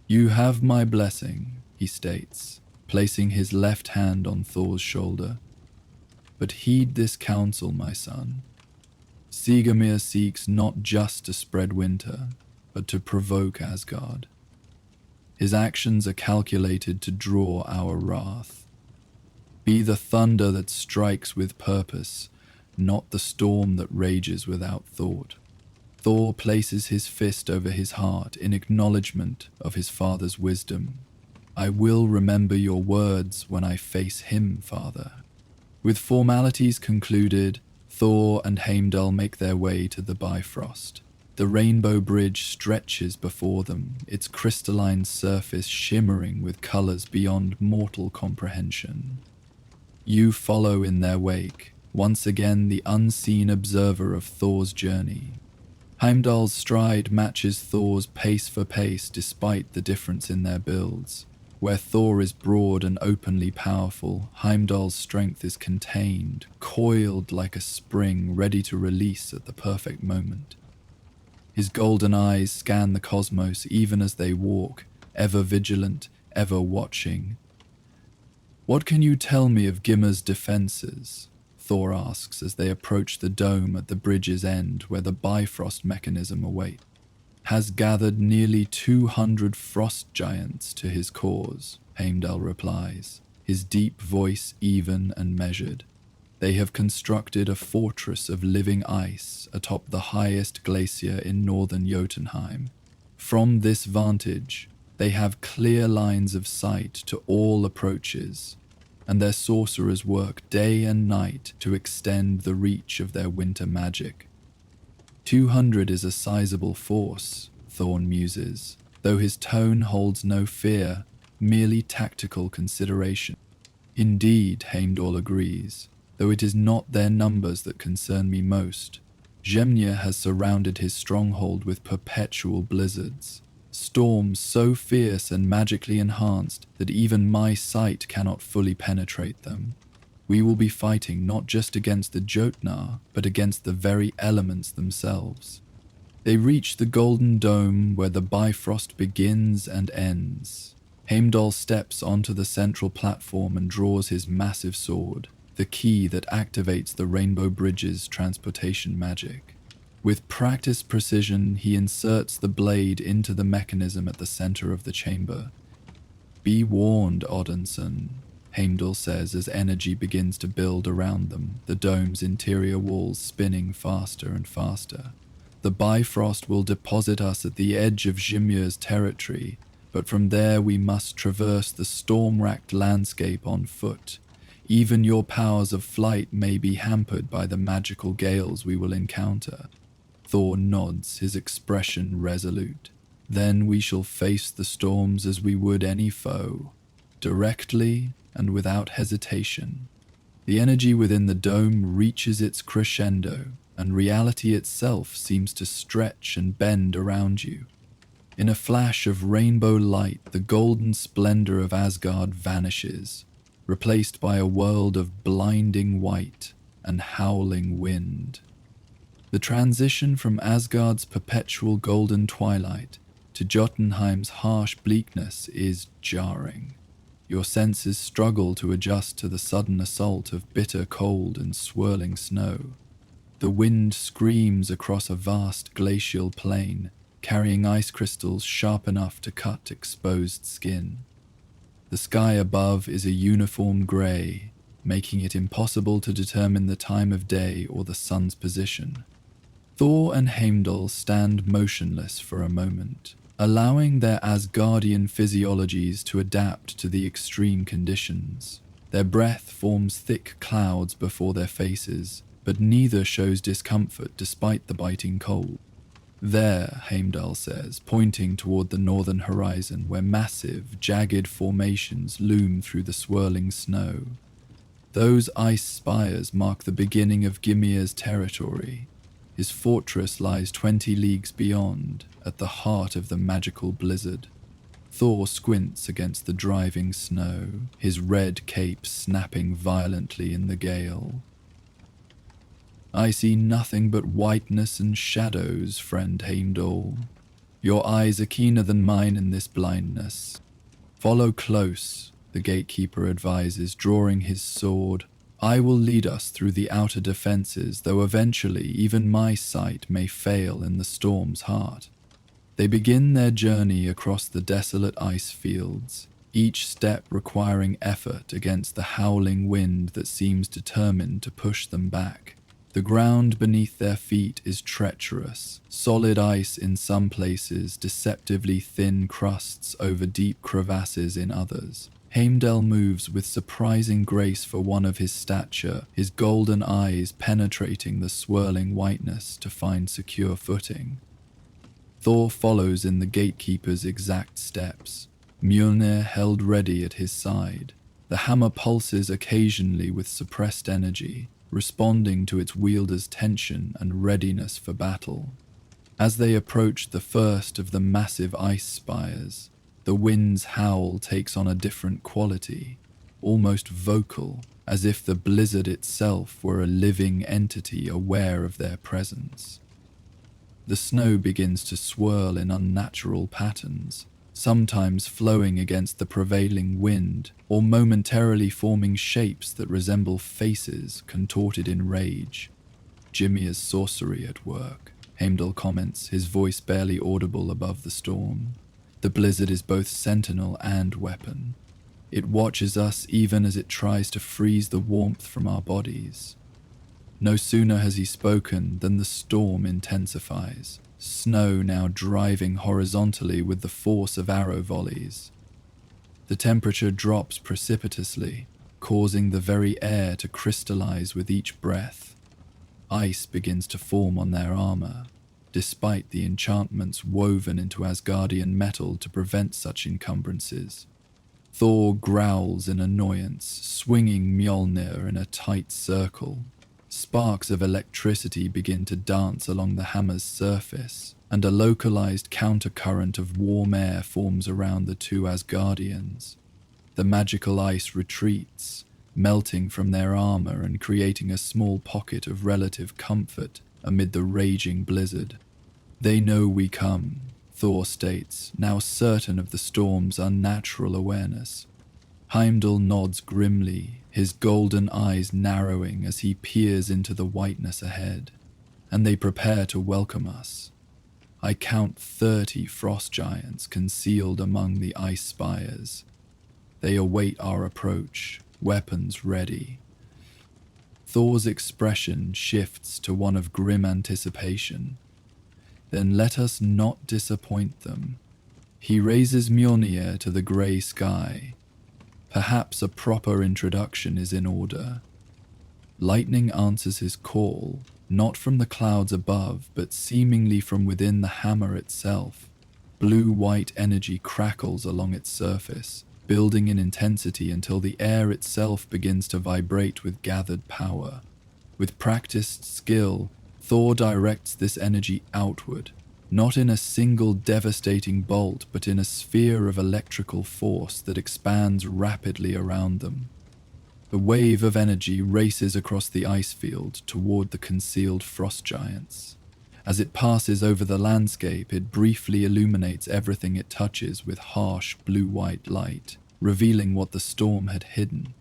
You have my blessing, he states, placing his left hand on Thor's shoulder. But heed this counsel, my son. Sigurmir seeks not just to spread winter, but to provoke Asgard. His actions are calculated to draw our wrath. Be the thunder that strikes with purpose, not the storm that rages without thought. Thor places his fist over his heart in acknowledgement of his father's wisdom. I will remember your words when I face him, father. With formalities concluded, Thor and Heimdall make their way to the Bifrost. The rainbow bridge stretches before them, its crystalline surface shimmering with colors beyond mortal comprehension. You follow in their wake, once again the unseen observer of Thor's journey. Heimdall's stride matches Thor's pace for pace despite the difference in their builds. Where Thor is broad and openly powerful, Heimdall's strength is contained, coiled like a spring ready to release at the perfect moment. His golden eyes scan the cosmos even as they walk, ever vigilant, ever watching. What can you tell me of Gymir's defenses? Thor asks as they approach the dome at the bridge's end where the Bifrost mechanism awaits. Has gathered nearly 200 frost giants to his cause, Heimdall replies, his deep voice even and measured. They have constructed a fortress of living ice atop the highest glacier in northern Jotunheim. From this vantage, they have clear lines of sight to all approaches, and their sorcerers work day and night to extend the reach of their winter magic. 200 is a sizable force, Thorn muses, though his tone holds no fear, merely tactical consideration. Indeed, Heimdall agrees, though it is not their numbers that concern me most. Gemnir has surrounded his stronghold with perpetual blizzards, storms so fierce and magically enhanced that even my sight cannot fully penetrate them. We will be fighting not just against the Jotnar, but against the very elements themselves. They reach the golden dome where the Bifrost begins and ends. Heimdall steps onto the central platform and draws his massive sword, the key that activates the Rainbow Bridge's transportation magic. With practiced precision, he inserts the blade into the mechanism at the center of the chamber. Be warned, Odinson, Heimdall says as energy begins to build around them, the dome's interior walls spinning faster and faster. The Bifrost will deposit us at the edge of Gymir's territory, but from there we must traverse the storm-racked landscape on foot. Even your powers of flight may be hampered by the magical gales we will encounter. Thor nods, his expression resolute. Then we shall face the storms as we would any foe, directly and without hesitation. The energy within the dome reaches its crescendo, and reality itself seems to stretch and bend around you. In a flash of rainbow light, the golden splendor of Asgard vanishes, replaced by a world of blinding white and howling wind. The transition from Asgard's perpetual golden twilight to Jotunheim's harsh bleakness is jarring. Your senses struggle to adjust to the sudden assault of bitter cold and swirling snow. The wind screams across a vast glacial plain, carrying ice crystals sharp enough to cut exposed skin. The sky above is a uniform grey, making it impossible to determine the time of day or the sun's position. Thor and Heimdall stand motionless for a moment, allowing their Asgardian physiologies to adapt to the extreme conditions. Their breath forms thick clouds before their faces, but neither shows discomfort despite the biting cold. There, Heimdall says, pointing toward the northern horizon where massive, jagged formations loom through the swirling snow. Those ice spires mark the beginning of Gymir's territory. His fortress lies 20 leagues beyond, at the heart of the magical blizzard. Thor squints against the driving snow, his red cape snapping violently in the gale. I see nothing but whiteness and shadows, friend Heimdall. Your eyes are keener than mine in this blindness. Follow close, the gatekeeper advises, drawing his sword. I will lead us through the outer defenses, though eventually even my sight may fail in the storm's heart. They begin their journey across the desolate ice fields, each step requiring effort against the howling wind that seems determined to push them back. The ground beneath their feet is treacherous, solid ice in some places, deceptively thin crusts over deep crevasses in others. Heimdall moves with surprising grace for one of his stature, his golden eyes penetrating the swirling whiteness to find secure footing. Thor follows in the gatekeeper's exact steps, Mjolnir held ready at his side. The hammer pulses occasionally with suppressed energy, responding to its wielder's tension and readiness for battle. As they approach the first of the massive ice spires, the wind's howl takes on a different quality, almost vocal, as if the blizzard itself were a living entity aware of their presence. The snow begins to swirl in unnatural patterns, sometimes flowing against the prevailing wind or momentarily forming shapes that resemble faces contorted in rage. Gymir's sorcery at work, Heimdall comments, his voice barely audible above the storm. The blizzard is both sentinel and weapon. It watches us even as it tries to freeze the warmth from our bodies. No sooner has he spoken than the storm intensifies, snow now driving horizontally with the force of arrow volleys. The temperature drops precipitously, causing the very air to crystallize with each breath. Ice begins to form on their armor, despite the enchantments woven into Asgardian metal to prevent such encumbrances. Thor growls in annoyance, swinging Mjolnir in a tight circle. Sparks of electricity begin to dance along the hammer's surface, and a localized countercurrent of warm air forms around the two Asgardians. The magical ice retreats, melting from their armor and creating a small pocket of relative comfort amid the raging blizzard. They know we come, Thor states, now certain of the storm's unnatural awareness. Heimdall nods grimly, his golden eyes narrowing as he peers into the whiteness ahead, and they prepare to welcome us. I count 30 frost giants concealed among the ice spires. They await our approach, weapons ready. Thor's expression shifts to one of grim anticipation. Then let us not disappoint them. He raises Mjolnir to the grey sky. Perhaps a proper introduction is in order. Lightning answers his call, not from the clouds above, but seemingly from within the hammer itself. Blue-white energy crackles along its surface, building in intensity until the air itself begins to vibrate with gathered power. With practiced skill, Thor directs this energy outward, not in a single devastating bolt, but in a sphere of electrical force that expands rapidly around them. The wave of energy races across the ice field toward the concealed frost giants. As it passes over the landscape, it briefly illuminates everything it touches with harsh blue-white light, revealing what the storm had hidden.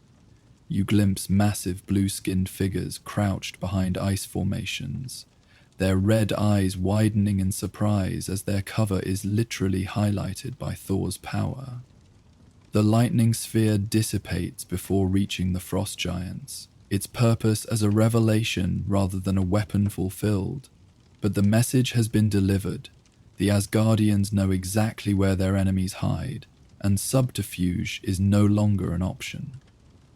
You glimpse massive blue-skinned figures crouched behind ice formations, their red eyes widening in surprise as their cover is literally highlighted by Thor's power. The lightning sphere dissipates before reaching the frost giants, its purpose as a revelation rather than a weapon fulfilled. But the message has been delivered. The Asgardians know exactly where their enemies hide, and subterfuge is no longer an option.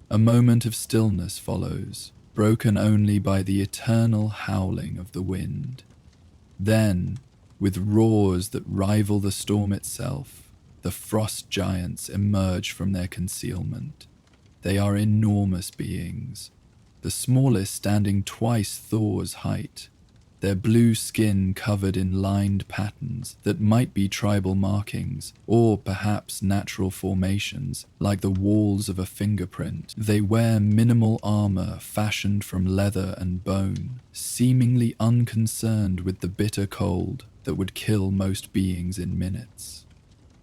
A moment of stillness follows, broken only by the eternal howling of the wind. Then, with roars that rival the storm itself, the frost giants emerge from their concealment. They are enormous beings, the smallest standing twice Thor's height. their blue skin covered in lined patterns that might be tribal markings or perhaps natural formations like the walls of a fingerprint. They wear minimal armor fashioned from leather and bone, seemingly unconcerned with the bitter cold that would kill most beings in minutes.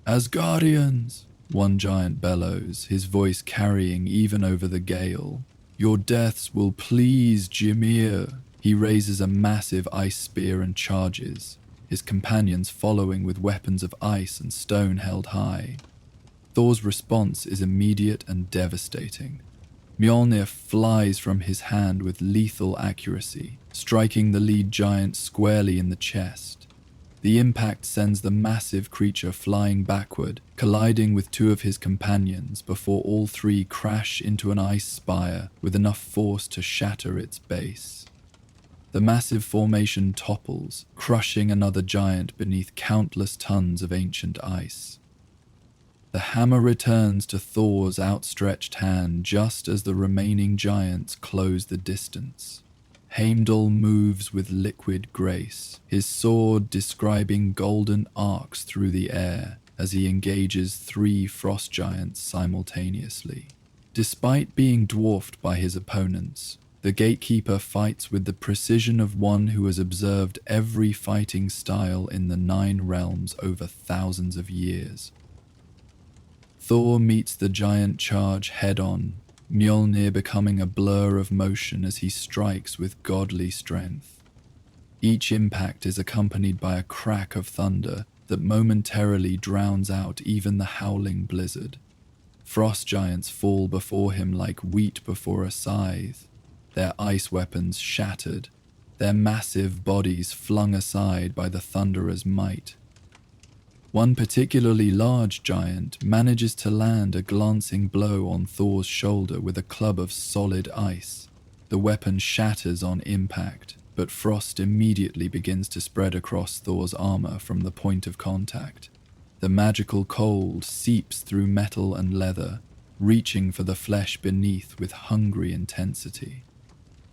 "As guardians," one giant bellows, his voice carrying even over the gale, "your deaths will please Ymir." He raises a massive ice spear and charges, his companions following with weapons of ice and stone held high. Thor's response is immediate and devastating. Mjolnir flies from his hand with lethal accuracy, striking the lead giant squarely in the chest. The impact sends the massive creature flying backward, colliding with two of his companions before all three crash into an ice spire with enough force to shatter its base. The massive formation topples, crushing another giant beneath countless tons of ancient ice. The hammer returns to Thor's outstretched hand just as the remaining giants close the distance. Heimdall moves with liquid grace, his sword describing golden arcs through the air as he engages three frost giants simultaneously. Despite being dwarfed by his opponents, the gatekeeper fights with the precision of one who has observed every fighting style in the 9 realms over thousands of years. Thor meets the giant charge head-on, Mjolnir becoming a blur of motion as he strikes with godly strength. Each impact is accompanied by a crack of thunder that momentarily drowns out even the howling blizzard. Frost giants fall before him like wheat before a scythe, their ice weapons shattered, their massive bodies flung aside by the thunderer's might. One particularly large giant manages to land a glancing blow on Thor's shoulder with a club of solid ice. The weapon shatters on impact, but frost immediately begins to spread across Thor's armor from the point of contact. The magical cold seeps through metal and leather, reaching for the flesh beneath with hungry intensity.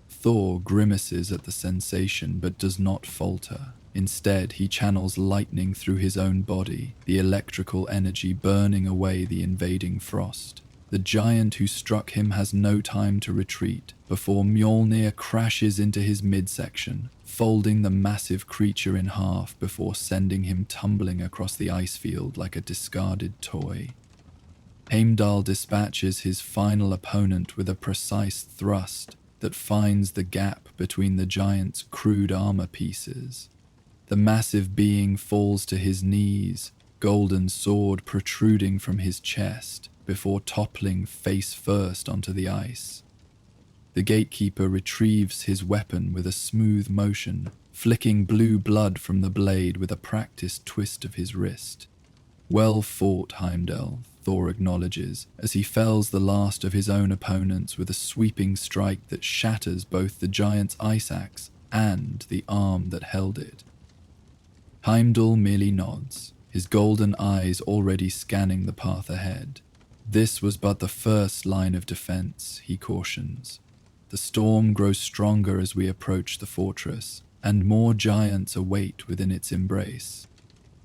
Thor grimaces at the sensation but does not falter. Instead, he channels lightning through his own body, the electrical energy burning away the invading frost. The giant who struck him has no time to retreat before Mjolnir crashes into his midsection, folding the massive creature in half before sending him tumbling across the ice field like a discarded toy. Heimdall dispatches his final opponent with a precise thrust that finds the gap between the giant's crude armor pieces. The massive being falls to his knees, golden sword protruding from his chest, before toppling face first onto the ice. The gatekeeper retrieves his weapon with a smooth motion, flicking blue blood from the blade with a practiced twist of his wrist. "Well fought, Heimdall," Thor acknowledges, as he fells the last of his own opponents with a sweeping strike that shatters both the giant's ice axe and the arm that held it. Heimdall merely nods, his golden eyes already scanning the path ahead. This was but the first line of defense, he cautions. The storm grows stronger as we approach the fortress, and more giants await within its embrace.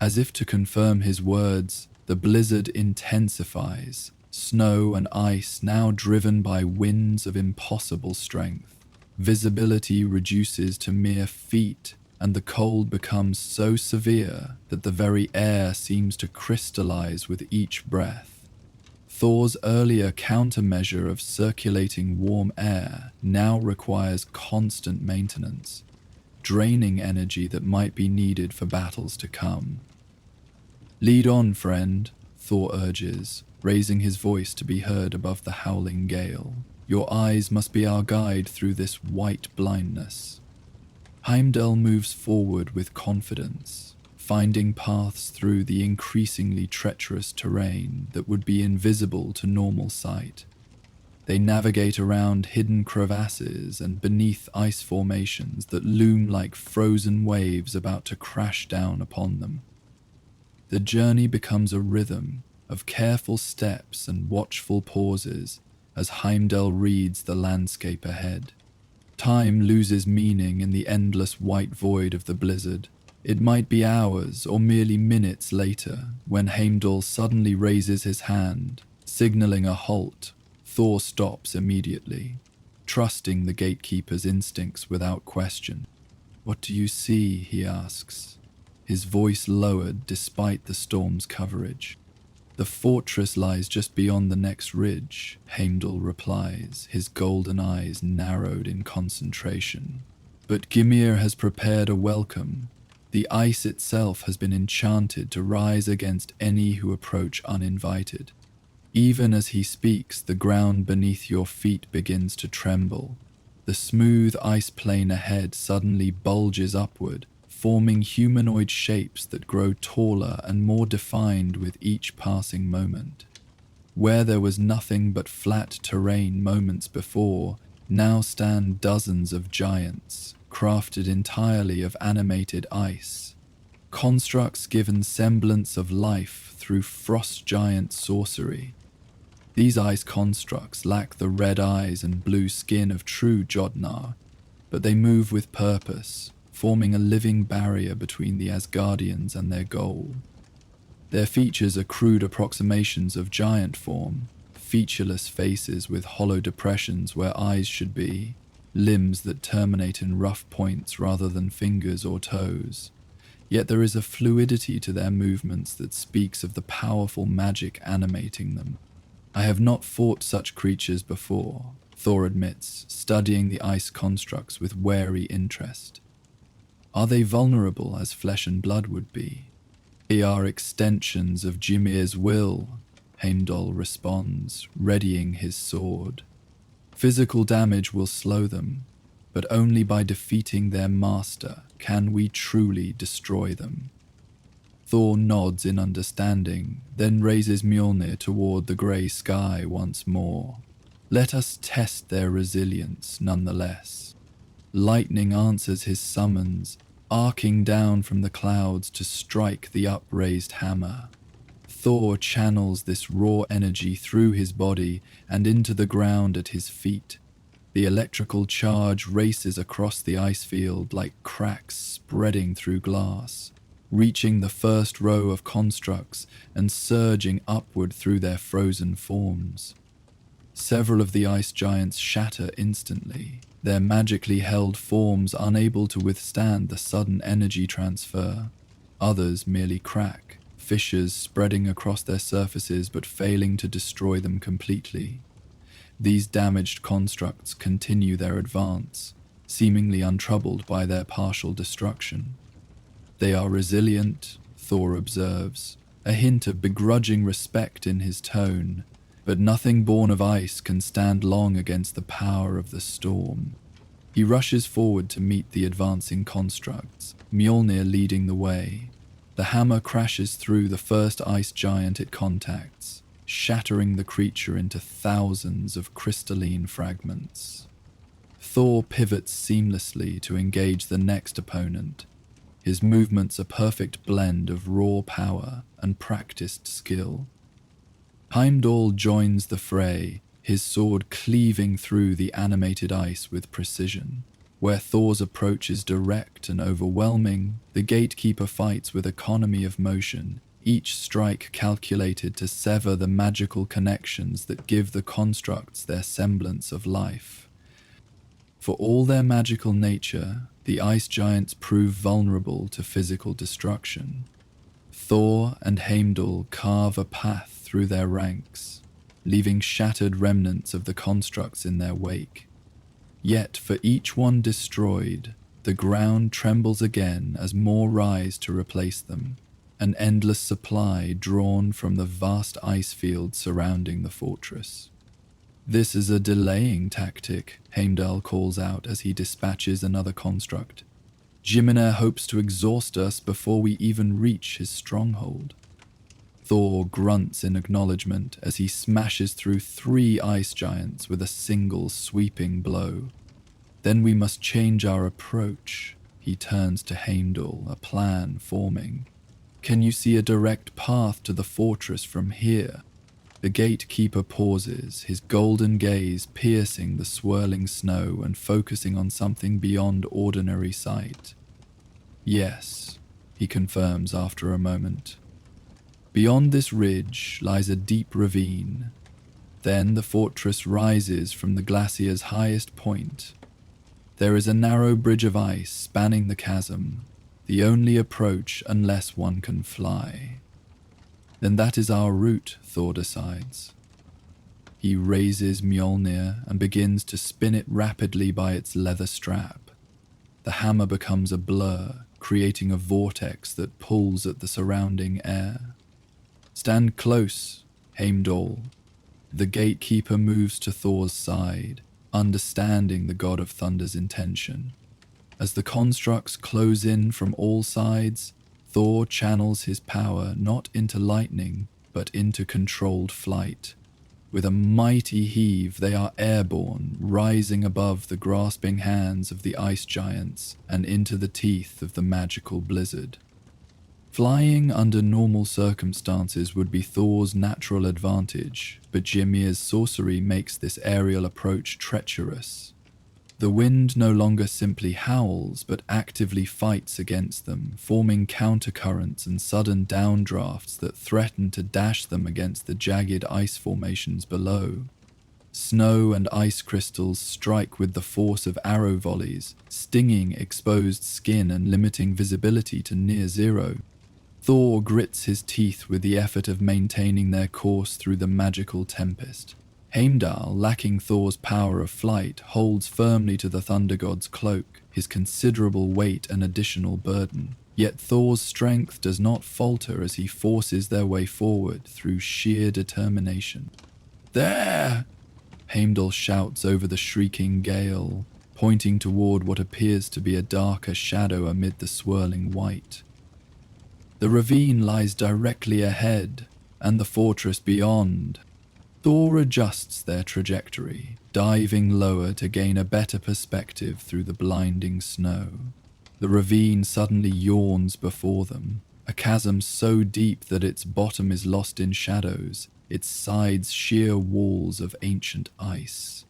As if to confirm his words, the blizzard intensifies, snow and ice now driven by winds of impossible strength. Visibility reduces to mere feet, and the cold becomes so severe that the very air seems to crystallize with each breath. Thor's earlier countermeasure of circulating warm air now requires constant maintenance, draining energy that might be needed for battles to come. "Lead on, friend," Thor urges, raising his voice to be heard above the howling gale. "Your eyes must be our guide through this white blindness." Heimdall moves forward with confidence, finding paths through the increasingly treacherous terrain that would be invisible to normal sight. They navigate around hidden crevasses and beneath ice formations that loom like frozen waves about to crash down upon them. The journey becomes a rhythm of careful steps and watchful pauses as Heimdall reads the landscape ahead. Time loses meaning in the endless white void of the blizzard. It might be hours or merely minutes later when Heimdall suddenly raises his hand, signaling a halt. Thor stops immediately, trusting the gatekeeper's instincts without question. "What do you see?" he asks, his voice lowered despite the storm's coverage. "The fortress lies just beyond the next ridge," Heimdall replies, his golden eyes narrowed in concentration. "But Gymir has prepared a welcome. The ice itself has been enchanted to rise against any who approach uninvited." Even as he speaks, the ground beneath your feet begins to tremble. The smooth ice plain ahead suddenly bulges upward, forming humanoid shapes that grow taller and more defined with each passing moment. Where there was nothing but flat terrain moments before, now stand dozens of giants, crafted entirely of animated ice. Constructs given semblance of life through frost giant sorcery. These ice constructs lack the red eyes and blue skin of true Jotnar, but they move with purpose, forming a living barrier between the Asgardians and their goal. Their features are crude approximations of giant form, featureless faces with hollow depressions where eyes should be, limbs that terminate in rough points rather than fingers or toes. Yet there is a fluidity to their movements that speaks of the powerful magic animating them. "I have not fought such creatures before," Thor admits, studying the ice constructs with wary interest. "Are they vulnerable as flesh and blood would be?" "They are extensions of Gymir's will," Heimdall responds, readying his sword. "Physical damage will slow them, but only by defeating their master can we truly destroy them." Thor nods in understanding, then raises Mjolnir toward the grey sky once more. "Let us test their resilience nonetheless." Lightning answers his summons, arcing down from the clouds to strike the upraised hammer. Thor channels this raw energy through his body and into the ground at his feet. The electrical charge races across the ice field like cracks spreading through glass, reaching the first row of constructs and surging upward through their frozen forms. Several of the ice giants shatter instantly, their magically held forms unable to withstand the sudden energy transfer. Others merely crack, fissures spreading across their surfaces but failing to destroy them completely. These damaged constructs continue their advance, seemingly untroubled by their partial destruction. "They are resilient," Thor observes, a hint of begrudging respect in his tone, "but nothing born of ice can stand long against the power of the storm." He rushes forward to meet the advancing constructs, Mjolnir leading the way. The hammer crashes through the first ice giant it contacts, shattering the creature into thousands of crystalline fragments. Thor pivots seamlessly to engage the next opponent, his movements a perfect blend of raw power and practiced skill. Heimdall joins the fray, his sword cleaving through the animated ice with precision. Where Thor's approach is direct and overwhelming, the gatekeeper fights with economy of motion, each strike calculated to sever the magical connections that give the constructs their semblance of life. For all their magical nature, the ice giants prove vulnerable to physical destruction. Thor and Heimdall carve a path through their ranks, leaving shattered remnants of the constructs in their wake. Yet for each one destroyed, the ground trembles again as more rise to replace them, an endless supply drawn from the vast ice field surrounding the fortress. "This is a delaying tactic," Heimdall calls out as he dispatches another construct. "Gymir hopes to exhaust us before we even reach his stronghold." Thor grunts in acknowledgement as he smashes through 3 ice giants with a single sweeping blow. "Then we must change our approach." He turns to Heimdall, a plan forming. "Can you see a direct path to the fortress from here?" The gatekeeper pauses, his golden gaze piercing the swirling snow and focusing on something beyond ordinary sight. Yes, he confirms after a moment. Beyond this ridge lies a deep ravine. Then the fortress rises from the glacier's highest point. There is a narrow bridge of ice spanning the chasm, the only approach unless one can fly. Then that is our route, Thor decides. He raises Mjolnir and begins to spin it rapidly by its leather strap. The hammer becomes a blur, creating a vortex that pulls at the surrounding air. Stand close, Heimdall. The gatekeeper moves to Thor's side, understanding the god of thunder's intention. As the constructs close in from all sides, Thor channels his power not into lightning, but into controlled flight. With a mighty heave, they are airborne, rising above the grasping hands of the ice giants and into the teeth of the magical blizzard. Flying under normal circumstances would be Thor's natural advantage, but Gymir's sorcery makes this aerial approach treacherous. The wind no longer simply howls, but actively fights against them, forming countercurrents and sudden downdrafts that threaten to dash them against the jagged ice formations below. Snow and ice crystals strike with the force of arrow volleys, stinging exposed skin and limiting visibility to near zero. Thor grits his teeth with the effort of maintaining their course through the magical tempest. Heimdall, lacking Thor's power of flight, holds firmly to the thunder god's cloak, his considerable weight an additional burden. Yet Thor's strength does not falter as he forces their way forward through sheer determination. There! Heimdall shouts over the shrieking gale, pointing toward what appears to be a darker shadow amid the swirling white. The ravine lies directly ahead, and the fortress beyond. Thor adjusts their trajectory, diving lower to gain a better perspective through the blinding snow. The ravine suddenly yawns before them, a chasm so deep that its bottom is lost in shadows, its sides sheer walls of ancient ice.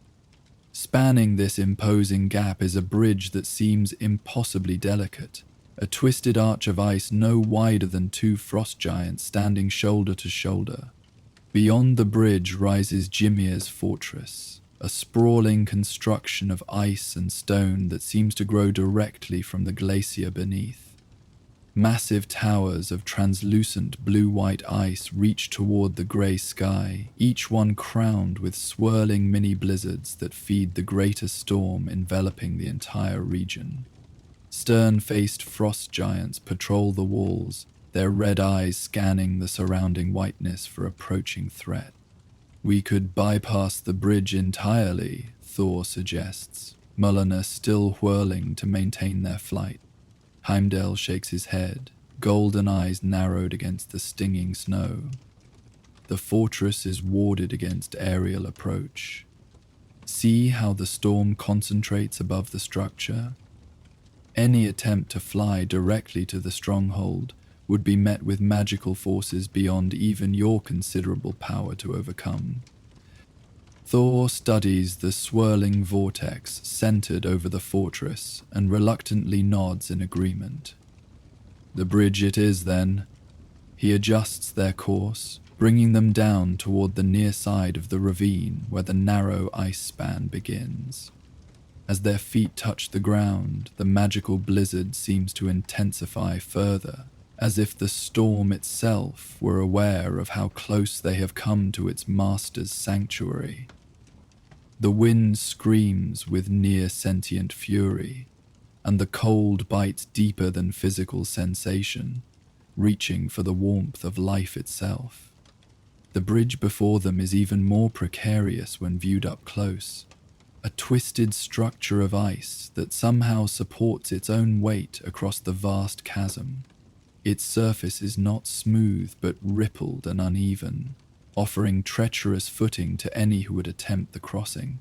Spanning this imposing gap is a bridge that seems impossibly delicate, a twisted arch of ice no wider than two frost giants standing shoulder to shoulder. Beyond the bridge rises Gymir's fortress, a sprawling construction of ice and stone that seems to grow directly from the glacier beneath. Massive towers of translucent blue-white ice reach toward the grey sky, each one crowned with swirling mini-blizzards that feed the greater storm enveloping the entire region. Stern-faced frost giants patrol the walls, their red eyes scanning the surrounding whiteness for approaching threat. We could bypass the bridge entirely, Thor suggests, Mjolnir still whirling to maintain their flight. Heimdall shakes his head, golden eyes narrowed against the stinging snow. The fortress is warded against aerial approach. See how the storm concentrates above the structure? Any attempt to fly directly to the stronghold would be met with magical forces beyond even your considerable power to overcome. Thor studies the swirling vortex centered over the fortress and reluctantly nods in agreement. The bridge it is, then. He adjusts their course, bringing them down toward the near side of the ravine where the narrow ice span begins. As their feet touch the ground, the magical blizzard seems to intensify further, as if the storm itself were aware of how close they have come to its master's sanctuary. The wind screams with near-sentient fury, and the cold bites deeper than physical sensation, reaching for the warmth of life itself. The bridge before them is even more precarious when viewed up close, a twisted structure of ice that somehow supports its own weight across the vast chasm. Its surface is not smooth but rippled and uneven, offering treacherous footing to any who would attempt the crossing.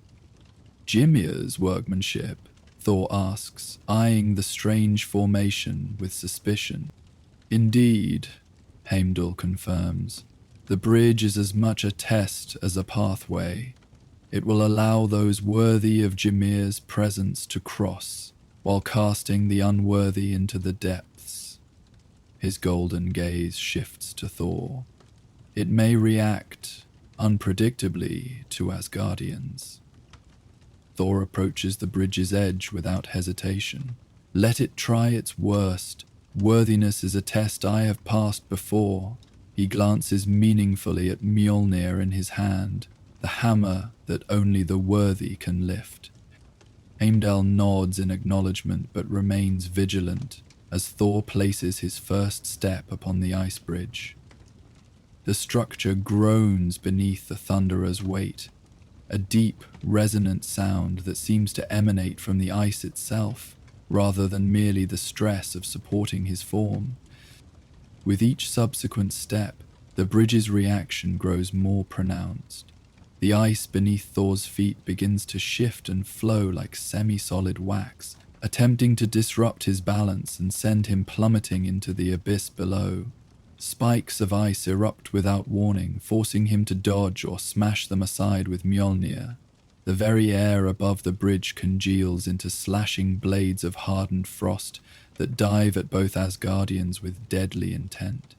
Gymir's workmanship, Thor asks, eyeing the strange formation with suspicion. Indeed, Heimdall confirms. The bridge is as much a test as a pathway. It will allow those worthy of Gymir's presence to cross, while casting the unworthy into the depths. His golden gaze shifts to Thor. It may react unpredictably to Asgardians. Thor approaches the bridge's edge without hesitation. Let it try its worst. Worthiness is a test I have passed before. He glances meaningfully at Mjolnir in his hand, the hammer that only the worthy can lift. Heimdall nods in acknowledgement but remains vigilant as Thor places his first step upon the ice bridge. The structure groans beneath the thunderer's weight, a deep, resonant sound that seems to emanate from the ice itself, rather than merely the stress of supporting his form. With each subsequent step, the bridge's reaction grows more pronounced. The ice beneath Thor's feet begins to shift and flow like semi-solid wax, attempting to disrupt his balance and send him plummeting into the abyss below. Spikes of ice erupt without warning, forcing him to dodge or smash them aside with Mjolnir. The very air above the bridge congeals into slashing blades of hardened frost that dive at both Asgardians with deadly intent.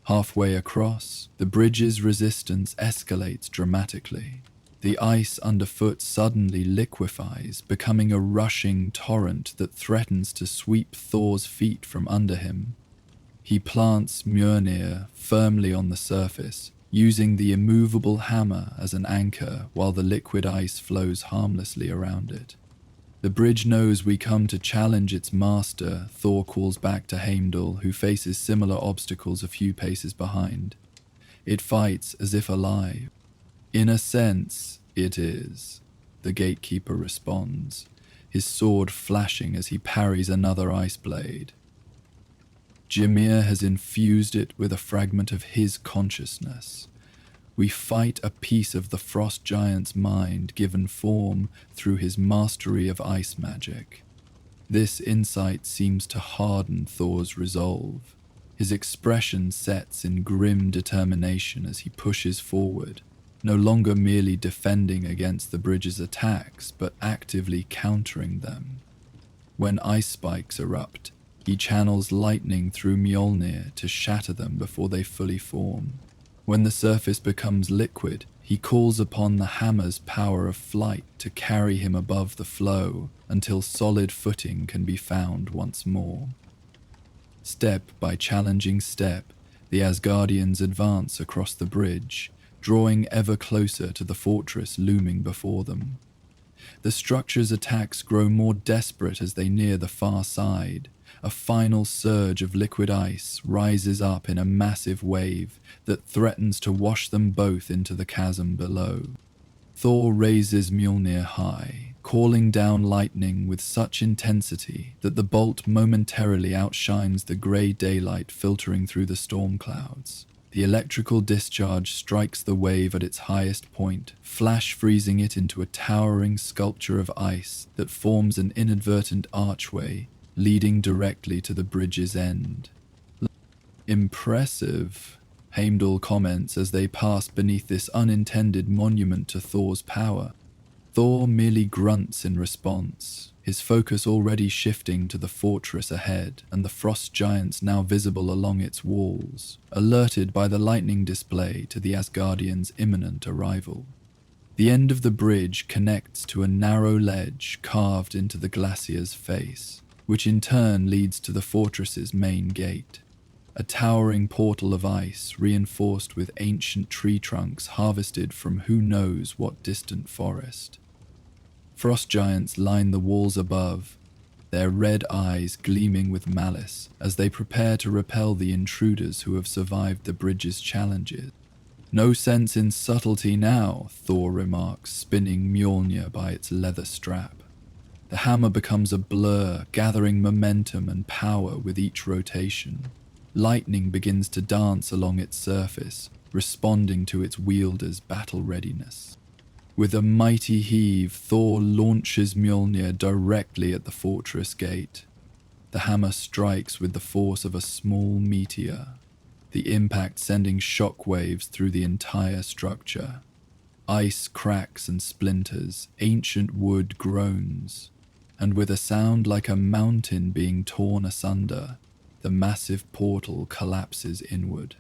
Halfway across, the bridge's resistance escalates dramatically. The ice underfoot suddenly liquefies, becoming a rushing torrent that threatens to sweep Thor's feet from under him. He plants Mjolnir firmly on the surface, using the immovable hammer as an anchor while the liquid ice flows harmlessly around it. The bridge knows we come to challenge its master, Thor calls back to Heimdall, who faces similar obstacles a few paces behind. It fights as if alive. In a sense, it is. The gatekeeper responds, his sword flashing as he parries another ice blade. Ymir has infused it with a fragment of his consciousness. We fight a piece of the frost giant's mind given form through his mastery of ice magic. This insight seems to harden Thor's resolve. His expression sets in grim determination as he pushes forward, no longer merely defending against the bridge's attacks, but actively countering them. When ice spikes erupt, he channels lightning through Mjolnir to shatter them before they fully form. When the surface becomes liquid, he calls upon the hammer's power of flight to carry him above the flow until solid footing can be found once more. Step by challenging step, the Asgardians advance across the bridge, drawing ever closer to the fortress looming before them. The structure's attacks grow more desperate as they near the far side. A final surge of liquid ice rises up in a massive wave that threatens to wash them both into the chasm below. Thor raises Mjolnir high, calling down lightning with such intensity that the bolt momentarily outshines the grey daylight filtering through the storm clouds. The electrical discharge strikes the wave at its highest point, flash freezing it into a towering sculpture of ice that forms an inadvertent archway leading directly to the bridge's end. Impressive, Heimdall comments as they pass beneath this unintended monument to Thor's power. Thor merely grunts in response, his focus already shifting to the fortress ahead and the frost giants now visible along its walls, alerted by the lightning display to the Asgardians' imminent arrival. The end of the bridge connects to a narrow ledge carved into the glacier's face, which in turn leads to the fortress's main gate, a towering portal of ice reinforced with ancient tree trunks harvested from who knows what distant forest. Frost giants line the walls above, their red eyes gleaming with malice as they prepare to repel the intruders who have survived the bridge's challenges. No sense in subtlety now, Thor remarks, spinning Mjolnir by its leather strap. The hammer becomes a blur, gathering momentum and power with each rotation. Lightning begins to dance along its surface, responding to its wielder's battle readiness. With a mighty heave, Thor launches Mjolnir directly at the fortress gate. The hammer strikes with the force of a small meteor. the impact sending shockwaves through the entire structure. Ice cracks and splinters, ancient wood groans, and with a sound like a mountain being torn asunder, the massive portal collapses inward.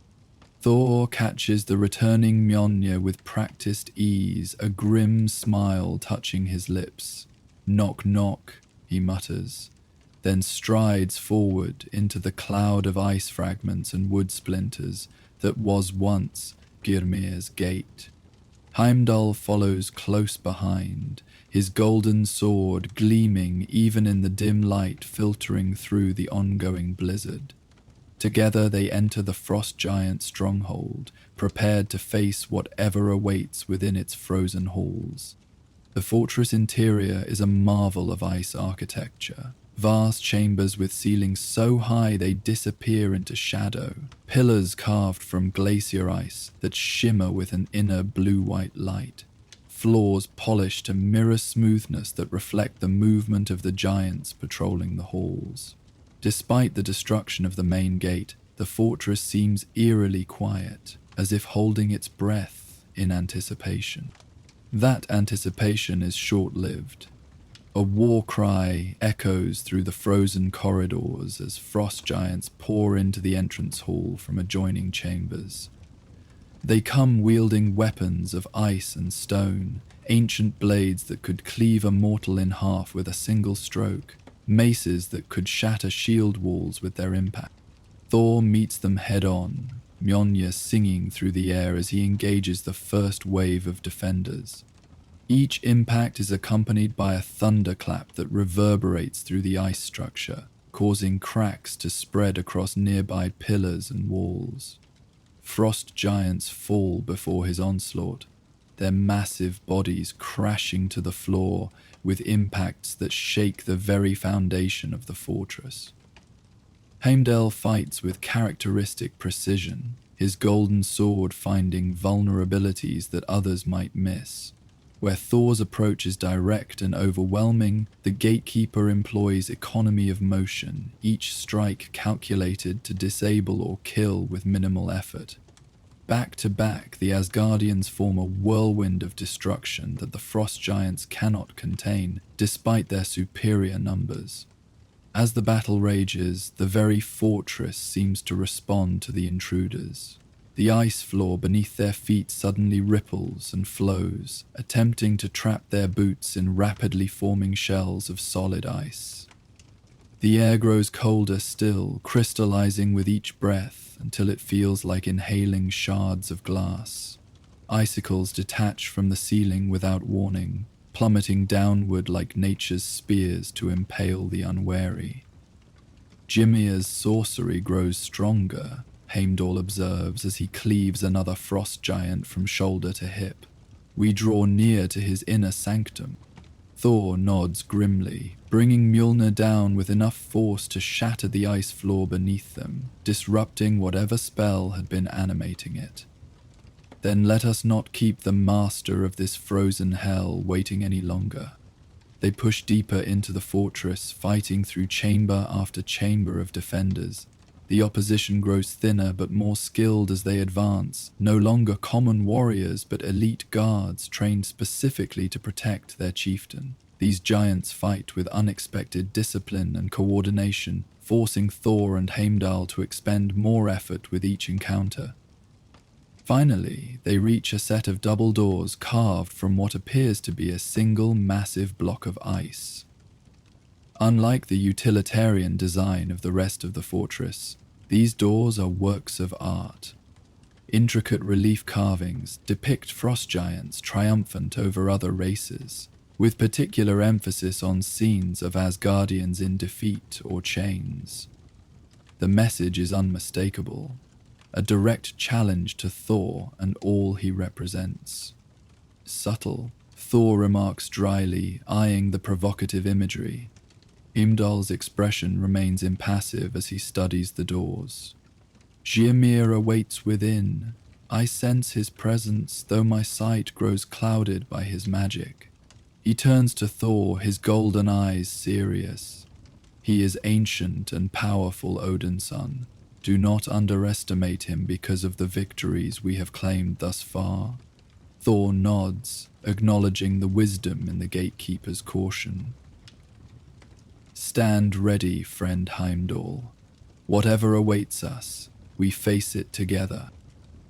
Thor catches the returning Mjolnir with practiced ease, a grim smile touching his lips. "Knock, knock," he mutters, then strides forward into the cloud of ice fragments and wood splinters that was once Gyrmir's gate. Heimdall follows close behind, his golden sword gleaming even in the dim light filtering through the ongoing blizzard. Together they enter the frost giant stronghold, prepared to face whatever awaits within its frozen halls. The fortress interior is a marvel of ice architecture. Vast chambers with ceilings so high they disappear into shadow, pillars carved from glacier ice that shimmer with an inner blue-white light, floors polished to mirror smoothness that reflect the movement of the giants patrolling the halls. Despite the destruction of the main gate, the fortress seems eerily quiet, as if holding its breath in anticipation. That anticipation is short-lived. A war cry echoes through the frozen corridors as frost giants pour into the entrance hall from adjoining chambers. They come wielding weapons of ice and stone, ancient blades that could cleave a mortal in half with a single stroke, maces that could shatter shield walls with their impact. Thor meets them head-on, Mjolnir singing through the air as he engages the first wave of defenders. Each impact is accompanied by a thunderclap that reverberates through the ice structure, causing cracks to spread across nearby pillars and walls. Frost giants fall before his onslaught, their massive bodies crashing to the floor with impacts that shake the very foundation of the fortress. Heimdall fights with characteristic precision, his golden sword finding vulnerabilities that others might miss. Where Thor's approach is direct and overwhelming, the gatekeeper employs economy of motion, each strike calculated to disable or kill with minimal effort. Back to back, the Asgardians form a whirlwind of destruction that the frost giants cannot contain, despite their superior numbers. As the battle rages, the very fortress seems to respond to the intruders. The ice floor beneath their feet suddenly ripples and flows, attempting to trap their boots in rapidly forming shells of solid ice. The air grows colder still, crystallizing with each breath until it feels like inhaling shards of glass. Icicles detach from the ceiling without warning, plummeting downward like nature's spears to impale the unwary. Gymir's sorcery grows stronger, Heimdall observes as he cleaves another frost giant from shoulder to hip. We draw near to his inner sanctum. Thor nods grimly, bringing Mjolnir down with enough force to shatter the ice floor beneath them, disrupting whatever spell had been animating it. Then let us not keep the master of this frozen hell waiting any longer. They push deeper into the fortress, fighting through chamber after chamber of defenders. The opposition grows thinner but more skilled as they advance, no longer common warriors but elite guards trained specifically to protect their chieftain. These giants fight with unexpected discipline and coordination, forcing Thor and Heimdall to expend more effort with each encounter. Finally, they reach a set of double doors carved from what appears to be a single massive block of ice. Unlike the utilitarian design of the rest of the fortress, these doors are works of art. Intricate relief carvings depict frost giants triumphant over other races, with particular emphasis on scenes of Asgardians in defeat or chains. The message is unmistakable, a direct challenge to Thor and all he represents. Subtle, Thor remarks dryly, eyeing the provocative imagery. Heimdall's expression remains impassive as he studies the doors. Ymir awaits within. I sense his presence, though my sight grows clouded by his magic. He turns to Thor, his golden eyes serious. He is ancient and powerful Odin's son, Do not underestimate him because of the victories we have claimed thus far. Thor nods, acknowledging the wisdom in the gatekeeper's caution. Stand ready, friend Heimdall. Whatever awaits us, we face it together.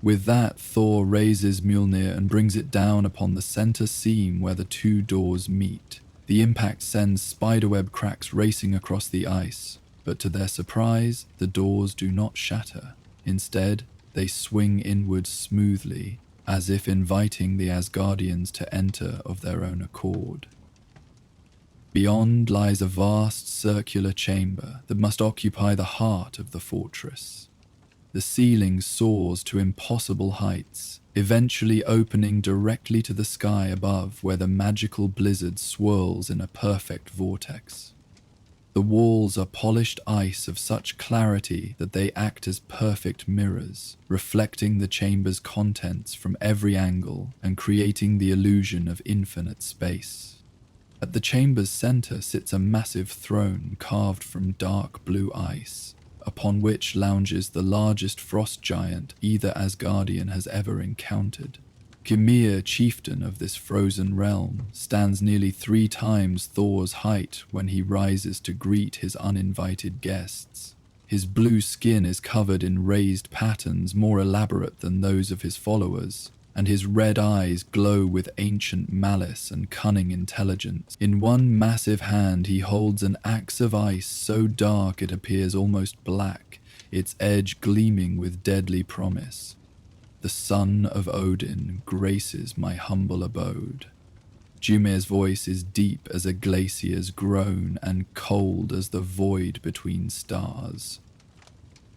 With that, Thor raises Mjolnir and brings it down upon the center seam where the two doors meet. The impact sends spiderweb cracks racing across the ice, but to their surprise, the doors do not shatter. Instead, they swing inward smoothly, as if inviting the Asgardians to enter of their own accord. Beyond lies a vast circular chamber that must occupy the heart of the fortress. The ceiling soars to impossible heights, eventually opening directly to the sky above where the magical blizzard swirls in a perfect vortex. The walls are polished ice of such clarity that they act as perfect mirrors, reflecting the chamber's contents from every angle and creating the illusion of infinite space. At the chamber's center sits a massive throne carved from dark blue ice, upon which lounges the largest frost giant either Asgardian has ever encountered. Ymir, chieftain of this frozen realm, stands nearly 3 times Thor's height when he rises to greet his uninvited guests. His blue skin is covered in raised patterns more elaborate than those of his followers, and his red eyes glow with ancient malice and cunning intelligence. In one massive hand he holds an axe of ice so dark it appears almost black, its edge gleaming with deadly promise. The son of Odin graces my humble abode. Gymir's voice is deep as a glacier's groan and cold as the void between stars.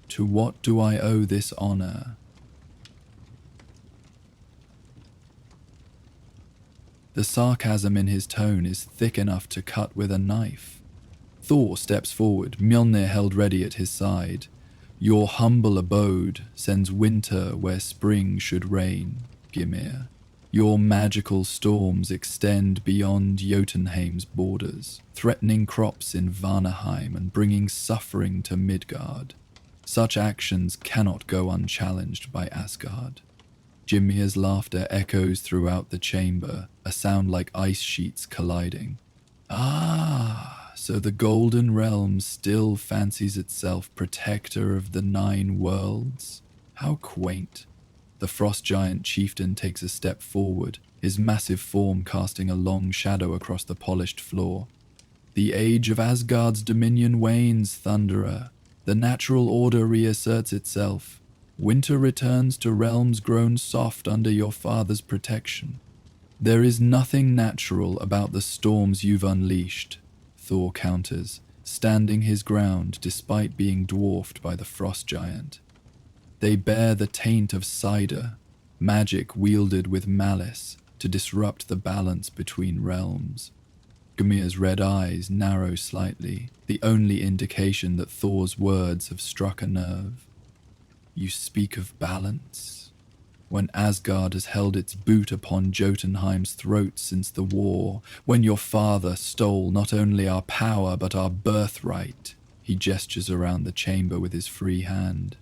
To what do I owe this honor? The sarcasm in his tone is thick enough to cut with a knife. Thor steps forward, Mjolnir held ready at his side. Your humble abode sends winter where spring should reign, Ymir. Your magical storms extend beyond Jotunheim's borders, threatening crops in Vanaheim and bringing suffering to Midgard. Such actions cannot go unchallenged by Asgard. Gymir's laughter echoes throughout the chamber, a sound like ice sheets colliding. Ah, so the Golden Realm still fancies itself protector of the 9 worlds? How quaint. The frost giant chieftain takes a step forward, his massive form casting a long shadow across the polished floor. The age of Asgard's dominion wanes, Thunderer. The natural order reasserts itself. Winter returns to realms grown soft under your father's protection. There is nothing natural about the storms you've unleashed, Thor counters, standing his ground despite being dwarfed by the frost giant. They bear the taint of cider, magic wielded with malice to disrupt the balance between realms. Gymir's red eyes narrow slightly, the only indication that Thor's words have struck a nerve. You speak of balance? When Asgard has held its boot upon Jotunheim's throat since the war, when your father stole not only our power but our birthright, he gestures around the chamber with his free hand.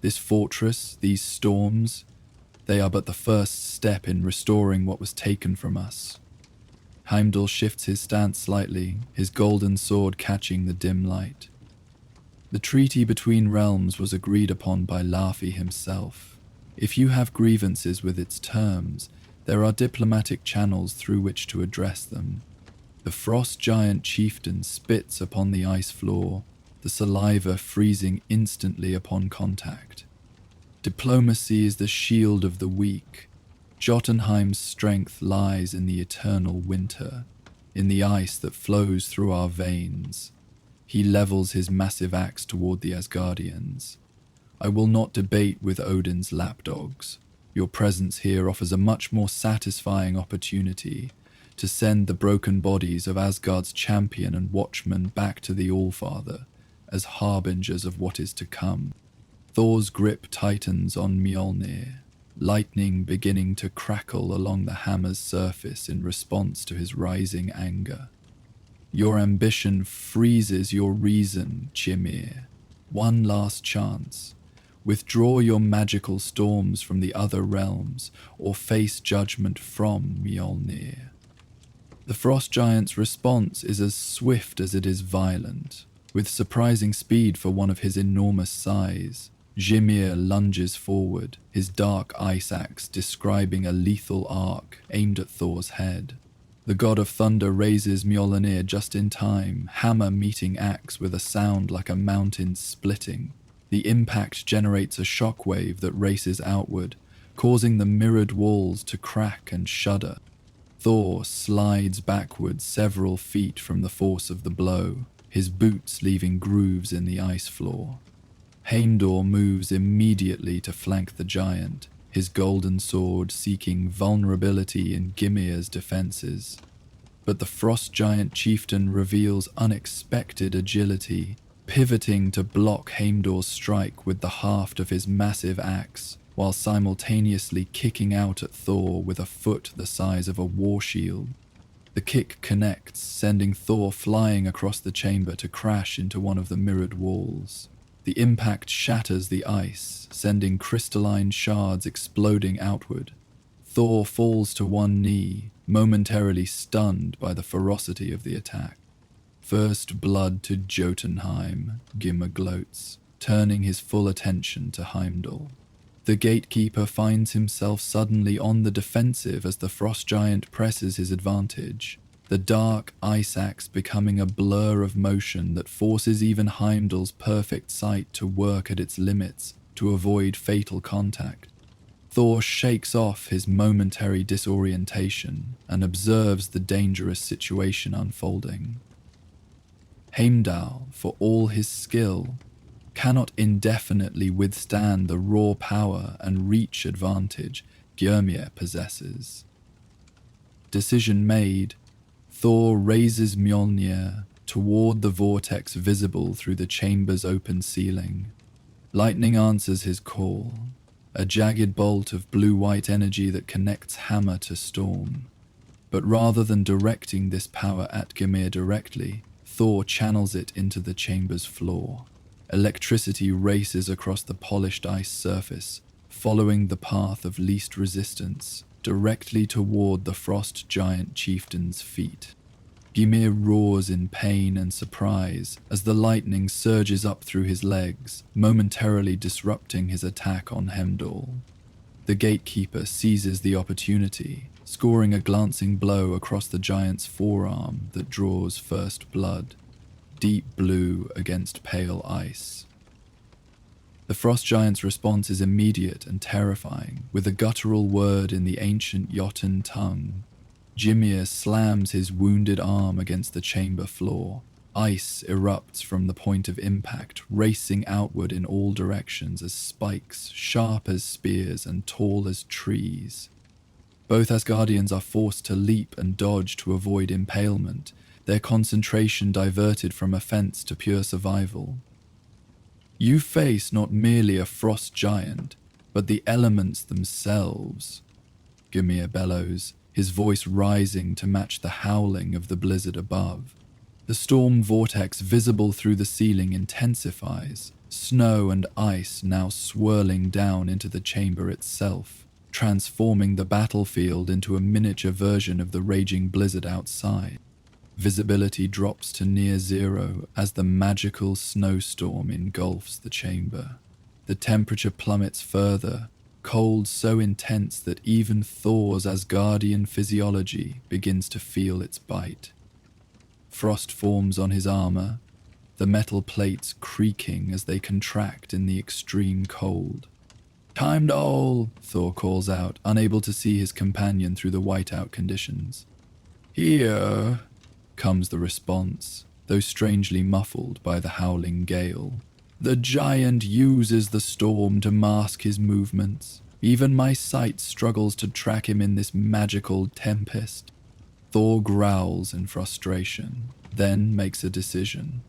This fortress, these storms, they are but the first step in restoring what was taken from us. Heimdall shifts his stance slightly, his golden sword catching the dim light. The treaty between realms was agreed upon by Laufey himself. If you have grievances with its terms, there are diplomatic channels through which to address them. The frost giant chieftain spits upon the ice floor, the saliva freezing instantly upon contact. Diplomacy is the shield of the weak. Jotunheim's strength lies in the eternal winter, in the ice that flows through our veins. He levels his massive axe toward the Asgardians. I will not debate with Odin's lapdogs. Your presence here offers a much more satisfying opportunity to send the broken bodies of Asgard's champion and watchman back to the Allfather as harbingers of what is to come. Thor's grip tightens on Mjolnir, lightning beginning to crackle along the hammer's surface in response to his rising anger. Your ambition freezes your reason, Ymir. One last chance. Withdraw your magical storms from the other realms, or face judgment from Mjolnir. The frost giant's response is as swift as it is violent. With surprising speed for one of his enormous size, Ymir lunges forward, his dark ice axe describing a lethal arc aimed at Thor's head. The god of thunder raises Mjolnir just in time, hammer meeting axe with a sound like a mountain splitting. The impact generates a shockwave that races outward, causing the mirrored walls to crack and shudder. Thor slides backward several feet from the force of the blow, his boots leaving grooves in the ice floor. Heimdall moves immediately to flank the giant, his golden sword seeking vulnerability in Gymir's defenses. But the frost giant chieftain reveals unexpected agility, pivoting to block Heimdall's strike with the haft of his massive axe, while simultaneously kicking out at Thor with a foot the size of a war shield. The kick connects, sending Thor flying across the chamber to crash into one of the mirrored walls. The impact shatters the ice, sending crystalline shards exploding outward. Thor falls to one knee, momentarily stunned by the ferocity of the attack. First blood to Jotunheim, Gimmer gloats, turning his full attention to Heimdall. The gatekeeper finds himself suddenly on the defensive as the frost giant presses his advantage, the dark ice axe becoming a blur of motion that forces even Heimdall's perfect sight to work at its limits to avoid fatal contact. Thor shakes off his momentary disorientation and observes the dangerous situation unfolding. Heimdall, for all his skill, cannot indefinitely withstand the raw power and reach advantage Gjörmir possesses. Decision made, Thor raises Mjolnir toward the vortex visible through the chamber's open ceiling. Lightning answers his call, a jagged bolt of blue-white energy that connects hammer to storm. But rather than directing this power at Ymir directly, Thor channels it into the chamber's floor. Electricity races across the polished ice surface, following the path of least resistance, directly toward the frost giant chieftain's feet. Ymir roars in pain and surprise as the lightning surges up through his legs, momentarily disrupting his attack on Heimdall. The gatekeeper seizes the opportunity, scoring a glancing blow across the giant's forearm that draws first blood. Deep blue against pale ice. The frost giant's response is immediate and terrifying, with a guttural word in the ancient Jotun tongue. Ymir slams his wounded arm against the chamber floor. Ice erupts from the point of impact, racing outward in all directions as spikes, sharp as spears and tall as trees. Both Asgardians are forced to leap and dodge to avoid impalement, their concentration diverted from offense to pure survival. You face not merely a frost giant, but the elements themselves, Ymir bellows, his voice rising to match the howling of the blizzard above. The storm vortex visible through the ceiling intensifies, snow and ice now swirling down into the chamber itself, transforming the battlefield into a miniature version of the raging blizzard outside. Visibility drops to near zero as the magical snowstorm engulfs the chamber. The temperature plummets further, cold so intense that even Thor's Asgardian physiology begins to feel its bite. Frost forms on his armor, the metal plates creaking as they contract in the extreme cold. "Heimdall!" Thor calls out, unable to see his companion through the whiteout conditions. "Here!" comes the response, though strangely muffled by the howling gale. "The giant uses the storm to mask his movements. Even my sight struggles to track him in this magical tempest." Thor growls in frustration, then makes a decision.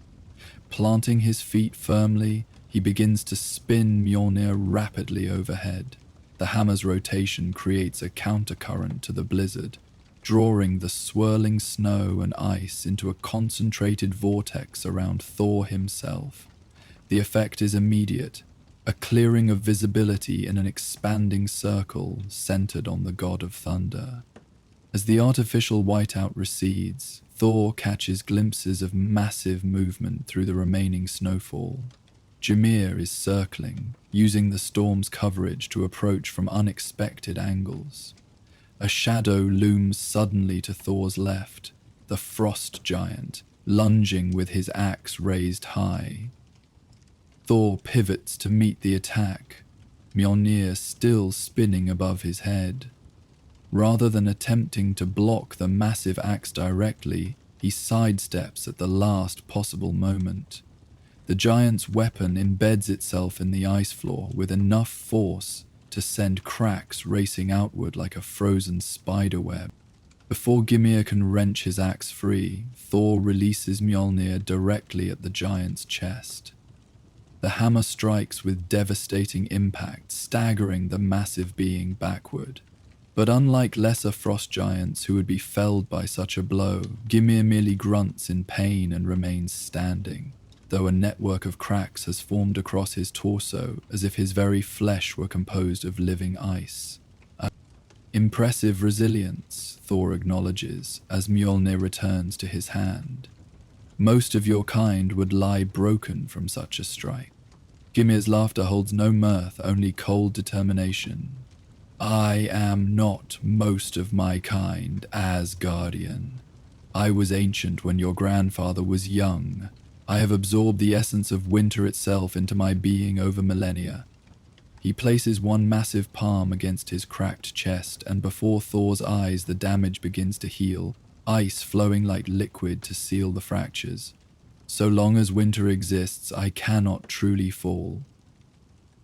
Planting his feet firmly, he begins to spin Mjolnir rapidly overhead. The hammer's rotation creates a countercurrent to the blizzard, drawing the swirling snow and ice into a concentrated vortex around Thor himself. The effect is immediate, a clearing of visibility in an expanding circle centered on the god of thunder. As the artificial whiteout recedes, Thor catches glimpses of massive movement through the remaining snowfall. Ymir is circling, using the storm's coverage to approach from unexpected angles. A shadow looms suddenly to Thor's left, the frost giant, lunging with his axe raised high. Thor pivots to meet the attack, Mjolnir still spinning above his head. Rather than attempting to block the massive axe directly, he sidesteps at the last possible moment. The giant's weapon embeds itself in the ice floor with enough force to send cracks racing outward like a frozen spiderweb. Before Ymir can wrench his axe free, Thor releases Mjolnir directly at the giant's chest. The hammer strikes with devastating impact, staggering the massive being backward. But unlike lesser frost giants who would be felled by such a blow, Ymir merely grunts in pain and remains standing, though a network of cracks has formed across his torso as if his very flesh were composed of living ice. Impressive resilience, Thor acknowledges as Mjolnir returns to his hand. Most of your kind would lie broken from such a strike. Gymir's laughter holds no mirth, only cold determination. I am not most of my kind, Asgardian. I was ancient when your grandfather was young. I have absorbed the essence of winter itself into my being over millennia. He places one massive palm against his cracked chest, and before Thor's eyes the damage begins to heal, ice flowing like liquid to seal the fractures. So long as winter exists, I cannot truly fall.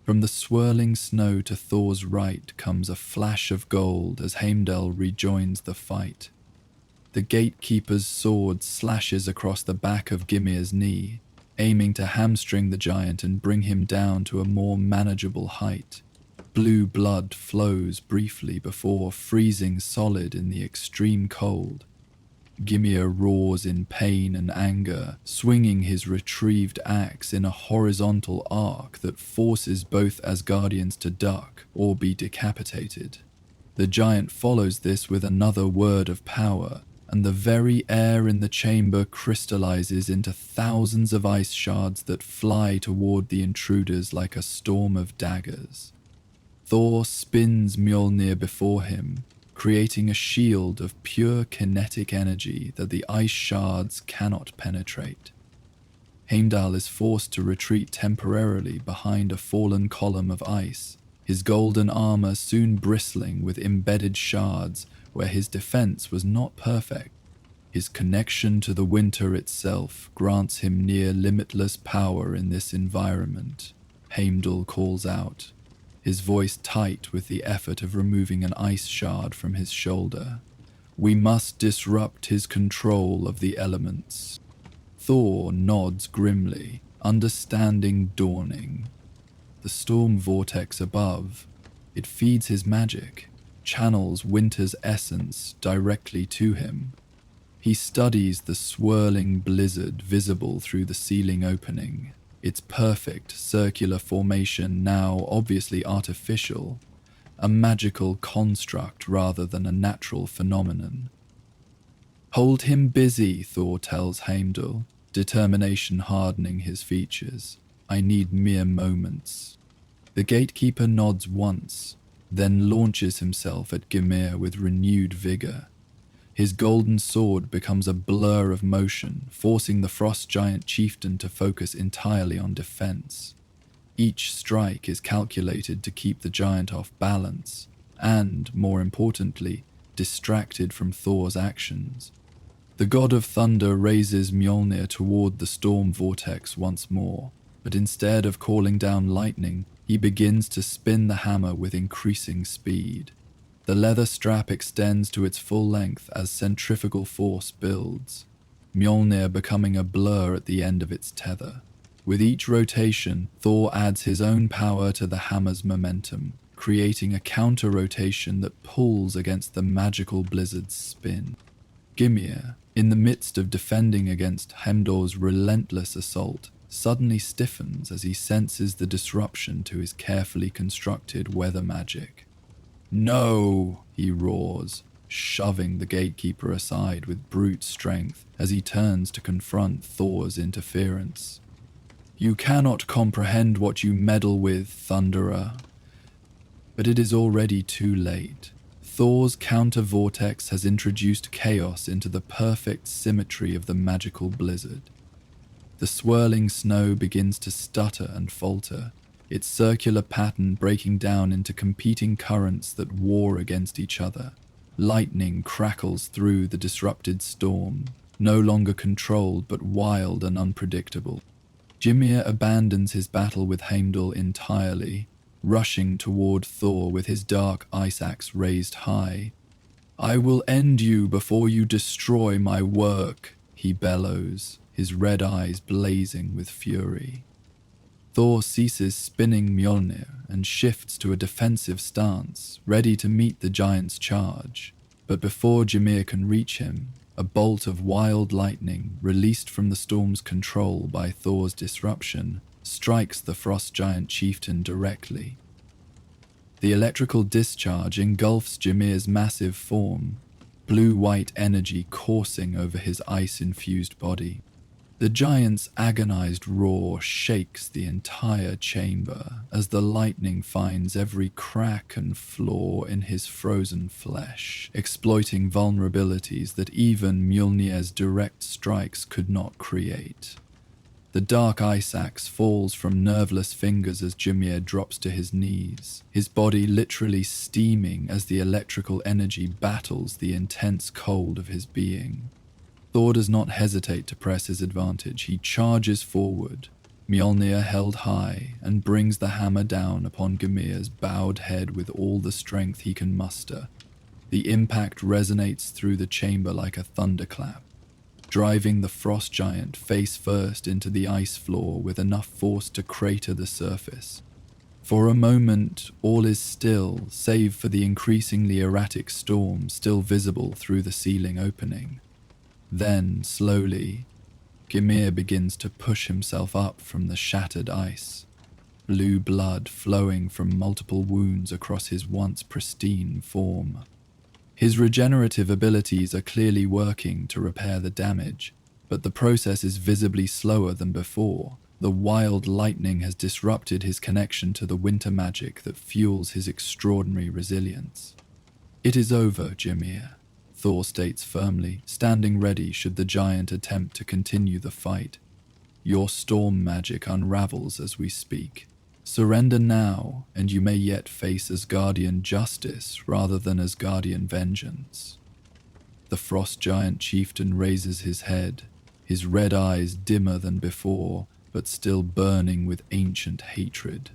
From the swirling snow to Thor's right comes a flash of gold as Heimdall rejoins the fight. The gatekeeper's sword slashes across the back of Gymir's knee, aiming to hamstring the giant and bring him down to a more manageable height. Blue blood flows briefly before freezing solid in the extreme cold. Ymir roars in pain and anger, swinging his retrieved axe in a horizontal arc that forces both Asgardians to duck or be decapitated. The giant follows this with another word of power, and the very air in the chamber crystallizes into thousands of ice shards that fly toward the intruders like a storm of daggers. Thor spins Mjolnir before him, creating a shield of pure kinetic energy that the ice shards cannot penetrate. Heimdall is forced to retreat temporarily behind a fallen column of ice, his golden armor soon bristling with embedded shards where his defense was not perfect. His connection to the winter itself grants him near limitless power in this environment, Heimdall calls out, his voice tight with the effort of removing an ice shard from his shoulder. We must disrupt his control of the elements. Thor nods grimly, understanding dawning. The storm vortex above, it feeds his magic, channels winter's essence directly to him. He studies the swirling blizzard visible through the ceiling opening, its perfect circular formation now obviously artificial, a magical construct rather than a natural phenomenon. Hold him busy, Thor tells Heimdall, determination hardening his features. I need mere moments. The gatekeeper nods once, then launches himself at Ymir with renewed vigor. His golden sword becomes a blur of motion, forcing the frost giant chieftain to focus entirely on defense. Each strike is calculated to keep the giant off balance, and, more importantly, distracted from Thor's actions. The god of thunder raises Mjolnir toward the storm vortex once more, but instead of calling down lightning, he begins to spin the hammer with increasing speed. The leather strap extends to its full length as centrifugal force builds, Mjolnir becoming a blur at the end of its tether. With each rotation, Thor adds his own power to the hammer's momentum, creating a counter-rotation that pulls against the magical blizzard's spin. Ymir, in the midst of defending against Heimdall's relentless assault, suddenly stiffens as he senses the disruption to his carefully constructed weather magic. "No!" he roars, shoving the gatekeeper aside with brute strength as he turns to confront Thor's interference. "You cannot comprehend what you meddle with, Thunderer." But it is already too late. Thor's counter-vortex has introduced chaos into the perfect symmetry of the magical blizzard. The swirling snow begins to stutter and falter, its circular pattern breaking down into competing currents that war against each other. Lightning crackles through the disrupted storm, no longer controlled but wild and unpredictable. Ymir abandons his battle with Heimdall entirely, rushing toward Thor with his dark ice axe raised high. "I will end you before you destroy my work," he bellows, his red eyes blazing with fury. Thor ceases spinning Mjolnir and shifts to a defensive stance, ready to meet the giant's charge. But before Ymir can reach him, a bolt of wild lightning, released from the storm's control by Thor's disruption, strikes the frost giant chieftain directly. The electrical discharge engulfs Ymir's massive form, blue-white energy coursing over his ice-infused body. The giant's agonized roar shakes the entire chamber as the lightning finds every crack and flaw in his frozen flesh, exploiting vulnerabilities that even Mjolnir's direct strikes could not create. The dark ice axe falls from nerveless fingers as Ymir drops to his knees, his body literally steaming as the electrical energy battles the intense cold of his being. Thor does not hesitate to press his advantage. He charges forward, Mjolnir held high, and brings the hammer down upon Ymir's bowed head with all the strength he can muster. The impact resonates through the chamber like a thunderclap, driving the frost giant face first into the ice floor with enough force to crater the surface. For a moment, all is still, save for the increasingly erratic storm still visible through the ceiling opening. Then, slowly, Ymir begins to push himself up from the shattered ice, blue blood flowing from multiple wounds across his once pristine form. His regenerative abilities are clearly working to repair the damage, but the process is visibly slower than before. The wild lightning has disrupted his connection to the winter magic that fuels his extraordinary resilience. "It is over, Ymir," Thor states firmly, standing ready should the giant attempt to continue the fight. "Your storm magic unravels as we speak. Surrender now, and you may yet face Asgardian justice rather than Asgardian vengeance." The frost giant chieftain raises his head, his red eyes dimmer than before, but still burning with ancient hatred.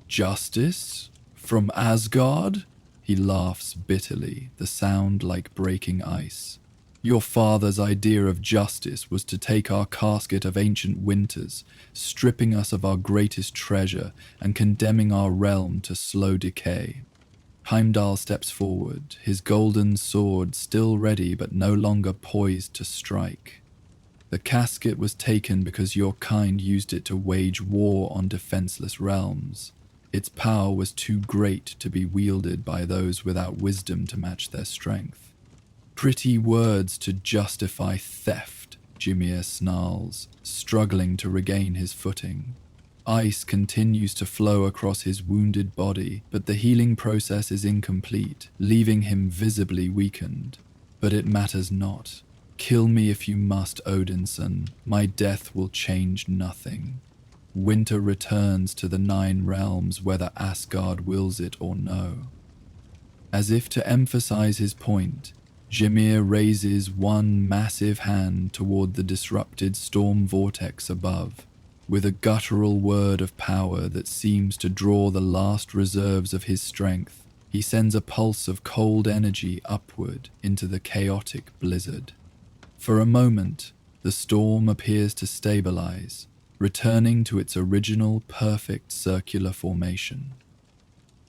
"Justice? From Asgard?" He laughs bitterly, the sound like breaking ice. "Your father's idea of justice was to take our casket of ancient winters, stripping us of our greatest treasure and condemning our realm to slow decay." Heimdall steps forward, his golden sword still ready but no longer poised to strike. "The casket was taken because your kind used it to wage war on defenseless realms. Its power was too great to be wielded by those without wisdom to match their strength." "Pretty words to justify theft," Ymir snarls, struggling to regain his footing. Ice continues to flow across his wounded body, but the healing process is incomplete, leaving him visibly weakened. "But it matters not. Kill me if you must, Odinson. My death will change nothing. Winter returns to the 9 realms whether Asgard wills it or no." As if to emphasize his point, Ymir raises one massive hand toward the disrupted storm vortex above. With a guttural word of power that seems to draw the last reserves of his strength, he sends a pulse of cold energy upward into the chaotic blizzard. For a moment, the storm appears to stabilize, returning to its original perfect circular formation.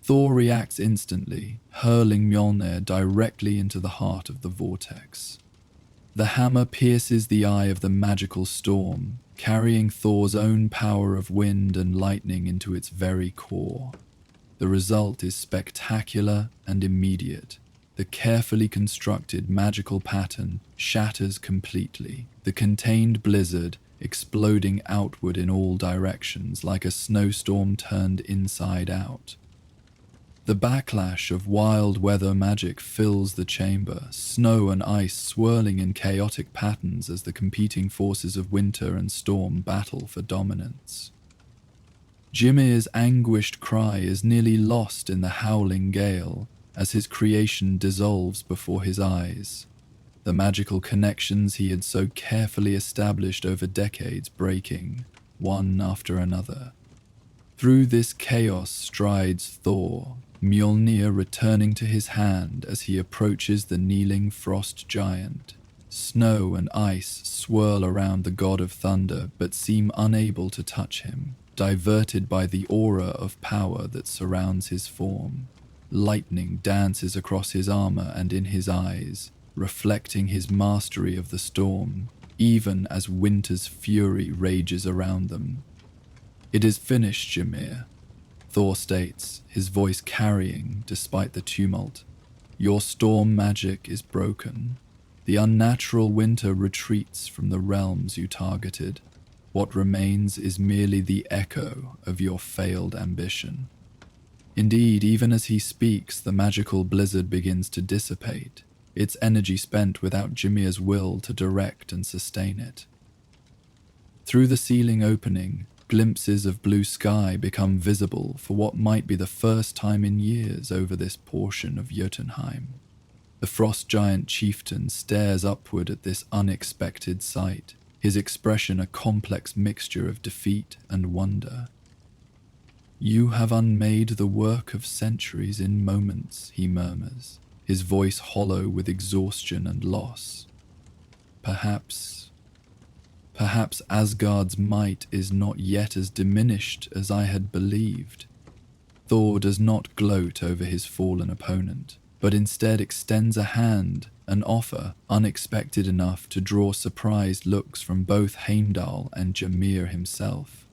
Thor reacts instantly, hurling Mjolnir directly into the heart of the vortex. The hammer pierces the eye of the magical storm, carrying Thor's own power of wind and lightning into its very core. The result is spectacular and immediate. The carefully constructed magical pattern shatters completely, the contained blizzard exploding outward in all directions like a snowstorm turned inside out. The backlash of wild weather magic fills the chamber, snow and ice swirling in chaotic patterns as the competing forces of winter and storm battle for dominance. Gymir's anguished cry is nearly lost in the howling gale as his creation dissolves before his eyes, the magical connections he had so carefully established over decades breaking, one after another. Through this chaos strides Thor, Mjolnir returning to his hand as he approaches the kneeling frost giant. Snow and ice swirl around the god of thunder but seem unable to touch him, diverted by the aura of power that surrounds his form. Lightning dances across his armor and in his eyes, reflecting his mastery of the storm, even as winter's fury rages around them. "It is finished, Ymir," Thor states, his voice carrying despite the tumult. "Your storm magic is broken. The unnatural winter retreats from the realms you targeted. What remains is merely the echo of your failed ambition." Indeed, even as he speaks, the magical blizzard begins to dissipate, its energy spent without Gymir's will to direct and sustain it. Through the ceiling opening, glimpses of blue sky become visible for what might be the first time in years over this portion of Jotunheim. The frost giant chieftain stares upward at this unexpected sight, his expression a complex mixture of defeat and wonder. "You have unmade the work of centuries in moments," he murmurs, his voice hollow with exhaustion and loss. Perhaps Asgard's might is not yet as diminished as I had believed." Thor does not gloat over his fallen opponent, but instead extends a hand, an offer unexpected enough to draw surprised looks from both Heimdall and Ymir himself.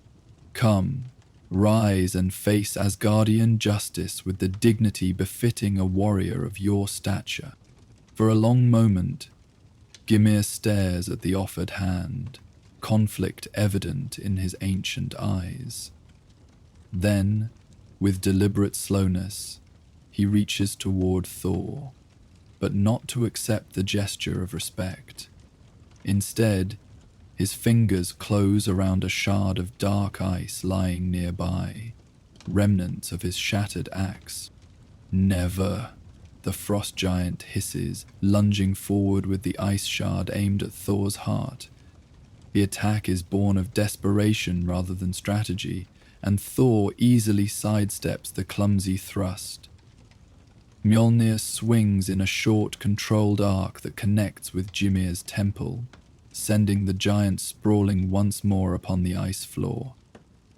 "Come, rise and face Asgardian justice with the dignity befitting a warrior of your stature." For a long moment, Ymir stares at the offered hand, conflict evident in his ancient eyes. Then, with deliberate slowness, he reaches toward Thor, but not to accept the gesture of respect. Instead, his fingers close around a shard of dark ice lying nearby, remnants of his shattered axe. "Never," the frost giant hisses, lunging forward with the ice shard aimed at Thor's heart. The attack is born of desperation rather than strategy, and Thor easily sidesteps the clumsy thrust. Mjolnir swings in a short, controlled arc that connects with Gymir's temple, sending the giant sprawling once more upon the ice floor.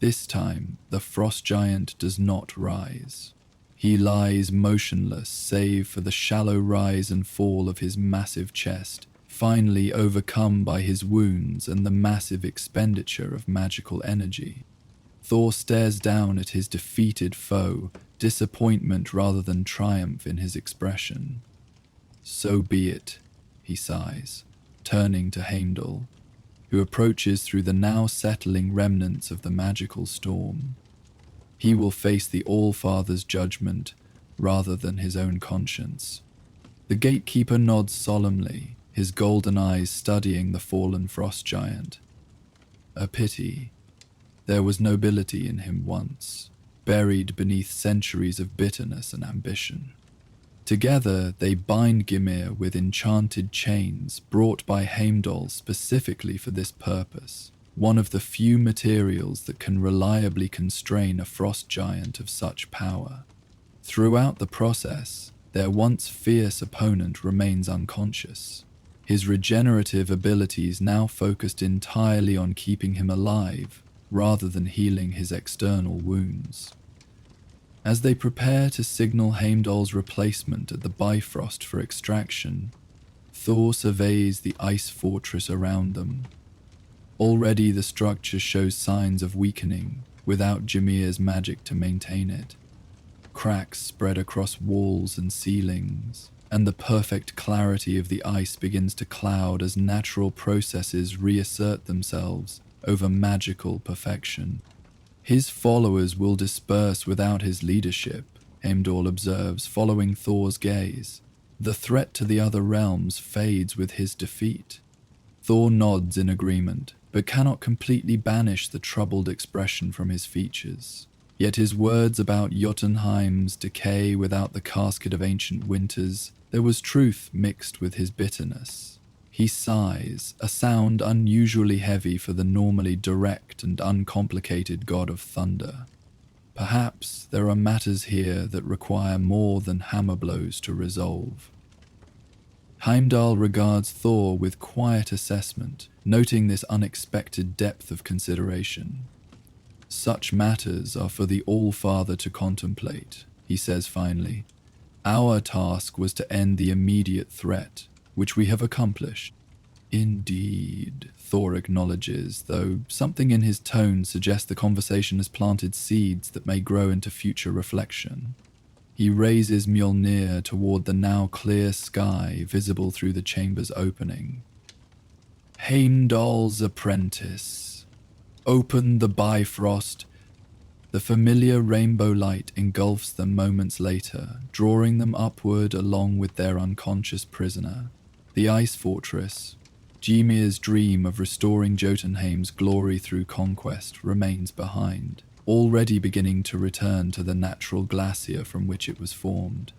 This time, the frost giant does not rise. He lies motionless save for the shallow rise and fall of his massive chest, finally overcome by his wounds and the massive expenditure of magical energy. Thor stares down at his defeated foe, disappointment rather than triumph in his expression. "So be it," he sighs, turning to Heimdall, who approaches through the now settling remnants of the magical storm. He will face the All-Father's judgment rather than his own conscience. The gatekeeper nods solemnly, his golden eyes studying the fallen frost giant. A pity. There was nobility in him once, buried beneath centuries of bitterness and ambition. Together, they bind Ymir with enchanted chains brought by Heimdall specifically for this purpose, one of the few materials that can reliably constrain a frost giant of such power. Throughout the process, their once fierce opponent remains unconscious, his regenerative abilities now focused entirely on keeping him alive rather than healing his external wounds. As they prepare to signal Heimdall's replacement at the Bifrost for extraction, Thor surveys the ice fortress around them. Already the structure shows signs of weakening without Gymir's magic to maintain it. Cracks spread across walls and ceilings, and the perfect clarity of the ice begins to cloud as natural processes reassert themselves over magical perfection. His followers will disperse without his leadership, Heimdall observes, following Thor's gaze. The threat to the other realms fades with his defeat. Thor nods in agreement, but cannot completely banish the troubled expression from his features. Yet his words about Jotunheim's decay without the casket of ancient winters, there was truth mixed with his bitterness. He sighs, a sound unusually heavy for the normally direct and uncomplicated god of thunder. Perhaps there are matters here that require more than hammer blows to resolve. Heimdall regards Thor with quiet assessment, noting this unexpected depth of consideration. Such matters are for the All-Father to contemplate, he says finally. Our task was to end the immediate threat, which we have accomplished. Indeed, Thor acknowledges, though something in his tone suggests the conversation has planted seeds that may grow into future reflection. He raises Mjolnir toward the now clear sky visible through the chamber's opening. Heimdall's apprentice. Open the Bifrost. The familiar rainbow light engulfs them moments later, drawing them upward along with their unconscious prisoner. The ice fortress, Gymir's dream of restoring Jotunheim's glory through conquest, remains behind, already beginning to return to the natural glacier from which it was formed.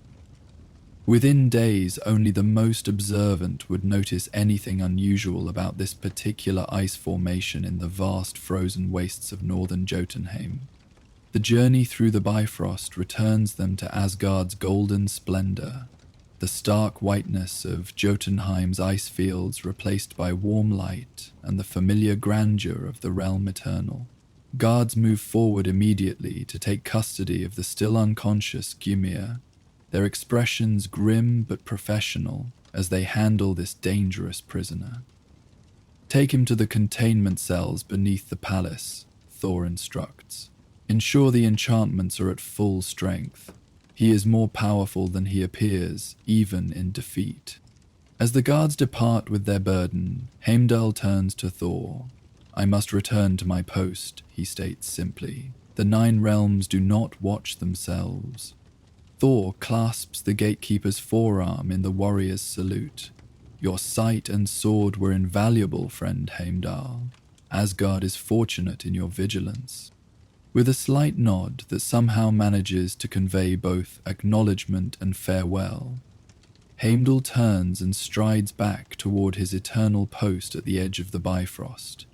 Within days, only the most observant would notice anything unusual about this particular ice formation in the vast frozen wastes of northern Jotunheim. The journey through the Bifrost returns them to Asgard's golden splendor, the stark whiteness of Jotunheim's ice fields replaced by warm light and the familiar grandeur of the realm eternal. Guards move forward immediately to take custody of the still unconscious Gymir, their expressions grim but professional as they handle this dangerous prisoner. Take him to the containment cells beneath the palace, Thor instructs. Ensure the enchantments are at full strength. He is more powerful than he appears, even in defeat. As the guards depart with their burden, Heimdall turns to Thor. I must return to my post, he states simply. The 9 realms do not watch themselves. Thor clasps the gatekeeper's forearm in the warrior's salute. Your sight and sword were invaluable, friend Heimdall. Asgard is fortunate in your vigilance. With a slight nod that somehow manages to convey both acknowledgement and farewell, Heimdall turns and strides back toward his eternal post at the edge of the Bifrost,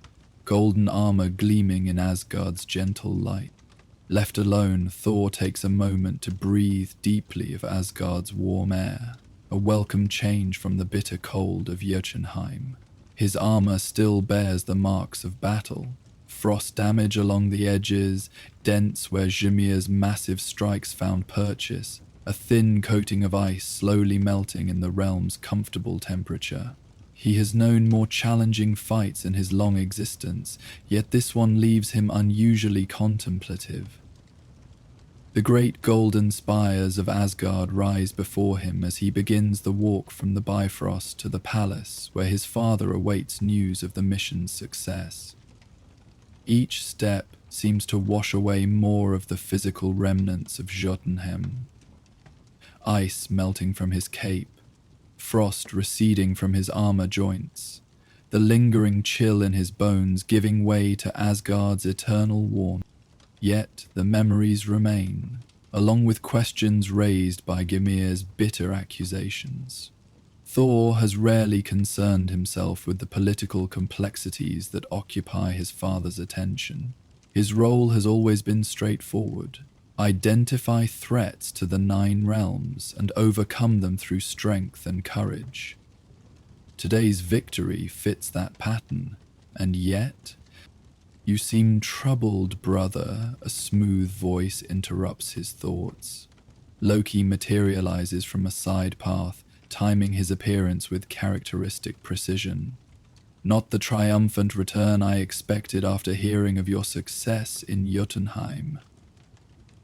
golden armor gleaming in Asgard's gentle light. Left alone, Thor takes a moment to breathe deeply of Asgard's warm air, a welcome change from the bitter cold of Jotunheim. His armor still bears the marks of battle, frost damage along the edges, dents where Gymir's massive strikes found purchase, a thin coating of ice slowly melting in the realm's comfortable temperature. He has known more challenging fights in his long existence, yet this one leaves him unusually contemplative. The great golden spires of Asgard rise before him as he begins the walk from the Bifrost to the palace where his father awaits news of the mission's success. Each step seems to wash away more of the physical remnants of Jotunheim. Ice melting from his cape, frost receding from his armor joints, the lingering chill in his bones giving way to Asgard's eternal warmth. Yet the memories remain, along with questions raised by Gymir's bitter accusations. Thor has rarely concerned himself with the political complexities that occupy his father's attention. His role has always been straightforward: identify threats to the 9 realms and overcome them through strength and courage. Today's victory fits that pattern, and yet, you seem troubled, brother, a smooth voice interrupts his thoughts. Loki materializes from a side path, timing his appearance with characteristic precision. Not the triumphant return I expected after hearing of your success in Jotunheim.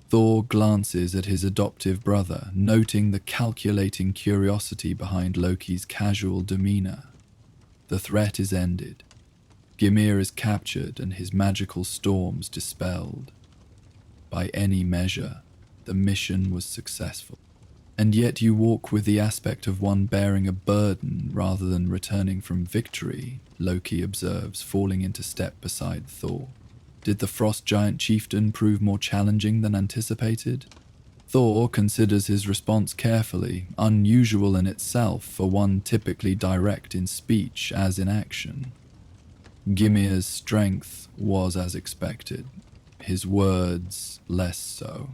Thor glances at his adoptive brother, noting the calculating curiosity behind Loki's casual demeanor. The threat is ended. Gymir is captured and his magical storms dispelled. By any measure, the mission was successful. And yet you walk with the aspect of one bearing a burden rather than returning from victory, Loki observes, falling into step beside Thor. Did the frost giant chieftain prove more challenging than anticipated? Thor considers his response carefully, unusual in itself for one typically direct in speech as in action. Gymir's strength was as expected, his words less so.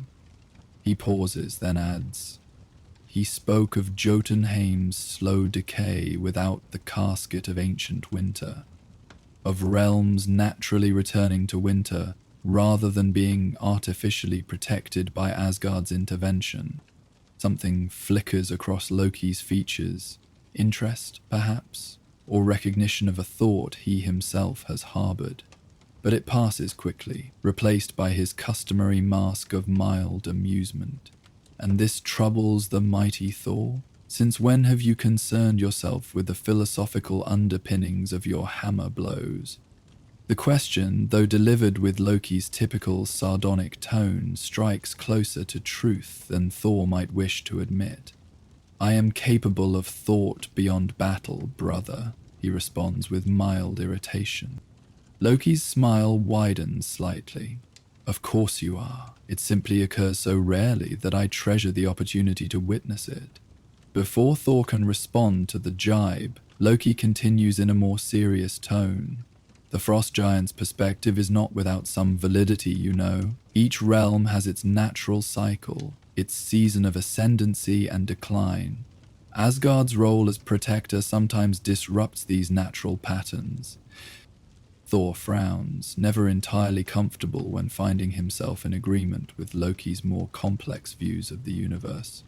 He pauses, then adds, "He spoke of Jotunheim's slow decay without the casket of ancient winter, of realms naturally returning to winter rather than being artificially protected by Asgard's intervention." Something flickers across Loki's features. Interest, perhaps, or recognition of a thought he himself has harbored. But it passes quickly, replaced by his customary mask of mild amusement. And this troubles the mighty Thor? Since when have you concerned yourself with the philosophical underpinnings of your hammer blows? The question, though delivered with Loki's typical sardonic tone, strikes closer to truth than Thor might wish to admit. "I am capable of thought beyond battle, brother," he responds with mild irritation. Loki's smile widens slightly. "Of course you are. It simply occurs so rarely that I treasure the opportunity to witness it." Before Thor can respond to the jibe, Loki continues in a more serious tone. "The frost giant's perspective is not without some validity, you know. Each realm has its natural cycle, its season of ascendancy and decline. Asgard's role as protector sometimes disrupts these natural patterns." Thor frowns, never entirely comfortable when finding himself in agreement with Loki's more complex views of the universe.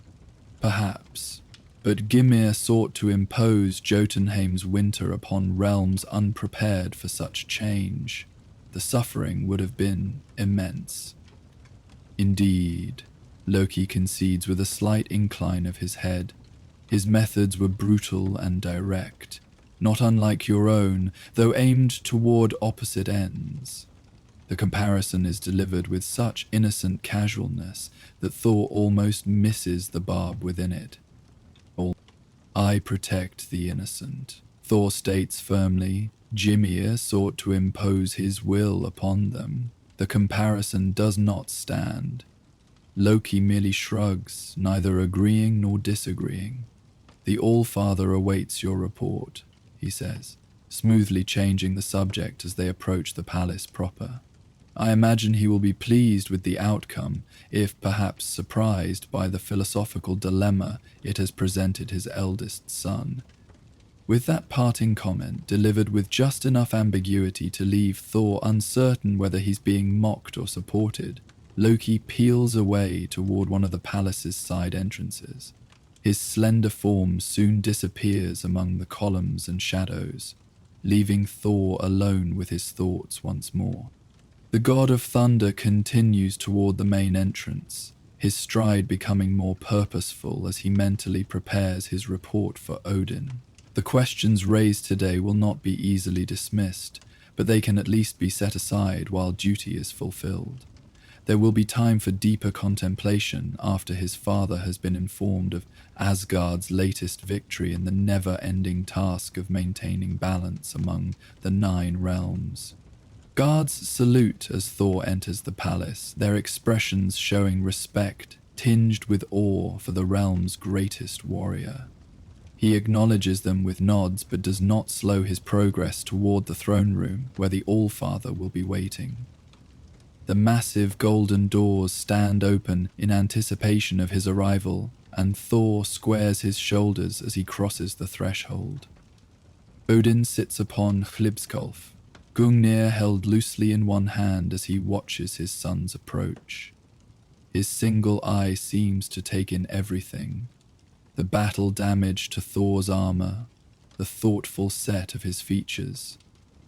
Perhaps, but Gymir sought to impose Jotunheim's winter upon realms unprepared for such change. The suffering would have been immense. Indeed, Loki concedes with a slight incline of his head. His methods were brutal and direct, not unlike your own, though aimed toward opposite ends. The comparison is delivered with such innocent casualness that Thor almost misses the barb within it. "I protect the innocent," Thor states firmly. "Gymir sought to impose his will upon them. The comparison does not stand." Loki merely shrugs, neither agreeing nor disagreeing. "The All-Father awaits your report," he says, smoothly changing the subject as they approach the palace proper. "I imagine he will be pleased with the outcome, if perhaps surprised by the philosophical dilemma it has presented his eldest son." With that parting comment, delivered with just enough ambiguity to leave Thor uncertain whether he's being mocked or supported, Loki peels away toward one of the palace's side entrances. His slender form soon disappears among the columns and shadows, leaving Thor alone with his thoughts once more. The god of thunder continues toward the main entrance, his stride becoming more purposeful as he mentally prepares his report for Odin. The questions raised today will not be easily dismissed, but they can at least be set aside while duty is fulfilled. There will be time for deeper contemplation after his father has been informed of Asgard's latest victory in the never-ending task of maintaining balance among the 9 realms. Guards salute as Thor enters the palace, their expressions showing respect tinged with awe for the realm's greatest warrior. He acknowledges them with nods but does not slow his progress toward the throne room where the All-Father will be waiting. The massive golden doors stand open in anticipation of his arrival, and Thor squares his shoulders as he crosses the threshold. Odin sits upon Hlibskalf, Gungnir held loosely in one hand as he watches his son's approach. His single eye seems to take in everything: the battle damage to Thor's armor, the thoughtful set of his features,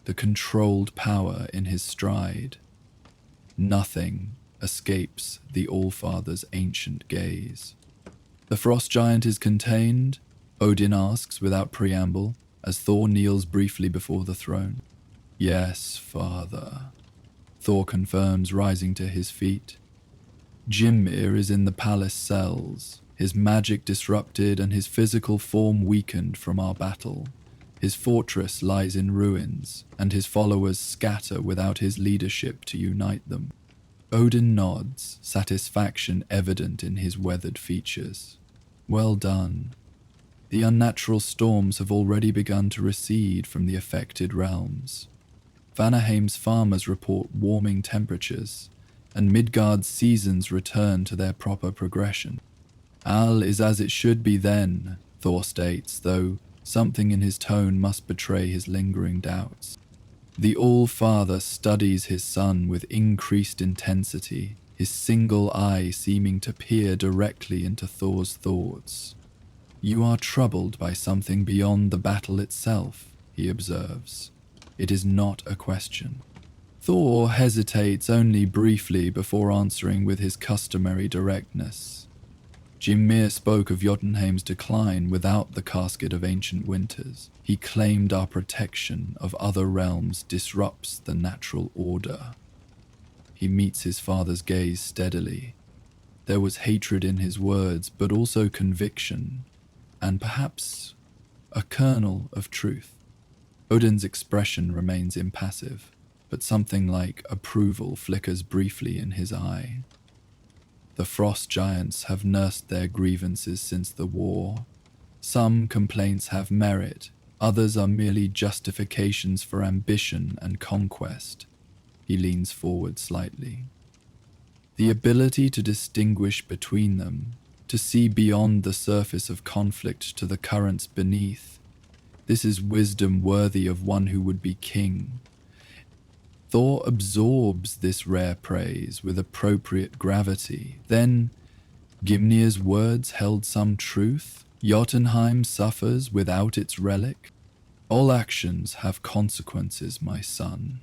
the controlled power in his stride. Nothing escapes the Allfather's ancient gaze. "The frost giant is contained?" Odin asks without preamble, as Thor kneels briefly before the throne. "Yes, father," Thor confirms, rising to his feet. "Gymir is in the palace cells, his magic disrupted and his physical form weakened from our battle. His fortress lies in ruins, and his followers scatter without his leadership to unite them." Odin nods, satisfaction evident in his weathered features. "Well done. The unnatural storms have already begun to recede from the affected realms. Vanaheim's farmers report warming temperatures, and Midgard's seasons return to their proper progression. All is as it should be then," Thor states, though something in his tone must betray his lingering doubts. The All-Father studies his son with increased intensity, his single eye seeming to peer directly into Thor's thoughts. "You are troubled by something beyond the battle itself," he observes. "It is not a question." Thor hesitates only briefly before answering with his customary directness. "Gymir spoke of Jotunheim's decline without the casket of ancient winters. He claimed our protection of other realms disrupts the natural order." He meets his father's gaze steadily. There was hatred in his words, but also conviction, and perhaps a kernel of truth. Odin's expression remains impassive, but something like approval flickers briefly in his eye. "The frost giants have nursed their grievances since the war. Some complaints have merit, others are merely justifications for ambition and conquest." He leans forward slightly. "The ability to distinguish between them, to see beyond the surface of conflict to the currents beneath, this is wisdom worthy of one who would be king." Thor absorbs this rare praise with appropriate gravity. Then, Gymnir's words held some truth? Jotunheim suffers without its relic? "All actions have consequences, my son,"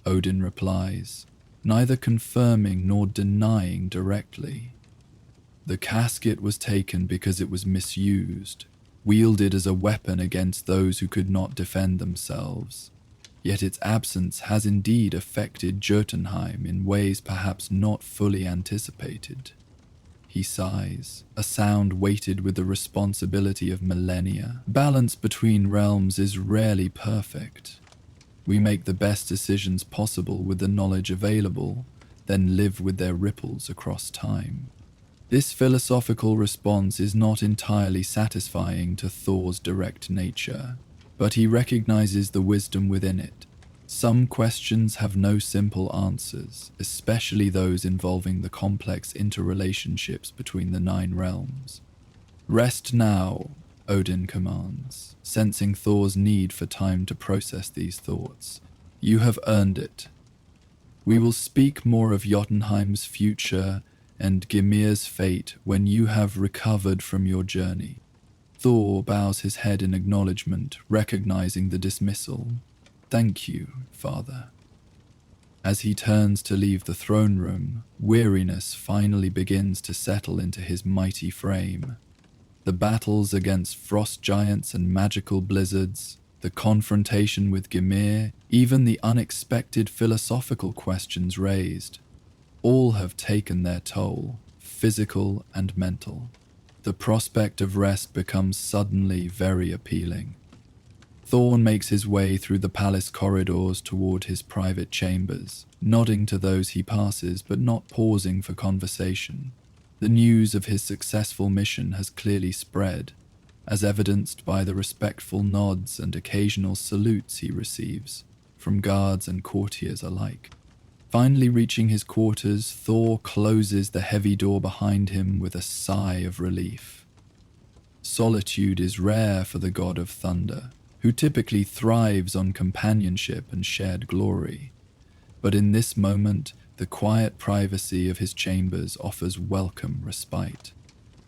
Odin replies, neither confirming nor denying directly. "The casket was taken because it was misused, wielded as a weapon against those who could not defend themselves. Yet its absence has indeed affected Jotunheim in ways perhaps not fully anticipated." He sighs, a sound weighted with the responsibility of millennia. "Balance between realms is rarely perfect. We make the best decisions possible with the knowledge available, then live with their ripples across time." This philosophical response is not entirely satisfying to Thor's direct nature, but he recognizes the wisdom within it. Some questions have no simple answers, especially those involving the complex interrelationships between the 9 realms. "Rest now," Odin commands, sensing Thor's need for time to process these thoughts. "You have earned it. We will speak more of Jotunheim's future and Gymir's fate when you have recovered from your journey." Thor bows his head in acknowledgement, recognizing the dismissal. "Thank you, father." As he turns to leave the throne room, weariness finally begins to settle into his mighty frame. The battles against frost giants and magical blizzards, the confrontation with Gymir, even the unexpected philosophical questions raised, all have taken their toll, physical and mental. The prospect of rest becomes suddenly very appealing. Thor makes his way through the palace corridors toward his private chambers, nodding to those he passes but not pausing for conversation. The news of his successful mission has clearly spread, as evidenced by the respectful nods and occasional salutes he receives, from guards and courtiers alike. Finally reaching his quarters, Thor closes the heavy door behind him with a sigh of relief. Solitude is rare for the god of thunder, who typically thrives on companionship and shared glory. But in this moment, the quiet privacy of his chambers offers welcome respite.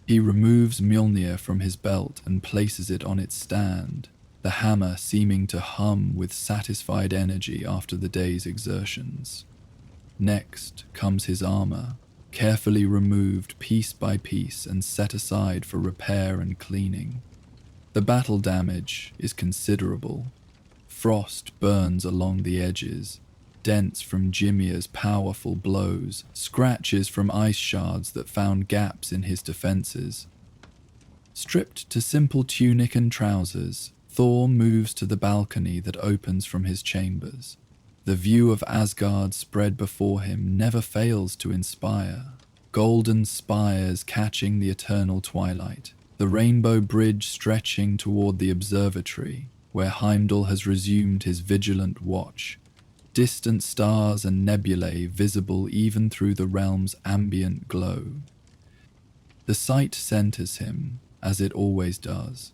He removes Mjolnir from his belt and places it on its stand, the hammer seeming to hum with satisfied energy after the day's exertions. Next comes his armor, carefully removed piece by piece and set aside for repair and cleaning. The battle damage is considerable. Frost burns along the edges, dents from Gymir's powerful blows, scratches from ice shards that found gaps in his defenses. Stripped to simple tunic and trousers, Thor moves to the balcony that opens from his chambers. The view of Asgard spread before him never fails to inspire. Golden spires catching the eternal twilight, the rainbow bridge stretching toward the observatory, where Heimdall has resumed his vigilant watch. Distant stars and nebulae visible even through the realm's ambient glow. The sight centers him, as it always does.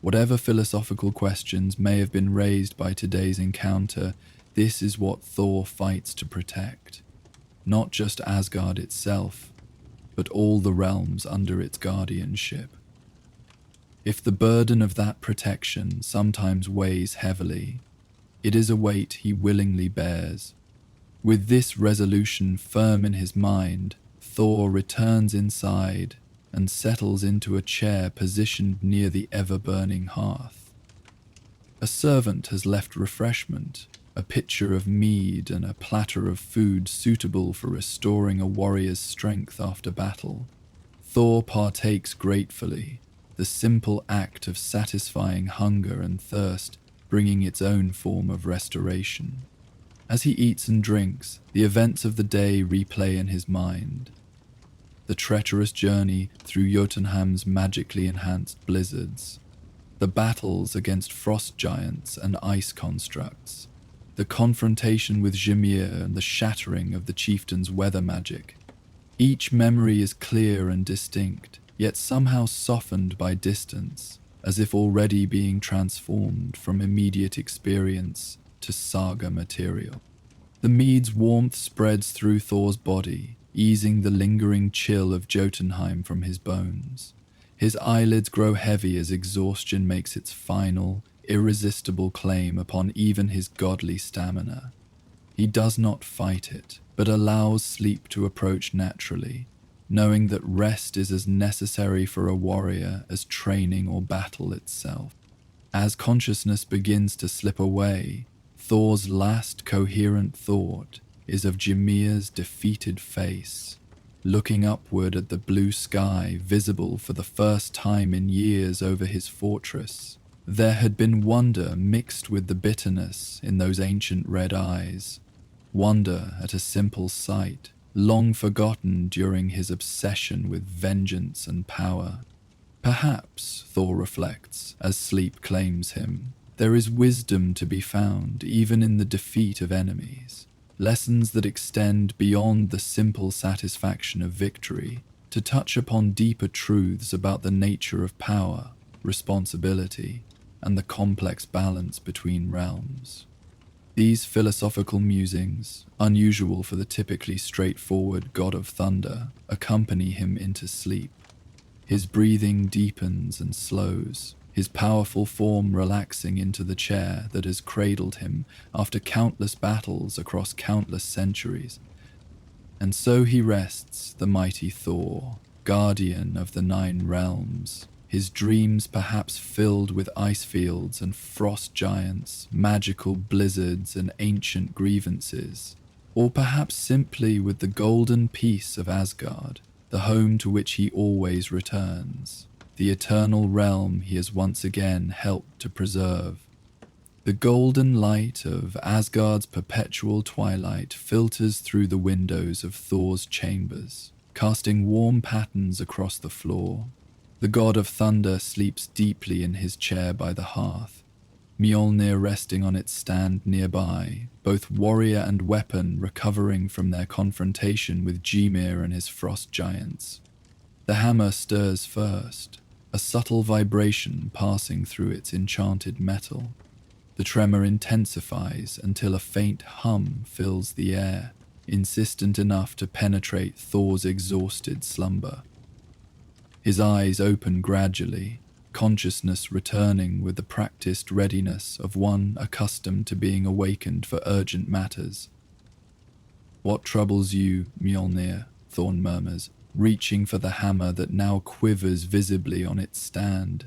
Whatever philosophical questions may have been raised by today's encounter, this is what Thor fights to protect. Not just Asgard itself, but all the realms under its guardianship. If the burden of that protection sometimes weighs heavily, it is a weight he willingly bears. With this resolution firm in his mind, Thor returns inside and settles into a chair positioned near the ever-burning hearth. A servant has left refreshment, a pitcher of mead and a platter of food suitable for restoring a warrior's strength after battle. Thor partakes gratefully, the simple act of satisfying hunger and thirst bringing its own form of restoration. As he eats and drinks, the events of the day replay in his mind. The treacherous journey through Jotunheim's magically enhanced blizzards, the battles against frost giants and ice constructs, the confrontation with Ymir and the shattering of the chieftain's weather magic. Each memory is clear and distinct, yet somehow softened by distance, as if already being transformed from immediate experience to saga material. The mead's warmth spreads through Thor's body, easing the lingering chill of Jotunheim from his bones. His eyelids grow heavy as exhaustion makes its final, irresistible claim upon even his godly stamina. He does not fight it, but allows sleep to approach naturally, knowing that rest is as necessary for a warrior as training or battle itself. As consciousness begins to slip away, Thor's last coherent thought is of Ymir's defeated face, looking upward at the blue sky visible for the first time in years over his fortress. There had been wonder mixed with the bitterness in those ancient red eyes, wonder at a simple sight, long forgotten during his obsession with vengeance and power. Perhaps, Thor reflects, as sleep claims him, there is wisdom to be found even in the defeat of enemies. Lessons that extend beyond the simple satisfaction of victory to touch upon deeper truths about the nature of power, responsibility, and the complex balance between realms. These philosophical musings, unusual for the typically straightforward god of thunder, accompany him into sleep. His breathing deepens and slows, his powerful form relaxing into the chair that has cradled him after countless battles across countless centuries. And so he rests, the mighty Thor, guardian of the 9 realms, his dreams perhaps filled with ice fields and frost giants, magical blizzards and ancient grievances, or perhaps simply with the golden peace of Asgard, the home to which he always returns, the eternal realm he has once again helped to preserve. The golden light of Asgard's perpetual twilight filters through the windows of Thor's chambers, casting warm patterns across the floor. The god of thunder sleeps deeply in his chair by the hearth, Mjolnir resting on its stand nearby, both warrior and weapon recovering from their confrontation with Ymir and his frost giants. The hammer stirs first, a subtle vibration passing through its enchanted metal. The tremor intensifies until a faint hum fills the air, insistent enough to penetrate Thor's exhausted slumber. His eyes open gradually, consciousness returning with the practiced readiness of one accustomed to being awakened for urgent matters. "What troubles you, Mjolnir?" Thorn murmurs, reaching for the hammer that now quivers visibly on its stand.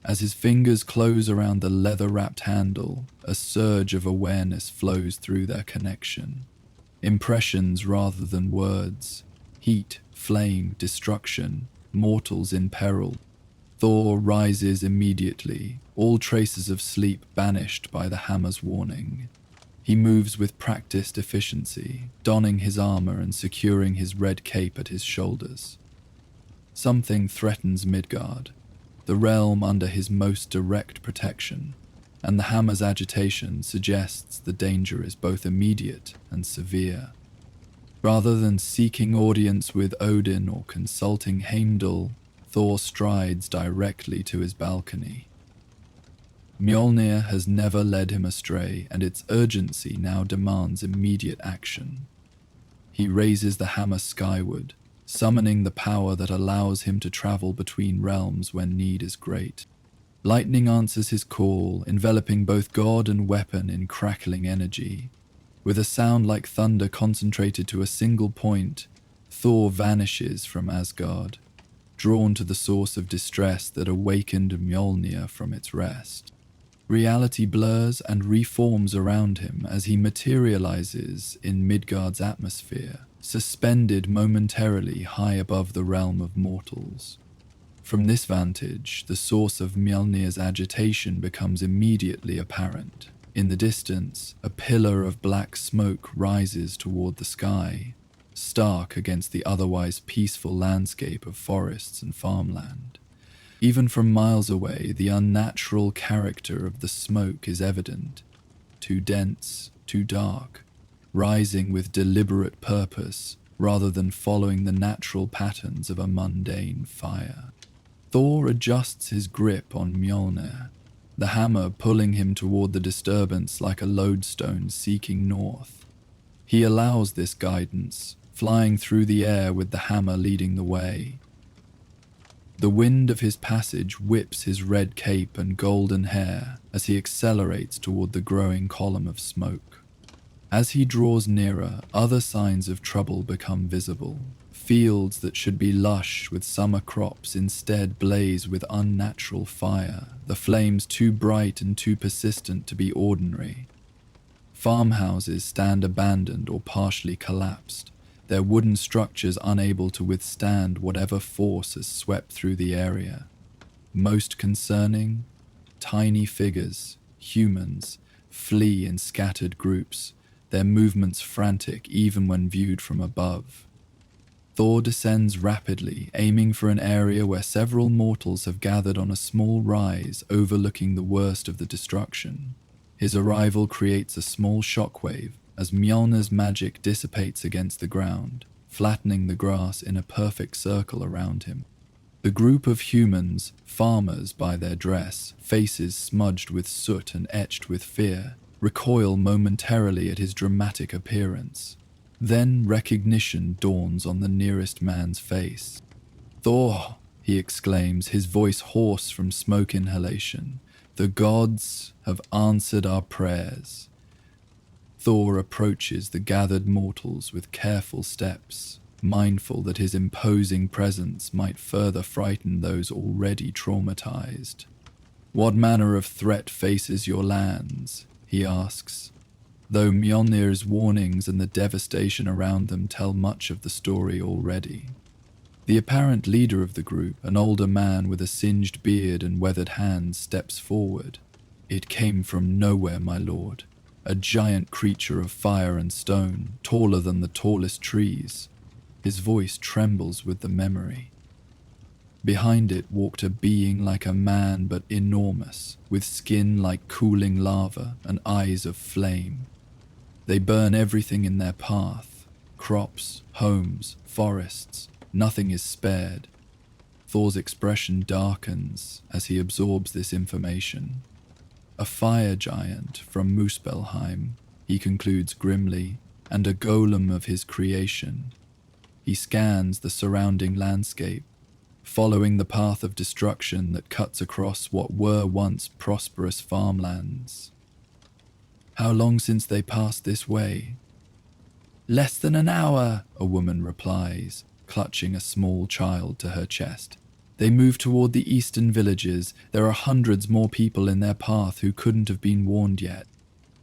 As his fingers close around the leather-wrapped handle, a surge of awareness flows through their connection. Impressions rather than words. Heat, flame, destruction, mortals in peril. Thor rises immediately, all traces of sleep banished by the hammer's warning. He moves with practiced efficiency, donning his armor and securing his red cape at his shoulders. Something threatens Midgard, the realm under his most direct protection, and the hammer's agitation suggests the danger is both immediate and severe. Rather than seeking audience with Odin or consulting Heimdall, Thor strides directly to his balcony. Mjolnir has never led him astray, and its urgency now demands immediate action. He raises the hammer skyward, summoning the power that allows him to travel between realms when need is great. Lightning answers his call, enveloping both god and weapon in crackling energy. With a sound like thunder concentrated to a single point, Thor vanishes from Asgard, drawn to the source of distress that awakened Mjolnir from its rest. Reality blurs and reforms around him as he materializes in Midgard's atmosphere, suspended momentarily high above the realm of mortals. From this vantage, the source of Mjolnir's agitation becomes immediately apparent. In the distance, a pillar of black smoke rises toward the sky, stark against the otherwise peaceful landscape of forests and farmland. Even from miles away, the unnatural character of the smoke is evident. Too dense, too dark, rising with deliberate purpose rather than following the natural patterns of a mundane fire. Thor adjusts his grip on Mjolnir, the hammer pulling him toward the disturbance like a lodestone seeking north. He allows this guidance, flying through the air with the hammer leading the way. The wind of his passage whips his red cape and golden hair as he accelerates toward the growing column of smoke. As he draws nearer, other signs of trouble become visible. Fields that should be lush with summer crops instead blaze with unnatural fire, the flames too bright and too persistent to be ordinary. Farmhouses stand abandoned or partially collapsed, their wooden structures unable to withstand whatever force has swept through the area. Most concerning, tiny figures, humans, flee in scattered groups, their movements frantic even when viewed from above. Thor descends rapidly, aiming for an area where several mortals have gathered on a small rise overlooking the worst of the destruction. His arrival creates a small shockwave as Mjolnir's magic dissipates against the ground, flattening the grass in a perfect circle around him. The group of humans, farmers by their dress, faces smudged with soot and etched with fear, recoil momentarily at his dramatic appearance. Then recognition dawns on the nearest man's face. "Thor!" he exclaims, his voice hoarse from smoke inhalation. "The gods have answered our prayers." Thor approaches the gathered mortals with careful steps, mindful that his imposing presence might further frighten those already traumatized. "What manner of threat faces your lands?" he asks, though Mjolnir's warnings and the devastation around them tell much of the story already. The apparent leader of the group, an older man with a singed beard and weathered hands, steps forward. "It came from nowhere, my lord. A giant creature of fire and stone, taller than the tallest trees." His voice trembles with the memory. Behind it walked a being like a man but enormous, with skin like cooling lava and eyes of flame. They burn everything in their path, crops, homes, forests, nothing is spared. Thor's expression darkens as he absorbs this information. "A fire giant from Muspelheim," he concludes grimly, "and a golem of his creation." He scans the surrounding landscape. following the path of destruction that cuts across what were once prosperous farmlands. How long since they passed this way? Less than an hour, a woman replies, clutching a small child to her chest. They move toward the eastern villages. There are hundreds more people in their path who couldn't have been warned yet.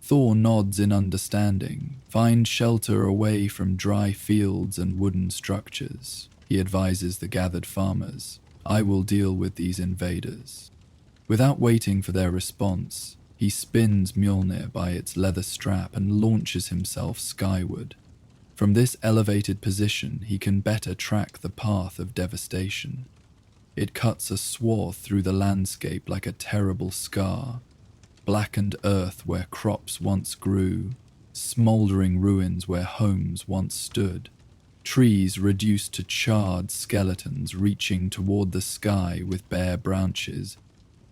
Thor nods in understanding. Find shelter away from dry fields and wooden structures, he advises the gathered farmers. I will deal with these invaders. Without waiting for their response, he spins Mjolnir by its leather strap and launches himself skyward. From this elevated position, he can better track the path of devastation. It cuts a swath through the landscape like a terrible scar. Blackened earth where crops once grew, smouldering ruins where homes once stood, trees reduced to charred skeletons reaching toward the sky with bare branches.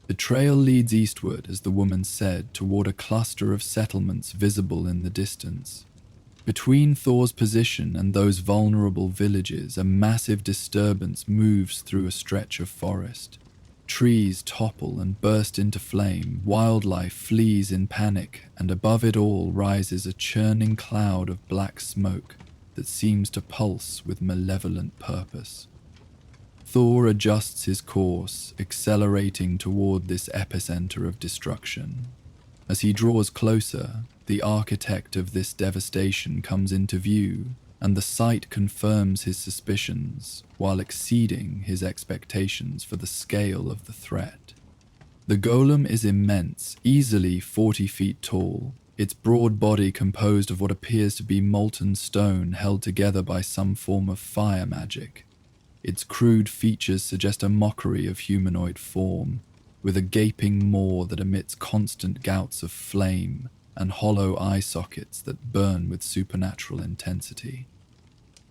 The trail leads eastward, as the woman said, toward a cluster of settlements visible in the distance. Between Thor's position and those vulnerable villages, a massive disturbance moves through a stretch of forest. Trees topple and burst into flame, wildlife flees in panic, and above it all rises a churning cloud of black smoke that seems to pulse with malevolent purpose. Thor adjusts his course, accelerating toward this epicenter of destruction. As he draws closer, the architect of this devastation comes into view, and the sight confirms his suspicions while exceeding his expectations for the scale of the threat. The golem is immense, easily 40 feet tall, its broad body composed of what appears to be molten stone held together by some form of fire magic. Its crude features suggest a mockery of humanoid form, with a gaping maw that emits constant gouts of flame and hollow eye sockets that burn with supernatural intensity.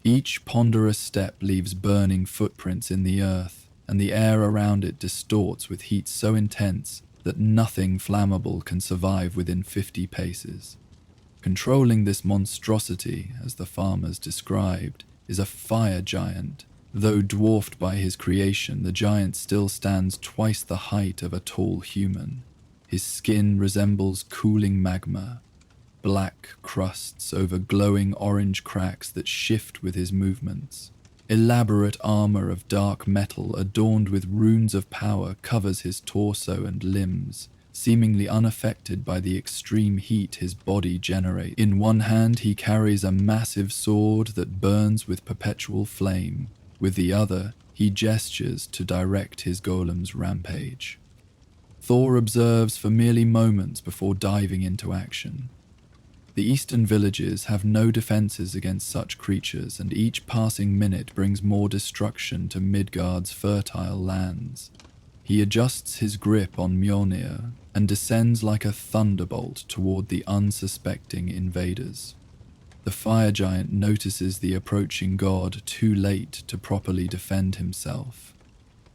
Each ponderous step leaves burning footprints in the earth, and the air around it distorts with heat so intense that nothing flammable can survive within 50 paces. Controlling this monstrosity, as the farmers described, is a fire giant. Though dwarfed by his creation, the giant still stands twice the height of a tall human. His skin resembles cooling magma, black crusts over glowing orange cracks that shift with his movements. Elaborate armor of dark metal adorned with runes of power covers his torso and limbs, seemingly unaffected by the extreme heat his body generates. In one hand he carries a massive sword that burns with perpetual flame. With the other, he gestures to direct his golem's rampage. Thor observes for merely moments before diving into action. The eastern villages have no defenses against such creatures, and each passing minute brings more destruction to Midgard's fertile lands. He adjusts his grip on Mjolnir and descends like a thunderbolt toward the unsuspecting invaders. The fire giant notices the approaching god too late to properly defend himself.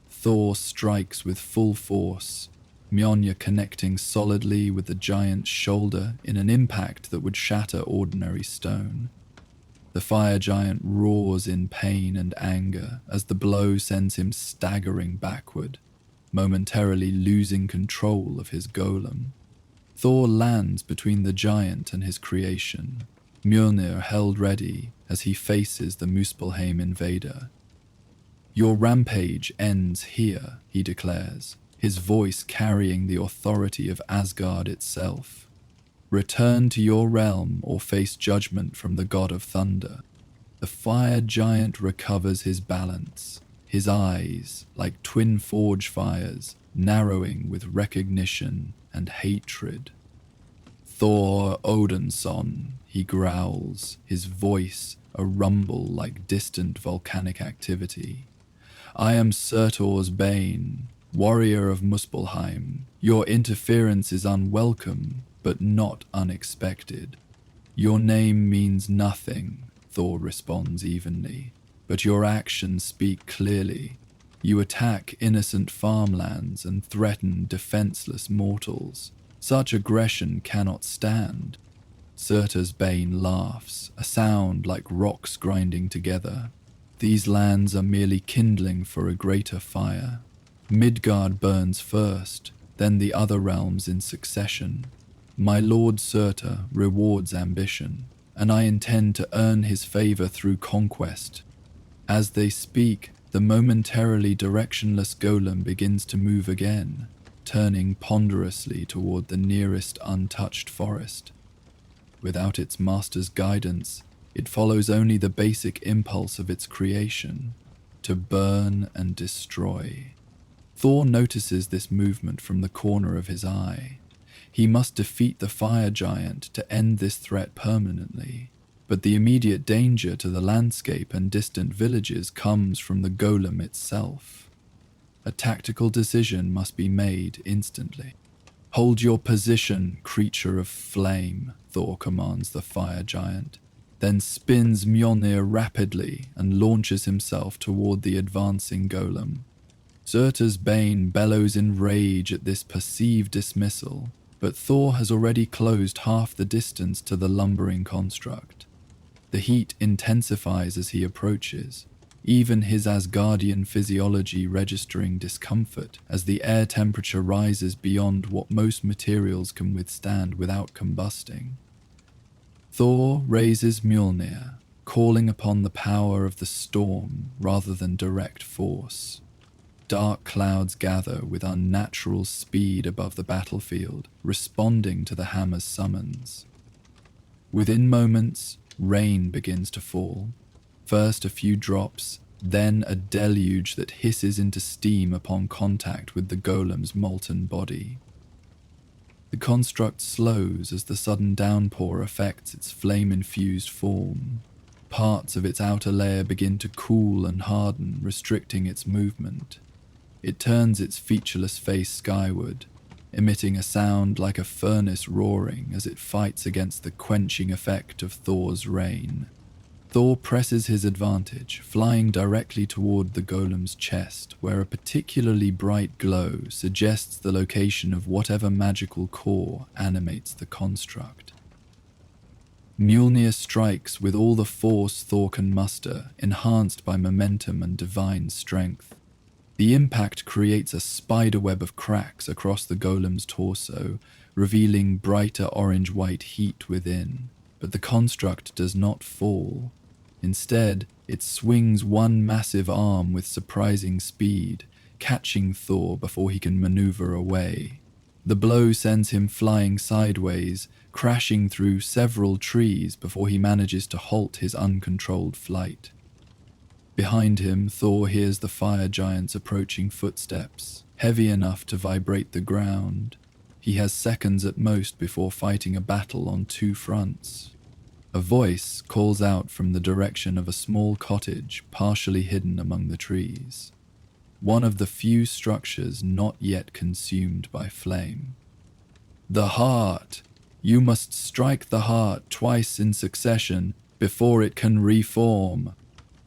Thor strikes with full force, Mjolnir connecting solidly with the giant's shoulder in an impact that would shatter ordinary stone. The fire giant roars in pain and anger as the blow sends him staggering backward, momentarily losing control of his golem. Thor lands between the giant and his creation, Mjolnir held ready as he faces the Muspelheim invader. "Your rampage ends here," he declares, his voice carrying the authority of Asgard itself. "Return to your realm or face judgment from the god of thunder." The fire giant recovers his balance, his eyes, like twin forge fires, narrowing with recognition and hatred. "Thor Odinson," he growls, his voice a rumble like distant volcanic activity. "I am Surtur's bane, warrior of Muspelheim. Your interference is unwelcome, but not unexpected." "Your name means nothing," Thor responds evenly, "but your actions speak clearly. You attack innocent farmlands and threaten defenseless mortals. Such aggression cannot stand." Surtur's bane laughs, a sound like rocks grinding together. These lands are merely kindling for a greater fire. Midgard burns first, then the other realms in succession. My lord Surtur rewards ambition, and I intend to earn his favor through conquest. As they speak, the momentarily directionless golem begins to move again, turning ponderously toward the nearest untouched forest. Without its master's guidance, it follows only the basic impulse of its creation, to burn and destroy. Thor notices this movement from the corner of his eye. He must defeat the fire giant to end this threat permanently, but the immediate danger to the landscape and distant villages comes from the golem itself. A tactical decision must be made instantly. "Hold your position, creature of flame," Thor commands the fire giant, then spins Mjolnir rapidly and launches himself toward the advancing golem. Surtur's Bane bellows in rage at this perceived dismissal, but Thor has already closed half the distance to the lumbering construct. The heat intensifies as he approaches, even his Asgardian physiology registering discomfort as the air temperature rises beyond what most materials can withstand without combusting. Thor raises Mjolnir, calling upon the power of the storm rather than direct force. Dark clouds gather with unnatural speed above the battlefield, responding to the hammer's summons. Within moments, rain begins to fall. First a few drops, then a deluge that hisses into steam upon contact with the golem's molten body. The construct slows as the sudden downpour affects its flame-infused form. Parts of its outer layer begin to cool and harden, restricting its movement. It turns its featureless face skyward, emitting a sound like a furnace roaring as it fights against the quenching effect of Thor's rain. Thor presses his advantage, flying directly toward the golem's chest, where a particularly bright glow suggests the location of whatever magical core animates the construct. Mjolnir strikes with all the force Thor can muster, enhanced by momentum and divine strength. The impact creates a spiderweb of cracks across the golem's torso, revealing brighter orange-white heat within. But the construct does not fall. Instead, it swings one massive arm with surprising speed, catching Thor before he can maneuver away. The blow sends him flying sideways, crashing through several trees before he manages to halt his uncontrolled flight. Behind him, Thor hears the fire giant's approaching footsteps, heavy enough to vibrate the ground. He has seconds at most before fighting a battle on two fronts. A voice calls out from the direction of a small cottage partially hidden among the trees, one of the few structures not yet consumed by flame. "The heart! You must strike the heart twice in succession before it can reform."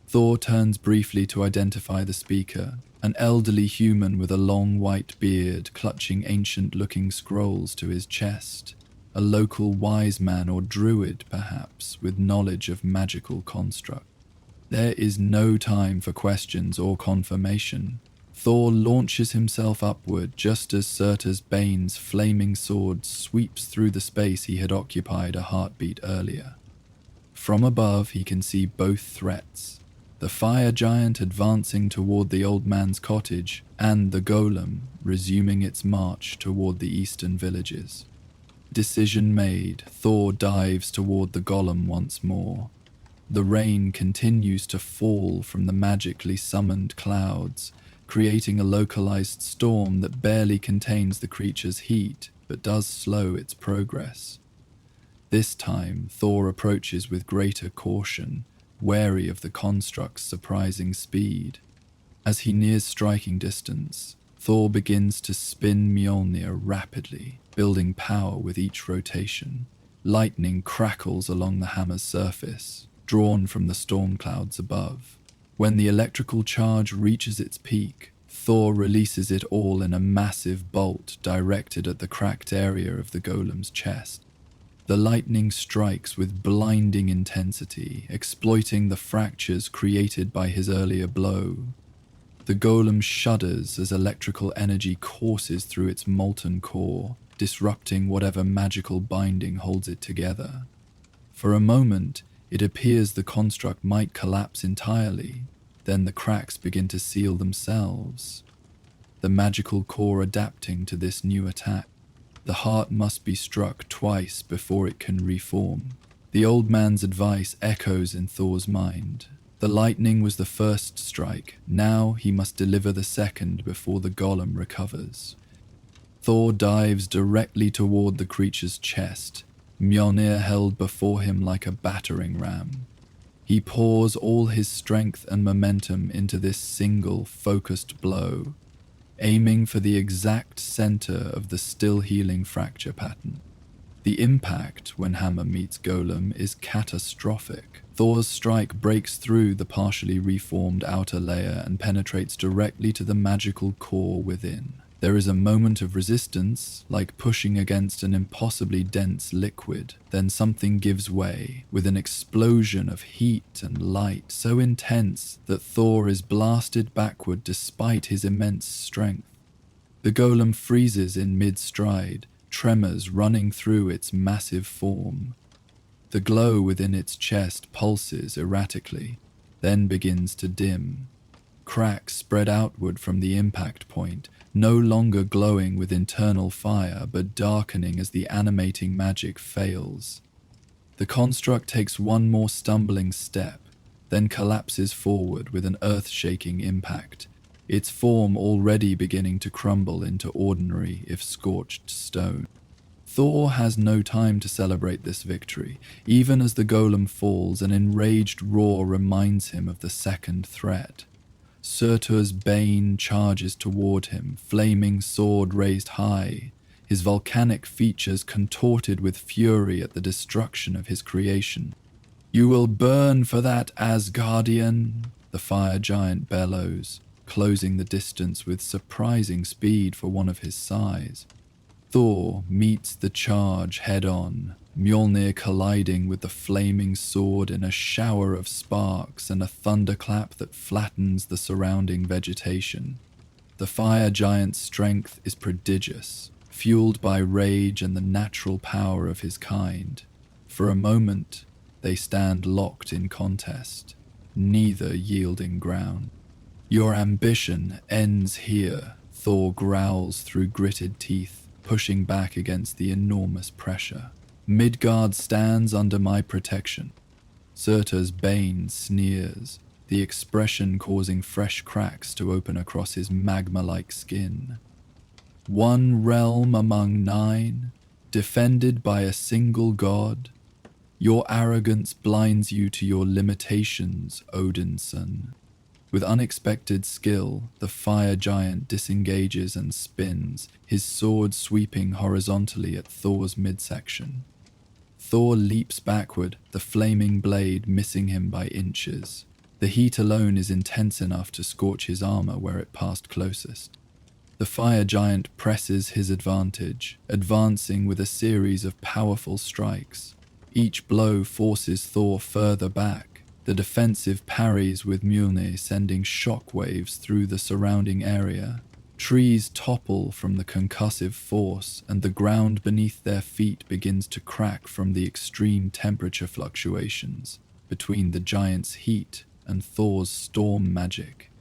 Thor turns briefly to identify the speaker, an elderly human with a long white beard clutching ancient-looking scrolls to his chest. A local wise man or druid, perhaps, with knowledge of magical construct. There is no time for questions or confirmation. Thor launches himself upward just as Surtur's Bane's flaming sword sweeps through the space he had occupied a heartbeat earlier. From above, he can see both threats: the fire giant advancing toward the old man's cottage, and the golem resuming its march toward the eastern villages. Decision made, Thor dives toward the golem once more. The rain continues to fall from the magically summoned clouds, creating a localized storm that barely contains the creature's heat, but does slow its progress. This time, Thor approaches with greater caution, wary of the construct's surprising speed. As he nears striking distance, Thor begins to spin Mjolnir rapidly, building power with each rotation. Lightning crackles along the hammer's surface, drawn from the storm clouds above. When the electrical charge reaches its peak, Thor releases it all in a massive bolt directed at the cracked area of the golem's chest. The lightning strikes with blinding intensity, exploiting the fractures created by his earlier blow. The golem shudders as electrical energy courses through its molten core, disrupting whatever magical binding holds it together. For a moment, it appears the construct might collapse entirely, then the cracks begin to seal themselves. The magical core adapting to this new attack. The heart must be struck twice before it can reform. The old man's advice echoes in Thor's mind. The lightning was the first strike, now he must deliver the second before the golem recovers. Thor dives directly toward the creature's chest, Mjolnir held before him like a battering ram. He pours all his strength and momentum into this single, focused blow, aiming for the exact center of the still-healing fracture pattern. The impact when hammer meets golem is catastrophic. Thor's strike breaks through the partially reformed outer layer and penetrates directly to the magical core within. There is a moment of resistance, like pushing against an impossibly dense liquid. Then something gives way, with an explosion of heat and light so intense that Thor is blasted backward despite his immense strength. The golem freezes in mid-stride, tremors running through its massive form. The glow within its chest pulses erratically, then begins to dim. Cracks spread outward from the impact point, no longer glowing with internal fire but darkening as the animating magic fails. The construct takes one more stumbling step, then collapses forward with an earth-shaking impact, its form already beginning to crumble into ordinary, if scorched, stone. Thor has no time to celebrate this victory. Even as the golem falls, an enraged roar reminds him of the second threat. Surtur's bane charges toward him, flaming sword raised high, his volcanic features contorted with fury at the destruction of his creation. "You will burn for that, Asgardian," the fire giant bellows, closing the distance with surprising speed for one of his size. Thor meets the charge head-on, Mjolnir colliding with the flaming sword in a shower of sparks and a thunderclap that flattens the surrounding vegetation. The fire giant's strength is prodigious, fueled by rage and the natural power of his kind. For a moment, they stand locked in contest, neither yielding ground. "Your ambition ends here," Thor growls through gritted teeth, pushing back against the enormous pressure. "Midgard stands under my protection." Surtur's bane sneers, the expression causing fresh cracks to open across his magma-like skin. "One realm among 9, defended by a single god? Your arrogance blinds you to your limitations, Odin's son." With unexpected skill, the fire giant disengages and spins, his sword sweeping horizontally at Thor's midsection. Thor leaps backward, the flaming blade missing him by inches. The heat alone is intense enough to scorch his armor where it passed closest. The fire giant presses his advantage, advancing with a series of powerful strikes. Each blow forces Thor further back. The defensive parries with Mjolnir, sending shockwaves through the surrounding area. Trees topple from the concussive force, and the ground beneath their feet begins to crack from the extreme temperature fluctuations between the giant's heat and Thor's storm magic.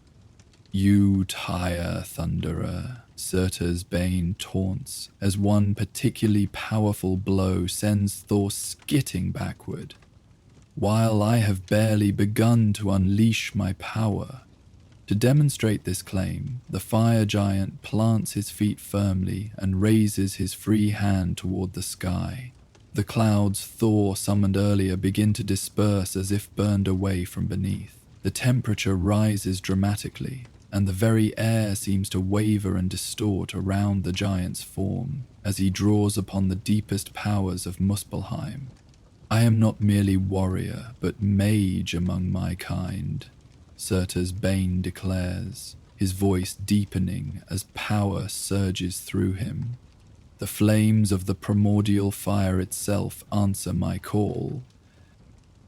"You tire, Thunderer," Surtur's bane taunts, as one particularly powerful blow sends Thor skitting backward. "While I have barely begun to unleash my power." To demonstrate this claim, the fire giant plants his feet firmly and raises his free hand toward the sky. The clouds Thor summoned earlier begin to disperse as if burned away from beneath. The temperature rises dramatically, and the very air seems to waver and distort around the giant's form as he draws upon the deepest powers of Muspelheim. "I am not merely warrior, but mage among my kind," Surtur's bane declares, his voice deepening as power surges through him. The flames of the primordial fire itself answer my call.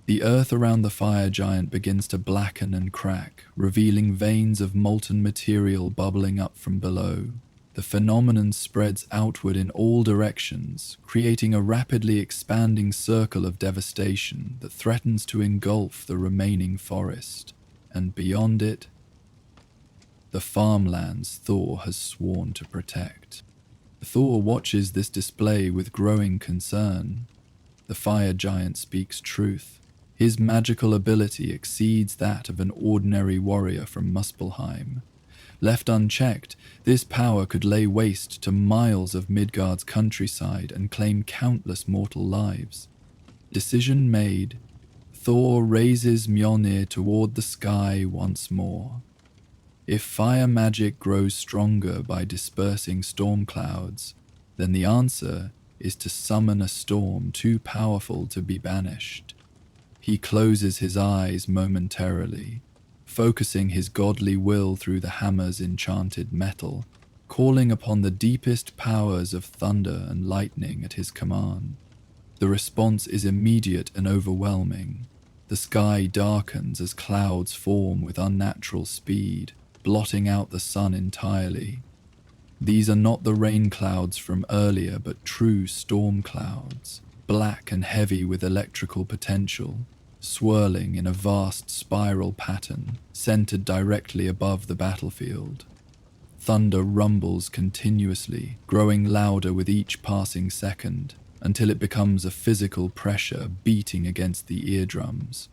The earth around the fire giant begins to blacken and crack, revealing veins of molten material bubbling up from below. The phenomenon spreads outward in all directions, creating a rapidly expanding circle of devastation that threatens to engulf the remaining forest. And beyond it, the farmlands Thor has sworn to protect. Thor watches this display with growing concern. The fire giant speaks truth. His magical ability exceeds that of an ordinary warrior from Muspelheim. Left unchecked, this power could lay waste to miles of Midgard's countryside and claim countless mortal lives. Decision made, Thor raises Mjolnir toward the sky once more. If fire magic grows stronger by dispersing storm clouds, then the answer is to summon a storm too powerful to be banished. He closes his eyes momentarily, focusing his godly will through the hammer's enchanted metal, calling upon the deepest powers of thunder and lightning at his command. The response is immediate and overwhelming. The sky darkens as clouds form with unnatural speed, blotting out the sun entirely. These are not the rain clouds from earlier, but true storm clouds, black and heavy with electrical potential, swirling in a vast spiral pattern, centered directly above the battlefield. Thunder rumbles continuously, growing louder with each passing second, until it becomes a physical pressure beating against the eardrums.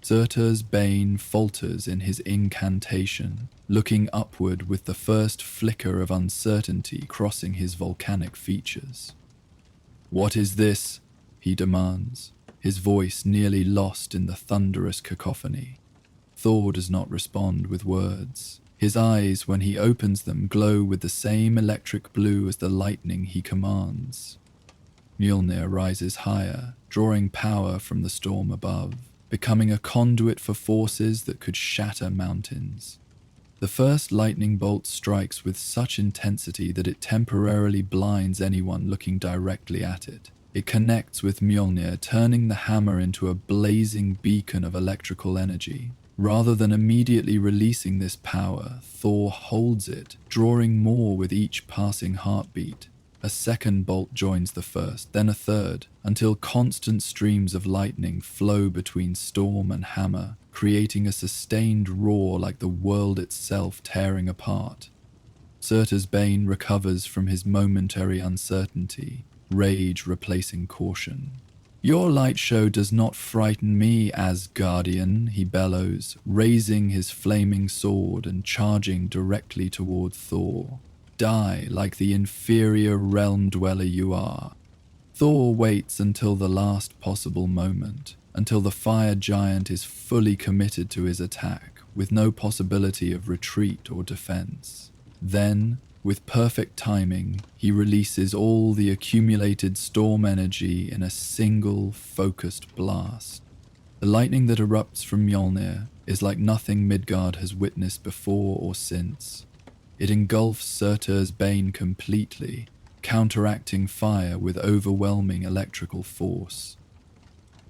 Surtur's Bane falters in his incantation, looking upward with the first flicker of uncertainty crossing his volcanic features. "What is this?" he demands, his voice nearly lost in the thunderous cacophony. Thor does not respond with words. His eyes, when he opens them, glow with the same electric blue as the lightning he commands. Mjolnir rises higher, drawing power from the storm above, becoming a conduit for forces that could shatter mountains. The first lightning bolt strikes with such intensity that it temporarily blinds anyone looking directly at it. It connects with Mjolnir, turning the hammer into a blazing beacon of electrical energy. Rather than immediately releasing this power, Thor holds it, drawing more with each passing heartbeat. A second bolt joins the first, then a third, until constant streams of lightning flow between storm and hammer, creating a sustained roar like the world itself tearing apart. Surtur's Bane recovers from his momentary uncertainty, rage replacing caution. "Your light show does not frighten me, Asgardian," he bellows, raising his flaming sword and charging directly toward Thor. "Die like the inferior realm dweller you are." Thor waits until the last possible moment, until the fire giant is fully committed to his attack, with no possibility of retreat or defense. Then, with perfect timing, he releases all the accumulated storm energy in a single, focused blast. The lightning that erupts from Mjolnir is like nothing Midgard has witnessed before or since. It engulfs Surtur's Bane completely, counteracting fire with overwhelming electrical force.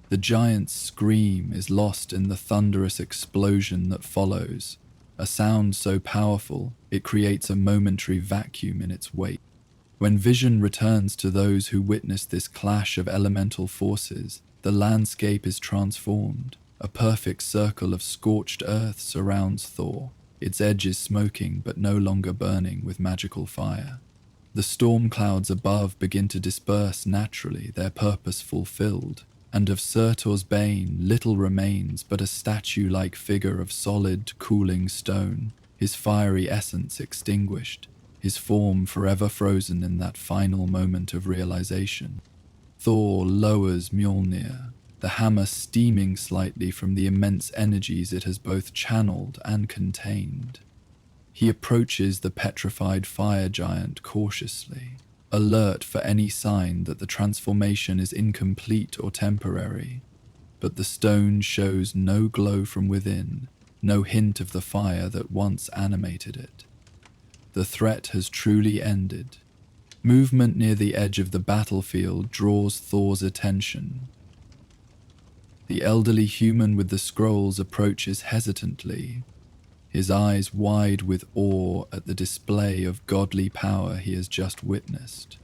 The giant's scream is lost in the thunderous explosion that follows, a sound so powerful it creates a momentary vacuum in its wake. When vision returns to those who witness this clash of elemental forces, the landscape is transformed. A perfect circle of scorched earth surrounds Thor, its edges smoking but no longer burning with magical fire. The storm clouds above begin to disperse naturally, their purpose fulfilled, and of Surtur's Bane little remains but a statue-like figure of solid, cooling stone, his fiery essence extinguished, his form forever frozen in that final moment of realization. Thor lowers Mjolnir, the hammer steaming slightly from the immense energies it has both channeled and contained. He approaches the petrified fire giant cautiously, alert for any sign that the transformation is incomplete or temporary. But the stone shows no glow from within, no hint of the fire that once animated it. The threat has truly ended. Movement near the edge of the battlefield draws Thor's attention. The elderly human with the scrolls approaches hesitantly, his eyes wide with awe at the display of godly power he has just witnessed.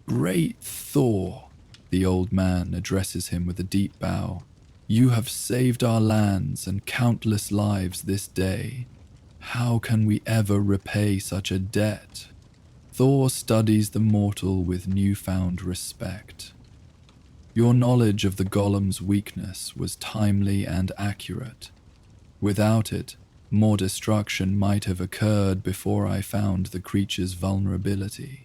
"Great Thor," the old man addresses him with a deep bow, "you have saved our lands and countless lives this day. How can we ever repay such a debt?" Thor studies the mortal with newfound respect. "Your knowledge of the golem's weakness was timely and accurate. Without it, more destruction might have occurred before I found the creature's vulnerability.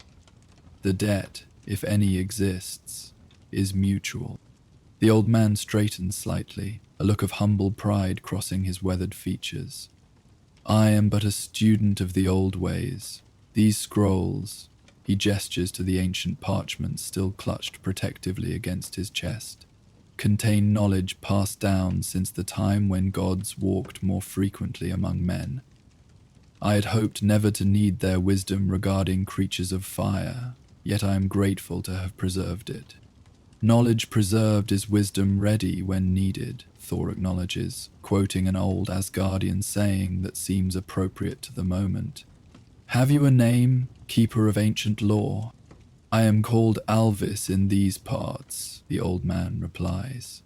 The debt, if any exists, is mutual." The old man straightens slightly, a look of humble pride crossing his weathered features. "I am but a student of the old ways. These scrolls," he gestures to the ancient parchments still clutched protectively against his chest, "contain knowledge passed down since the time when gods walked more frequently among men. I had hoped never to need their wisdom regarding creatures of fire, yet I am grateful to have preserved it." "Knowledge preserved is wisdom ready when needed," Thor acknowledges, quoting an old Asgardian saying that seems appropriate to the moment. "Have you a name, keeper of ancient lore?" "I am called Alvis in these parts," the old man replies.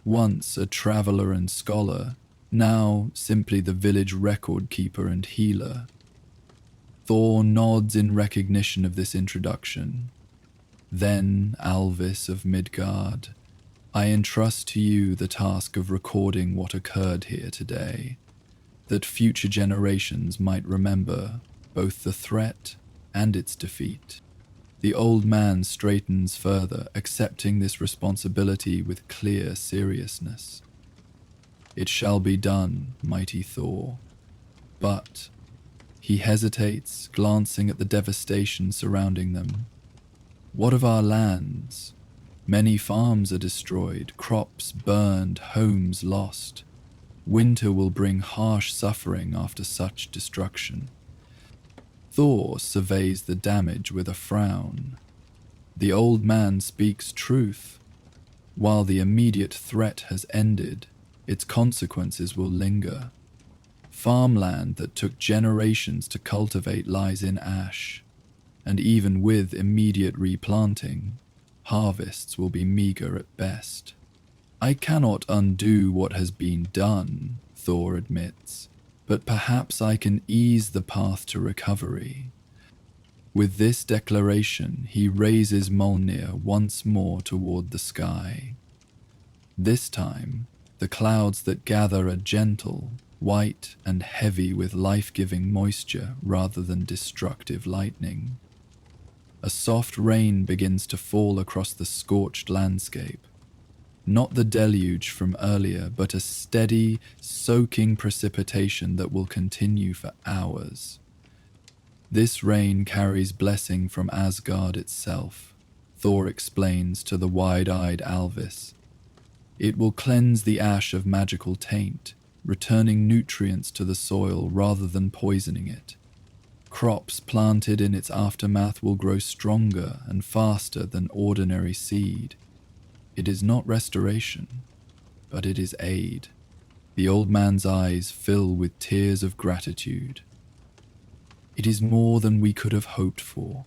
"Once a traveler and scholar, now simply the village record keeper and healer." Thor nods in recognition of this introduction. "Then, Alvis of Midgard, I entrust to you the task of recording what occurred here today, that future generations might remember both the threat and its defeat." The old man straightens further, accepting this responsibility with clear seriousness. "It shall be done, mighty Thor. But," he hesitates, glancing at the devastation surrounding them, "what of our lands? Many farms are destroyed, crops burned, homes lost. Winter will bring harsh suffering after such destruction." Thor surveys the damage with a frown. The old man speaks truth. While the immediate threat has ended, its consequences will linger. Farmland that took generations to cultivate lies in ash, and even with immediate replanting, harvests will be meager at best. "I cannot undo what has been done," Thor admits, "but perhaps I can ease the path to recovery." With this declaration, he raises Mjolnir once more toward the sky. This time, the clouds that gather are gentle, white and heavy with life-giving moisture rather than destructive lightning. A soft rain begins to fall across the scorched landscape. Not the deluge from earlier, but a steady, soaking precipitation that will continue for hours. This rain carries blessing from Asgard itself, Thor explains to the wide-eyed Alvis. It will cleanse the ash of magical taint, returning nutrients to the soil rather than poisoning it. Crops planted in its aftermath will grow stronger and faster than ordinary seed. It is not restoration, but it is aid. The old man's eyes fill with tears of gratitude. "It is more than we could have hoped for.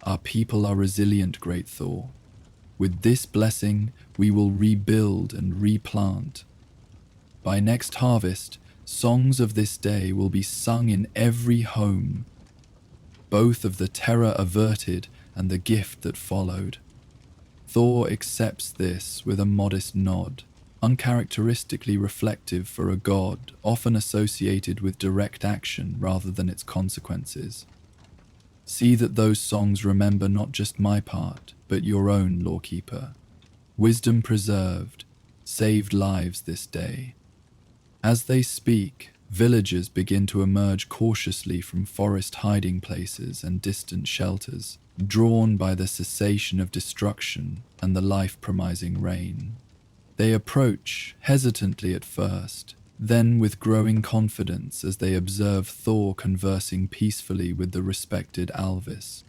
Our people are resilient, great Thor. With this blessing, we will rebuild and replant. By next harvest, songs of this day will be sung in every home, both of the terror averted and the gift that followed." Thor accepts this with a modest nod, uncharacteristically reflective for a god often associated with direct action rather than its consequences. "See that those songs remember not just my part, but your own, Lawkeeper. Wisdom preserved, saved lives this day." As they speak, villagers begin to emerge cautiously from forest hiding places and distant shelters, drawn by the cessation of destruction and the life-promising rain. They approach, hesitantly at first, then with growing confidence as they observe Thor conversing peacefully with the respected Alvis.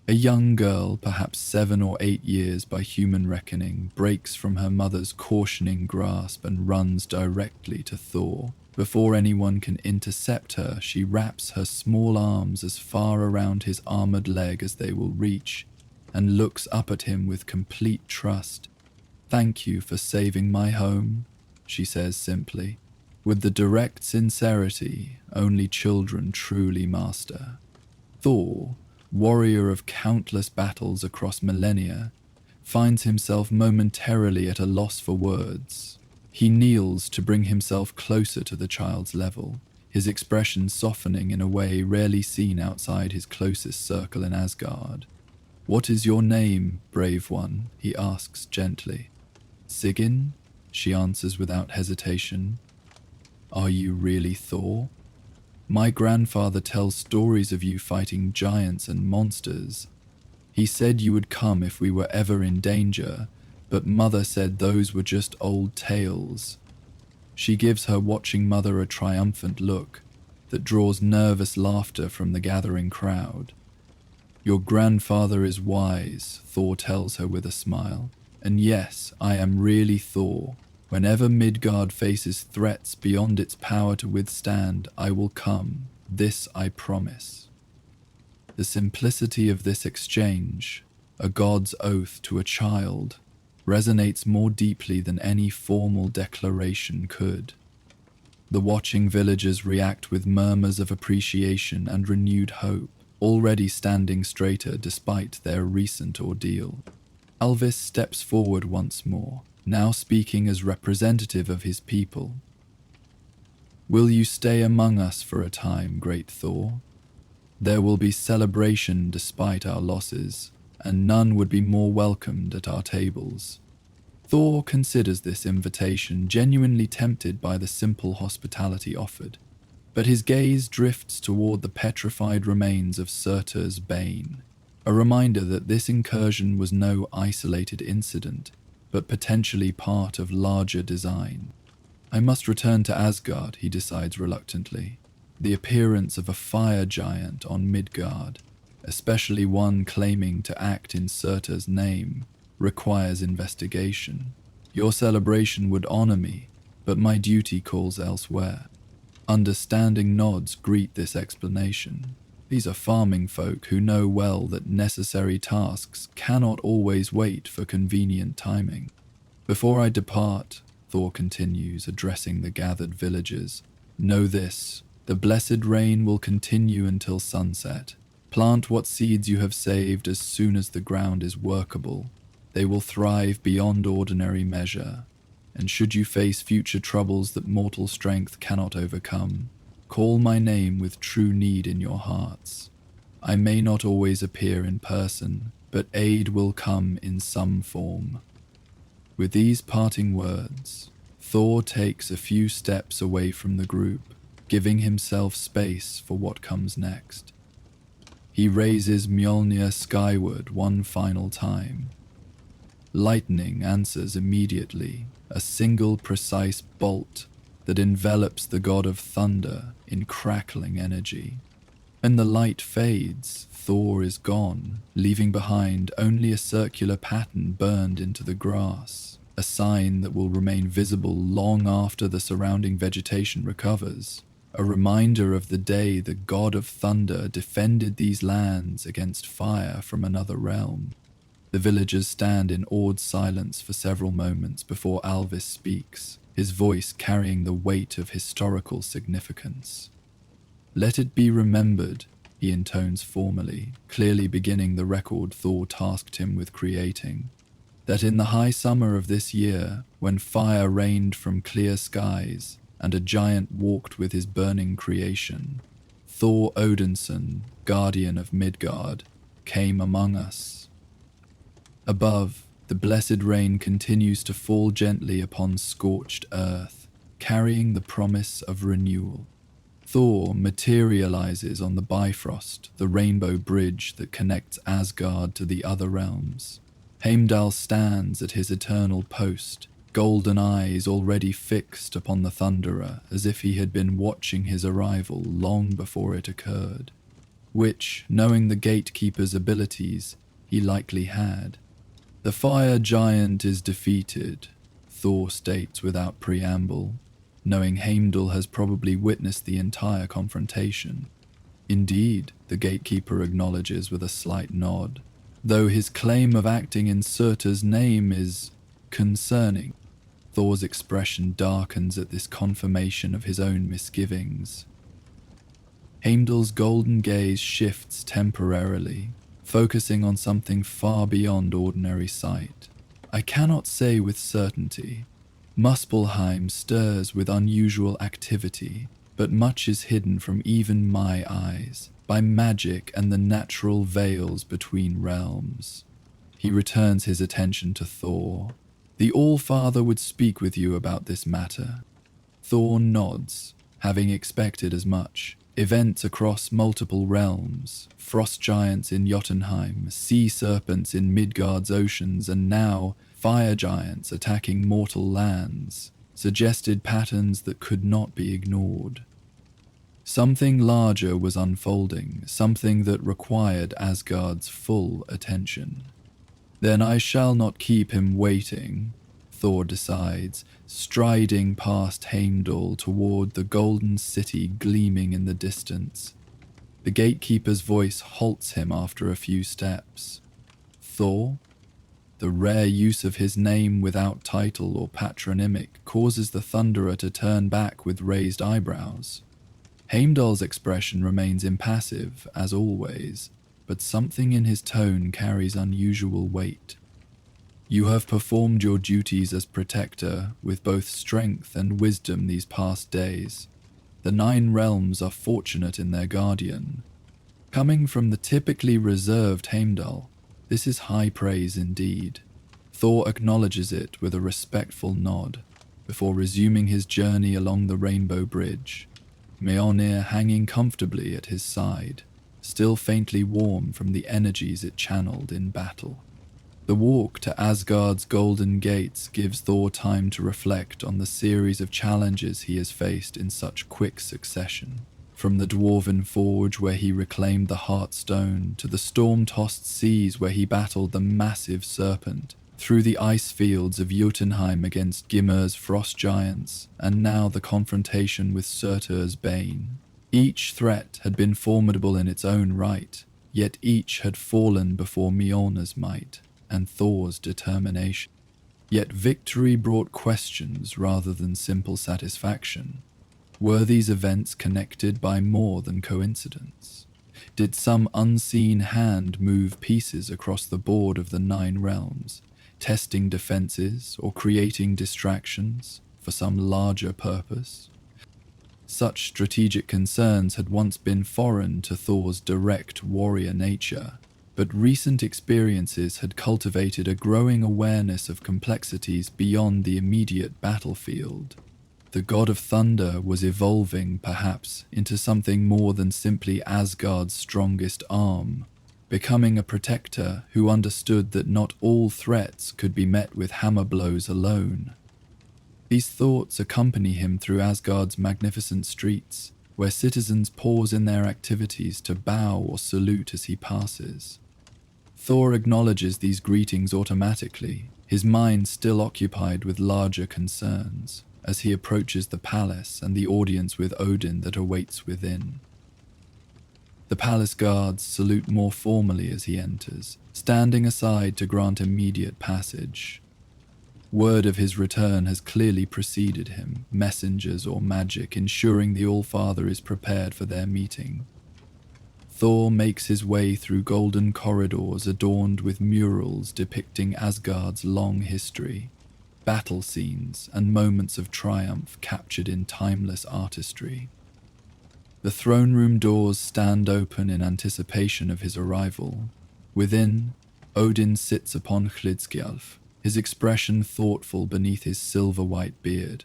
A young girl, perhaps 7 or 8 years by human reckoning, breaks from her mother's cautioning grasp and runs directly to Thor. Before anyone can intercept her, she wraps her small arms as far around his armored leg as they will reach, and looks up at him with complete trust. "Thank you for saving my home," she says simply, with the direct sincerity only children truly master. Thor, warrior of countless battles across millennia, finds himself momentarily at a loss for words. He kneels to bring himself closer to the child's level, his expression softening in a way rarely seen outside his closest circle in Asgard. "What is your name, brave one?" he asks gently. "Sigyn," she answers without hesitation. "Are you really Thor? My grandfather tells stories of you fighting giants and monsters. He said you would come if we were ever in danger, but Mother said those were just old tales." She gives her watching mother a triumphant look that draws nervous laughter from the gathering crowd. "Your grandfather is wise," Thor tells her with a smile. "And yes, I am really Thor. Whenever Midgard faces threats beyond its power to withstand, I will come. This I promise." The simplicity of this exchange, a god's oath to a child, resonates more deeply than any formal declaration could. The watching villagers react with murmurs of appreciation and renewed hope, already standing straighter despite their recent ordeal. Alvis steps forward once more, now speaking as representative of his people. "Will you stay among us for a time, great Thor? There will be celebration despite our losses, and none would be more welcomed at our tables." Thor considers this invitation, genuinely tempted by the simple hospitality offered, but his gaze drifts toward the petrified remains of Surtur's bane, a reminder that this incursion was no isolated incident, but potentially part of larger design. "I must return to Asgard," he decides reluctantly. The appearance of a fire giant on Midgard, especially one claiming to act in Surtur's name, requires investigation. "Your celebration would honor me, but my duty calls elsewhere." Understanding nods greet this explanation. These are farming folk who know well that necessary tasks cannot always wait for convenient timing. "Before I depart," Thor continues, addressing the gathered villagers, "know this, the blessed rain will continue until sunset. Plant what seeds you have saved as soon as the ground is workable. They will thrive beyond ordinary measure. And should you face future troubles that mortal strength cannot overcome, call my name with true need in your hearts. I may not always appear in person, but aid will come in some form." With these parting words, Thor takes a few steps away from the group, giving himself space for what comes next. He raises Mjolnir skyward one final time. Lightning answers immediately, a single precise bolt that envelops the god of thunder in crackling energy. And the light fades, Thor is gone, leaving behind only a circular pattern burned into the grass, a sign that will remain visible long after the surrounding vegetation recovers, a reminder of the day the god of thunder defended these lands against fire from another realm. The villagers stand in awed silence for several moments before Alvis speaks, his voice carrying the weight of historical significance. "Let it be remembered," he intones formally, clearly beginning the record Thor tasked him with creating, "that in the high summer of this year, when fire rained from clear skies and a giant walked with his burning creation, Thor Odinson, guardian of Midgard, came among us." Above, the blessed rain continues to fall gently upon scorched earth, carrying the promise of renewal. Thor materializes on the Bifrost, the rainbow bridge that connects Asgard to the other realms. Heimdall stands at his eternal post, golden eyes already fixed upon the Thunderer, as if he had been watching his arrival long before it occurred. which, knowing the gatekeeper's abilities, he likely had. "The fire giant is defeated," Thor states without preamble, knowing Heimdall has probably witnessed the entire confrontation. "Indeed," the gatekeeper acknowledges with a slight nod, though his claim of acting in Surtur's name is concerning. Thor's expression darkens at this confirmation of his own misgivings. Heimdall's golden gaze shifts temporarily, focusing on something far beyond ordinary sight. "I cannot say with certainty. Muspelheim stirs with unusual activity, but much is hidden from even my eyes by magic and the natural veils between realms." He returns his attention to Thor. "The All-Father would speak with you about this matter." Thor nods, having expected as much. Events across multiple realms, frost giants in Jotunheim, sea serpents in Midgard's oceans, and now fire giants attacking mortal lands, suggested patterns that could not be ignored. Something larger was unfolding, something that required Asgard's full attention. "Then I shall not keep him waiting," Thor decides, striding past Heimdall toward the golden city gleaming in the distance. The gatekeeper's voice halts him after a few steps. "Thor?" The rare use of his name without title or patronymic causes the Thunderer to turn back with raised eyebrows. Heimdall's expression remains impassive, as always, but something in his tone carries unusual weight. "You have performed your duties as protector with both strength and wisdom these past days. The 9 realms are fortunate in their guardian." Coming from the typically reserved Heimdall, this is high praise indeed. Thor acknowledges it with a respectful nod, before resuming his journey along the Rainbow Bridge, Mjolnir hanging comfortably at his side, still faintly warm from the energies it channeled in battle. The walk to Asgard's golden gates gives Thor time to reflect on the series of challenges he has faced in such quick succession. From the dwarven forge where he reclaimed the Heartstone, to the storm-tossed seas where he battled the massive serpent, through the ice fields of Jotunheim against Gymir's frost giants, and now the confrontation with Surtur's bane. Each threat had been formidable in its own right, yet each had fallen before Mjolnir's might and Thor's determination. Yet victory brought questions rather than simple satisfaction. Were these events connected by more than coincidence? Did some unseen hand move pieces across the board of the 9 realms, testing defenses or creating distractions for some larger purpose? Such strategic concerns had once been foreign to Thor's direct warrior nature, but recent experiences had cultivated a growing awareness of complexities beyond the immediate battlefield. The god of thunder was evolving, perhaps, into something more than simply Asgard's strongest arm, becoming a protector who understood that not all threats could be met with hammer blows alone. These thoughts accompany him through Asgard's magnificent streets, where citizens pause in their activities to bow or salute as he passes. Thor acknowledges these greetings automatically, his mind still occupied with larger concerns, as he approaches the palace and the audience with Odin that awaits within. The palace guards salute more formally as he enters, standing aside to grant immediate passage. Word of his return has clearly preceded him, messengers or magic ensuring the All-Father is prepared for their meeting. Thor makes his way through golden corridors adorned with murals depicting Asgard's long history, battle scenes and moments of triumph captured in timeless artistry. The throne room doors stand open in anticipation of his arrival. Within, Odin sits upon Hlidskjalf, his expression thoughtful beneath his silver-white beard.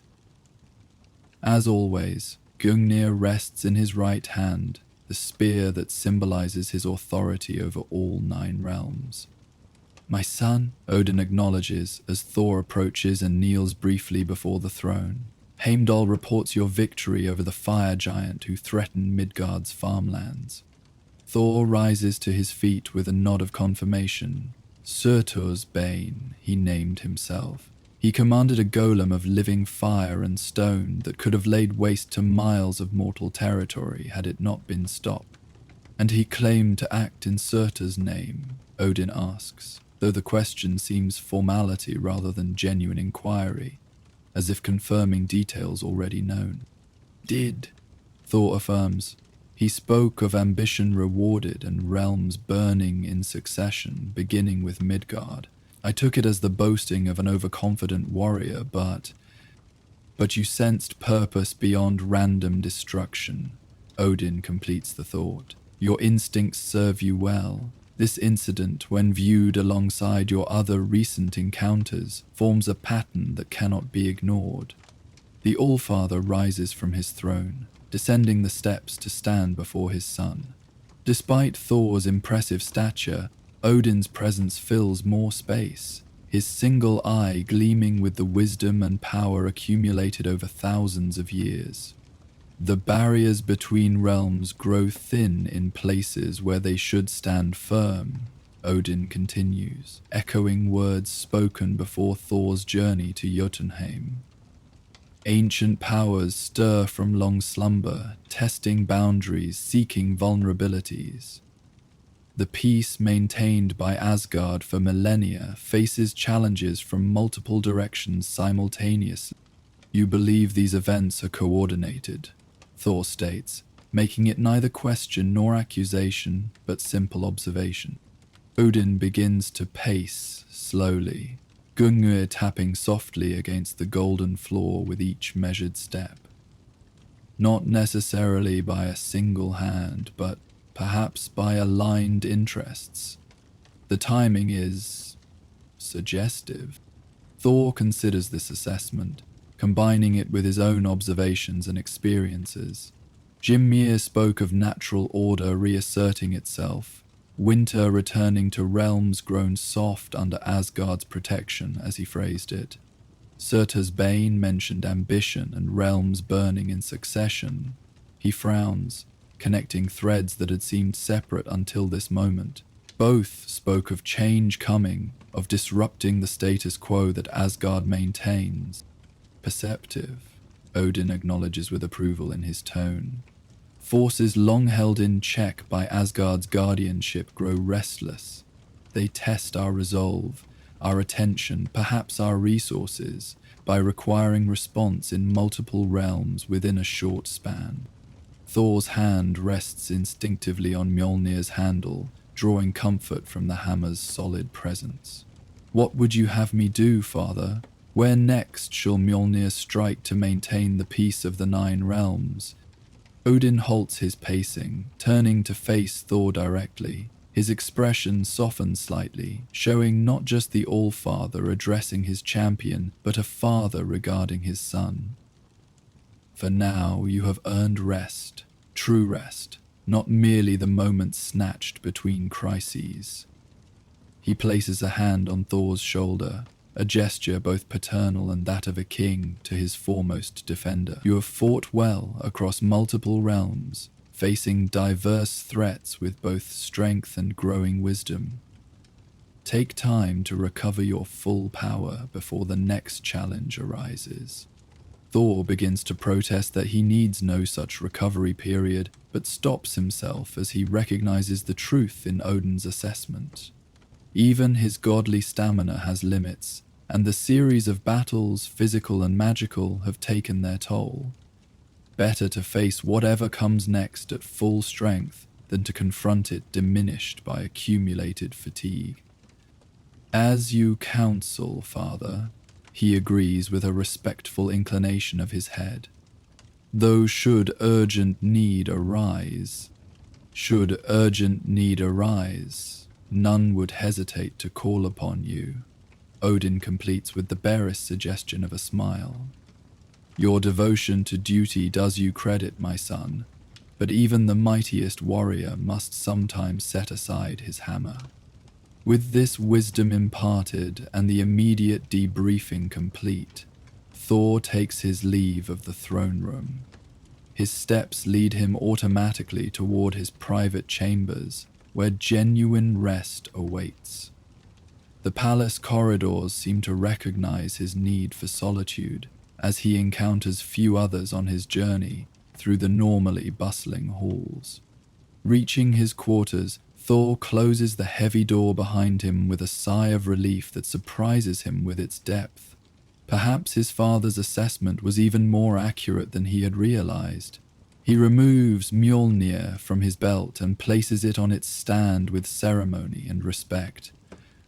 As always, Gungnir rests in his right hand, the spear that symbolizes his authority over all 9 realms. "My son," Odin acknowledges as Thor approaches and kneels briefly before the throne. "Heimdall reports your victory over the fire giant who threatened Midgard's farmlands." Thor rises to his feet with a nod of confirmation. Surtur's Bane, he named himself. He commanded a golem of living fire and stone that could have laid waste to miles of mortal territory had it not been stopped. And he claimed to act in Surtur's name, Odin asks, though the question seems formality rather than genuine inquiry, as if confirming details already known. Did, Thor affirms. He spoke of ambition rewarded and realms burning in succession, beginning with Midgard. I took it as the boasting of an overconfident warrior, but you sensed purpose beyond random destruction. Odin completes the thought. Your instincts serve you well. This incident, when viewed alongside your other recent encounters, forms a pattern that cannot be ignored. The Allfather rises from his throne, descending the steps to stand before his son. Despite Thor's impressive stature, Odin's presence fills more space, his single eye gleaming with the wisdom and power accumulated over thousands of years. The barriers between realms grow thin in places where they should stand firm, Odin continues, echoing words spoken before Thor's journey to Jotunheim. Ancient powers stir from long slumber, testing boundaries, seeking vulnerabilities. The peace maintained by Asgard for millennia faces challenges from multiple directions simultaneously. You believe these events are coordinated, Thor states, making it neither question nor accusation, but simple observation. Odin begins to pace slowly, Gungnir tapping softly against the golden floor with each measured step. Not necessarily by a single hand, but perhaps by aligned interests. The timing is suggestive. Thor considers this assessment, combining it with his own observations and experiences. Ymir spoke of natural order reasserting itself, winter returning to realms grown soft under Asgard's protection, as he phrased it. Surtur's Bane mentioned ambition and realms burning in succession. He frowns, connecting threads that had seemed separate until this moment. Both spoke of change coming, of disrupting the status quo that Asgard maintains. Perceptive, Odin acknowledges with approval in his tone. Forces long held in check by Asgard's guardianship grow restless. They test our resolve, our attention, perhaps our resources, by requiring response in multiple realms within a short span. Thor's hand rests instinctively on Mjolnir's handle, drawing comfort from the hammer's solid presence. What would you have me do, father? Where next shall Mjolnir strike to maintain the peace of the 9 realms? Odin halts his pacing, turning to face Thor directly. His expression softens slightly, showing not just the Allfather addressing his champion, but a father regarding his son. For now you have earned rest, true rest, not merely the moments snatched between crises. He places a hand on Thor's shoulder, a gesture both paternal and that of a king to his foremost defender. You have fought well across multiple realms, facing diverse threats with both strength and growing wisdom. Take time to recover your full power before the next challenge arises. Thor begins to protest that he needs no such recovery period, but stops himself as he recognizes the truth in Odin's assessment. Even his godly stamina has limits, and the series of battles, physical and magical, have taken their toll. Better to face whatever comes next at full strength than to confront it diminished by accumulated fatigue. As you counsel, father, he agrees with a respectful inclination of his head. Though should urgent need arise, none would hesitate to call upon you. Odin completes with the barest suggestion of a smile. Your devotion to duty does you credit, my son, but even the mightiest warrior must sometimes set aside his hammer. With this wisdom imparted and the immediate debriefing complete, Thor takes his leave of the throne room. His steps lead him automatically toward his private chambers, where genuine rest awaits. The palace corridors seem to recognize his need for solitude, as he encounters few others on his journey through the normally bustling halls. Reaching his quarters, Thor closes the heavy door behind him with a sigh of relief that surprises him with its depth. Perhaps his father's assessment was even more accurate than he had realized. He removes Mjolnir from his belt and places it on its stand with ceremony and respect,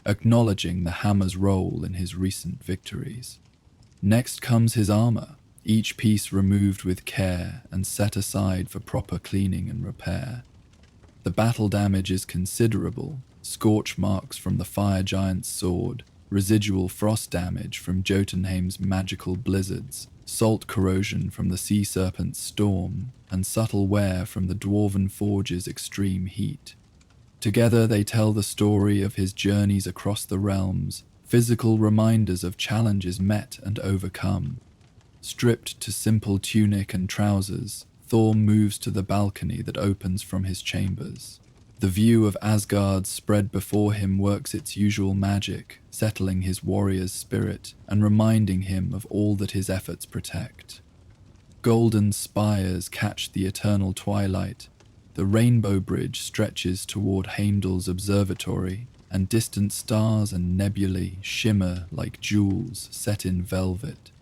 acknowledging the hammer's role in his recent victories. Next comes his armor, each piece removed with care and set aside for proper cleaning and repair. The battle damage is considerable: scorch marks from the fire giant's sword, residual frost damage from Jotunheim's magical blizzards, salt corrosion from the sea serpent's storm, and subtle wear from the dwarven forge's extreme heat. Together they tell the story of his journeys across the realms, physical reminders of challenges met and overcome. Stripped to simple tunic and trousers, Thor moves to the balcony that opens from his chambers. The view of Asgard spread before him works its usual magic, settling his warrior's spirit and reminding him of all that his efforts protect. Golden spires catch the eternal twilight. The rainbow bridge stretches toward Heimdall's observatory, and distant stars and nebulae shimmer like jewels set in velvet.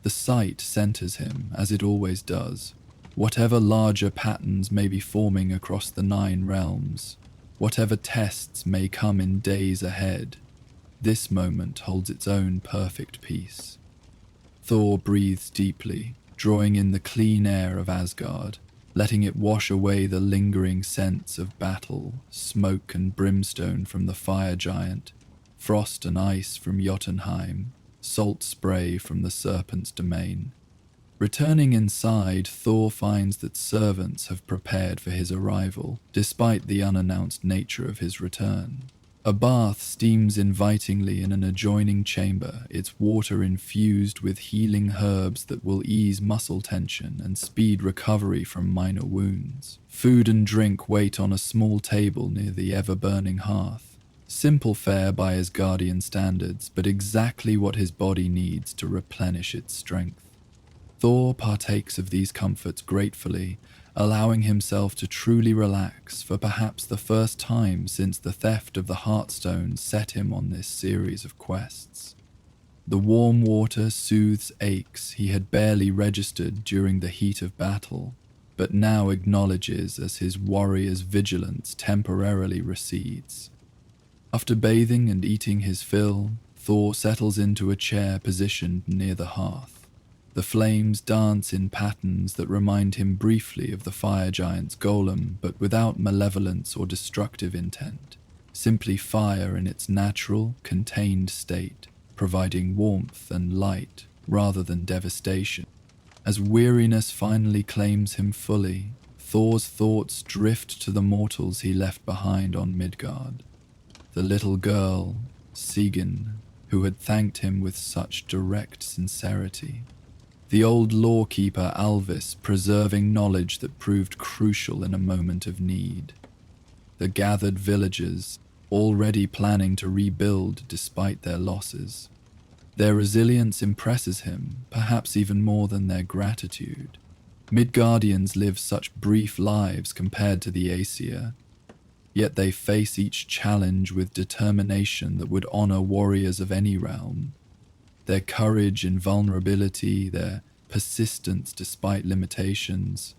The sight centers him, as it always does. Whatever larger patterns may be forming across the 9 realms, whatever tests may come in days ahead, this moment holds its own perfect peace. Thor breathes deeply, drawing in the clean air of Asgard, letting it wash away the lingering sense of battle, smoke and brimstone from the fire giant, frost and ice from Jotunheim, salt spray from the serpent's domain. Returning inside, Thor finds that servants have prepared for his arrival, despite the unannounced nature of his return. A bath steams invitingly in an adjoining chamber, its water infused with healing herbs that will ease muscle tension and speed recovery from minor wounds. Food and drink wait on a small table near the ever-burning hearth. Simple fare by Asgardian standards, but exactly what his body needs to replenish its strength. Thor partakes of these comforts gratefully, allowing himself to truly relax for perhaps the first time since the theft of the Heartstone set him on this series of quests. The warm water soothes aches he had barely registered during the heat of battle, but now acknowledges as his warrior's vigilance temporarily recedes. After bathing and eating his fill, Thor settles into a chair positioned near the hearth. The flames dance in patterns that remind him briefly of the fire giant's golem, but without malevolence or destructive intent. Simply fire in its natural, contained state, providing warmth and light rather than devastation. As weariness finally claims him fully, Thor's thoughts drift to the mortals he left behind on Midgard. The little girl, Sigyn, who had thanked him with such direct sincerity. The old lawkeeper Alvis preserving knowledge that proved crucial in a moment of need. The gathered villagers, already planning to rebuild despite their losses. Their resilience impresses him, perhaps even more than their gratitude. Midgardians live such brief lives compared to the Aesir, yet they face each challenge with determination that would honor warriors of any realm. Their courage in vulnerability, their persistence despite limitations.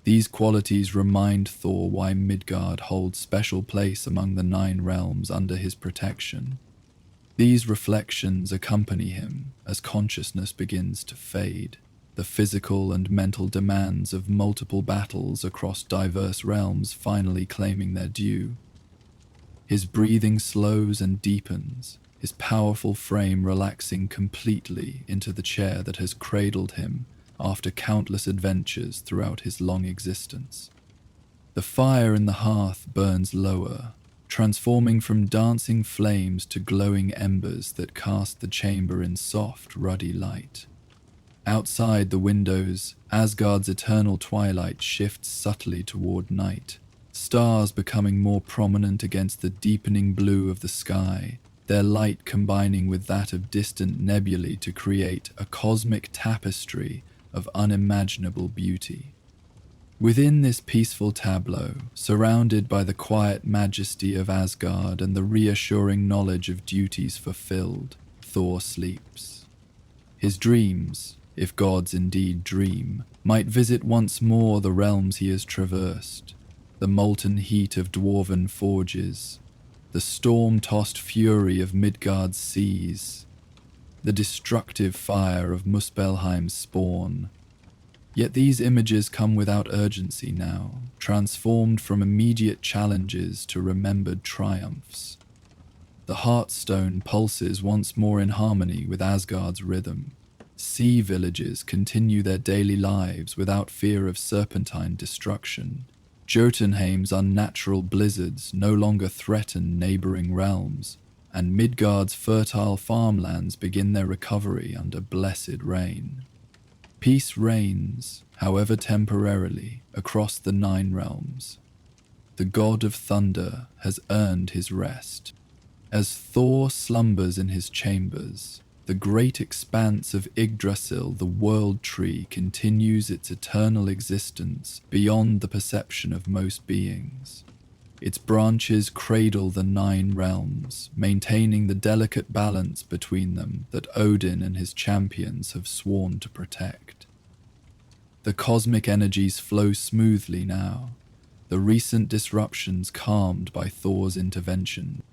These qualities remind Thor why Midgard holds special place among the 9 realms under his protection. These reflections accompany him as consciousness begins to fade, the physical and mental demands of multiple battles across diverse realms finally claiming their due. His breathing slows and deepens, his powerful frame relaxing completely into the chair that has cradled him after countless adventures throughout his long existence. The fire in the hearth burns lower, transforming from dancing flames to glowing embers that cast the chamber in soft, ruddy light. Outside the windows, Asgard's eternal twilight shifts subtly toward night, stars becoming more prominent against the deepening blue of the sky, their light combining with that of distant nebulae to create a cosmic tapestry of unimaginable beauty. Within this peaceful tableau, surrounded by the quiet majesty of Asgard and the reassuring knowledge of duties fulfilled, Thor sleeps. His dreams, if gods indeed dream, might visit once more the realms he has traversed, the molten heat of dwarven forges, the storm-tossed fury of Midgard's seas, the destructive fire of Muspelheim's spawn. Yet these images come without urgency now, transformed from immediate challenges to remembered triumphs. The Heartstone pulses once more in harmony with Asgard's rhythm. Sea villages continue their daily lives without fear of serpentine destruction. Jotunheim's unnatural blizzards no longer threaten neighboring realms, and Midgard's fertile farmlands begin their recovery under blessed rain. Peace reigns, however temporarily, across the 9 realms. The god of thunder has earned his rest. As Thor slumbers in his chambers, the great expanse of Yggdrasil, the world tree, continues its eternal existence beyond the perception of most beings. Its branches cradle the 9 realms, maintaining the delicate balance between them that Odin and his champions have sworn to protect. The cosmic energies flow smoothly now, the recent disruptions calmed by Thor's intervention.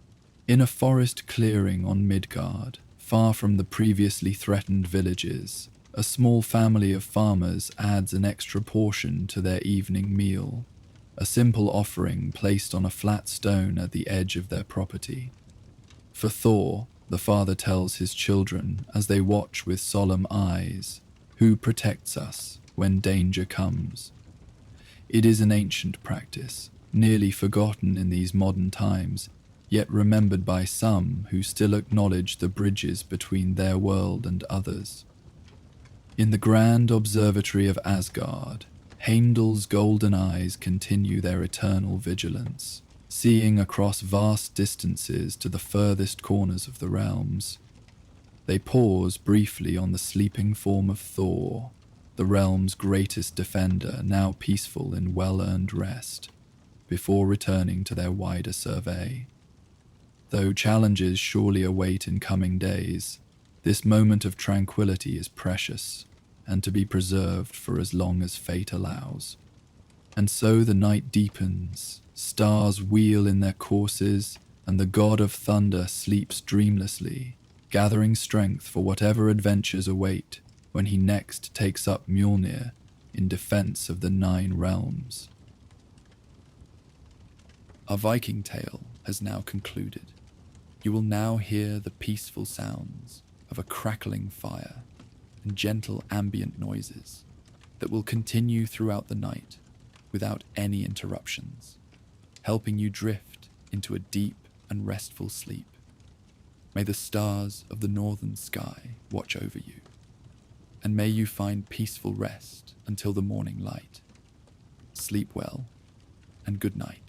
In a forest clearing on Midgard, far from the previously threatened villages, a small family of farmers adds an extra portion to their evening meal, a simple offering placed on a flat stone at the edge of their property. For Thor, the father tells his children as they watch with solemn eyes, "Who protects us when danger comes?" It is an ancient practice, nearly forgotten in these modern times, yet remembered by some who still acknowledge the bridges between their world and others. In the grand observatory of Asgard, Heimdall's golden eyes continue their eternal vigilance, seeing across vast distances to the furthest corners of the realms. They pause briefly on the sleeping form of Thor, the realm's greatest defender, now peaceful in well-earned rest, before returning to their wider survey. Though challenges surely await in coming days, this moment of tranquility is precious, and to be preserved for as long as fate allows. And so the night deepens, stars wheel in their courses, and the god of thunder sleeps dreamlessly, gathering strength for whatever adventures await when he next takes up Mjolnir in defense of the 9 realms. Our Viking tale has now concluded. You will now hear the peaceful sounds of a crackling fire and gentle ambient noises that will continue throughout the night without any interruptions, helping you drift into a deep and restful sleep. May the stars of the northern sky watch over you, and may you find peaceful rest until the morning light. Sleep well, and good night.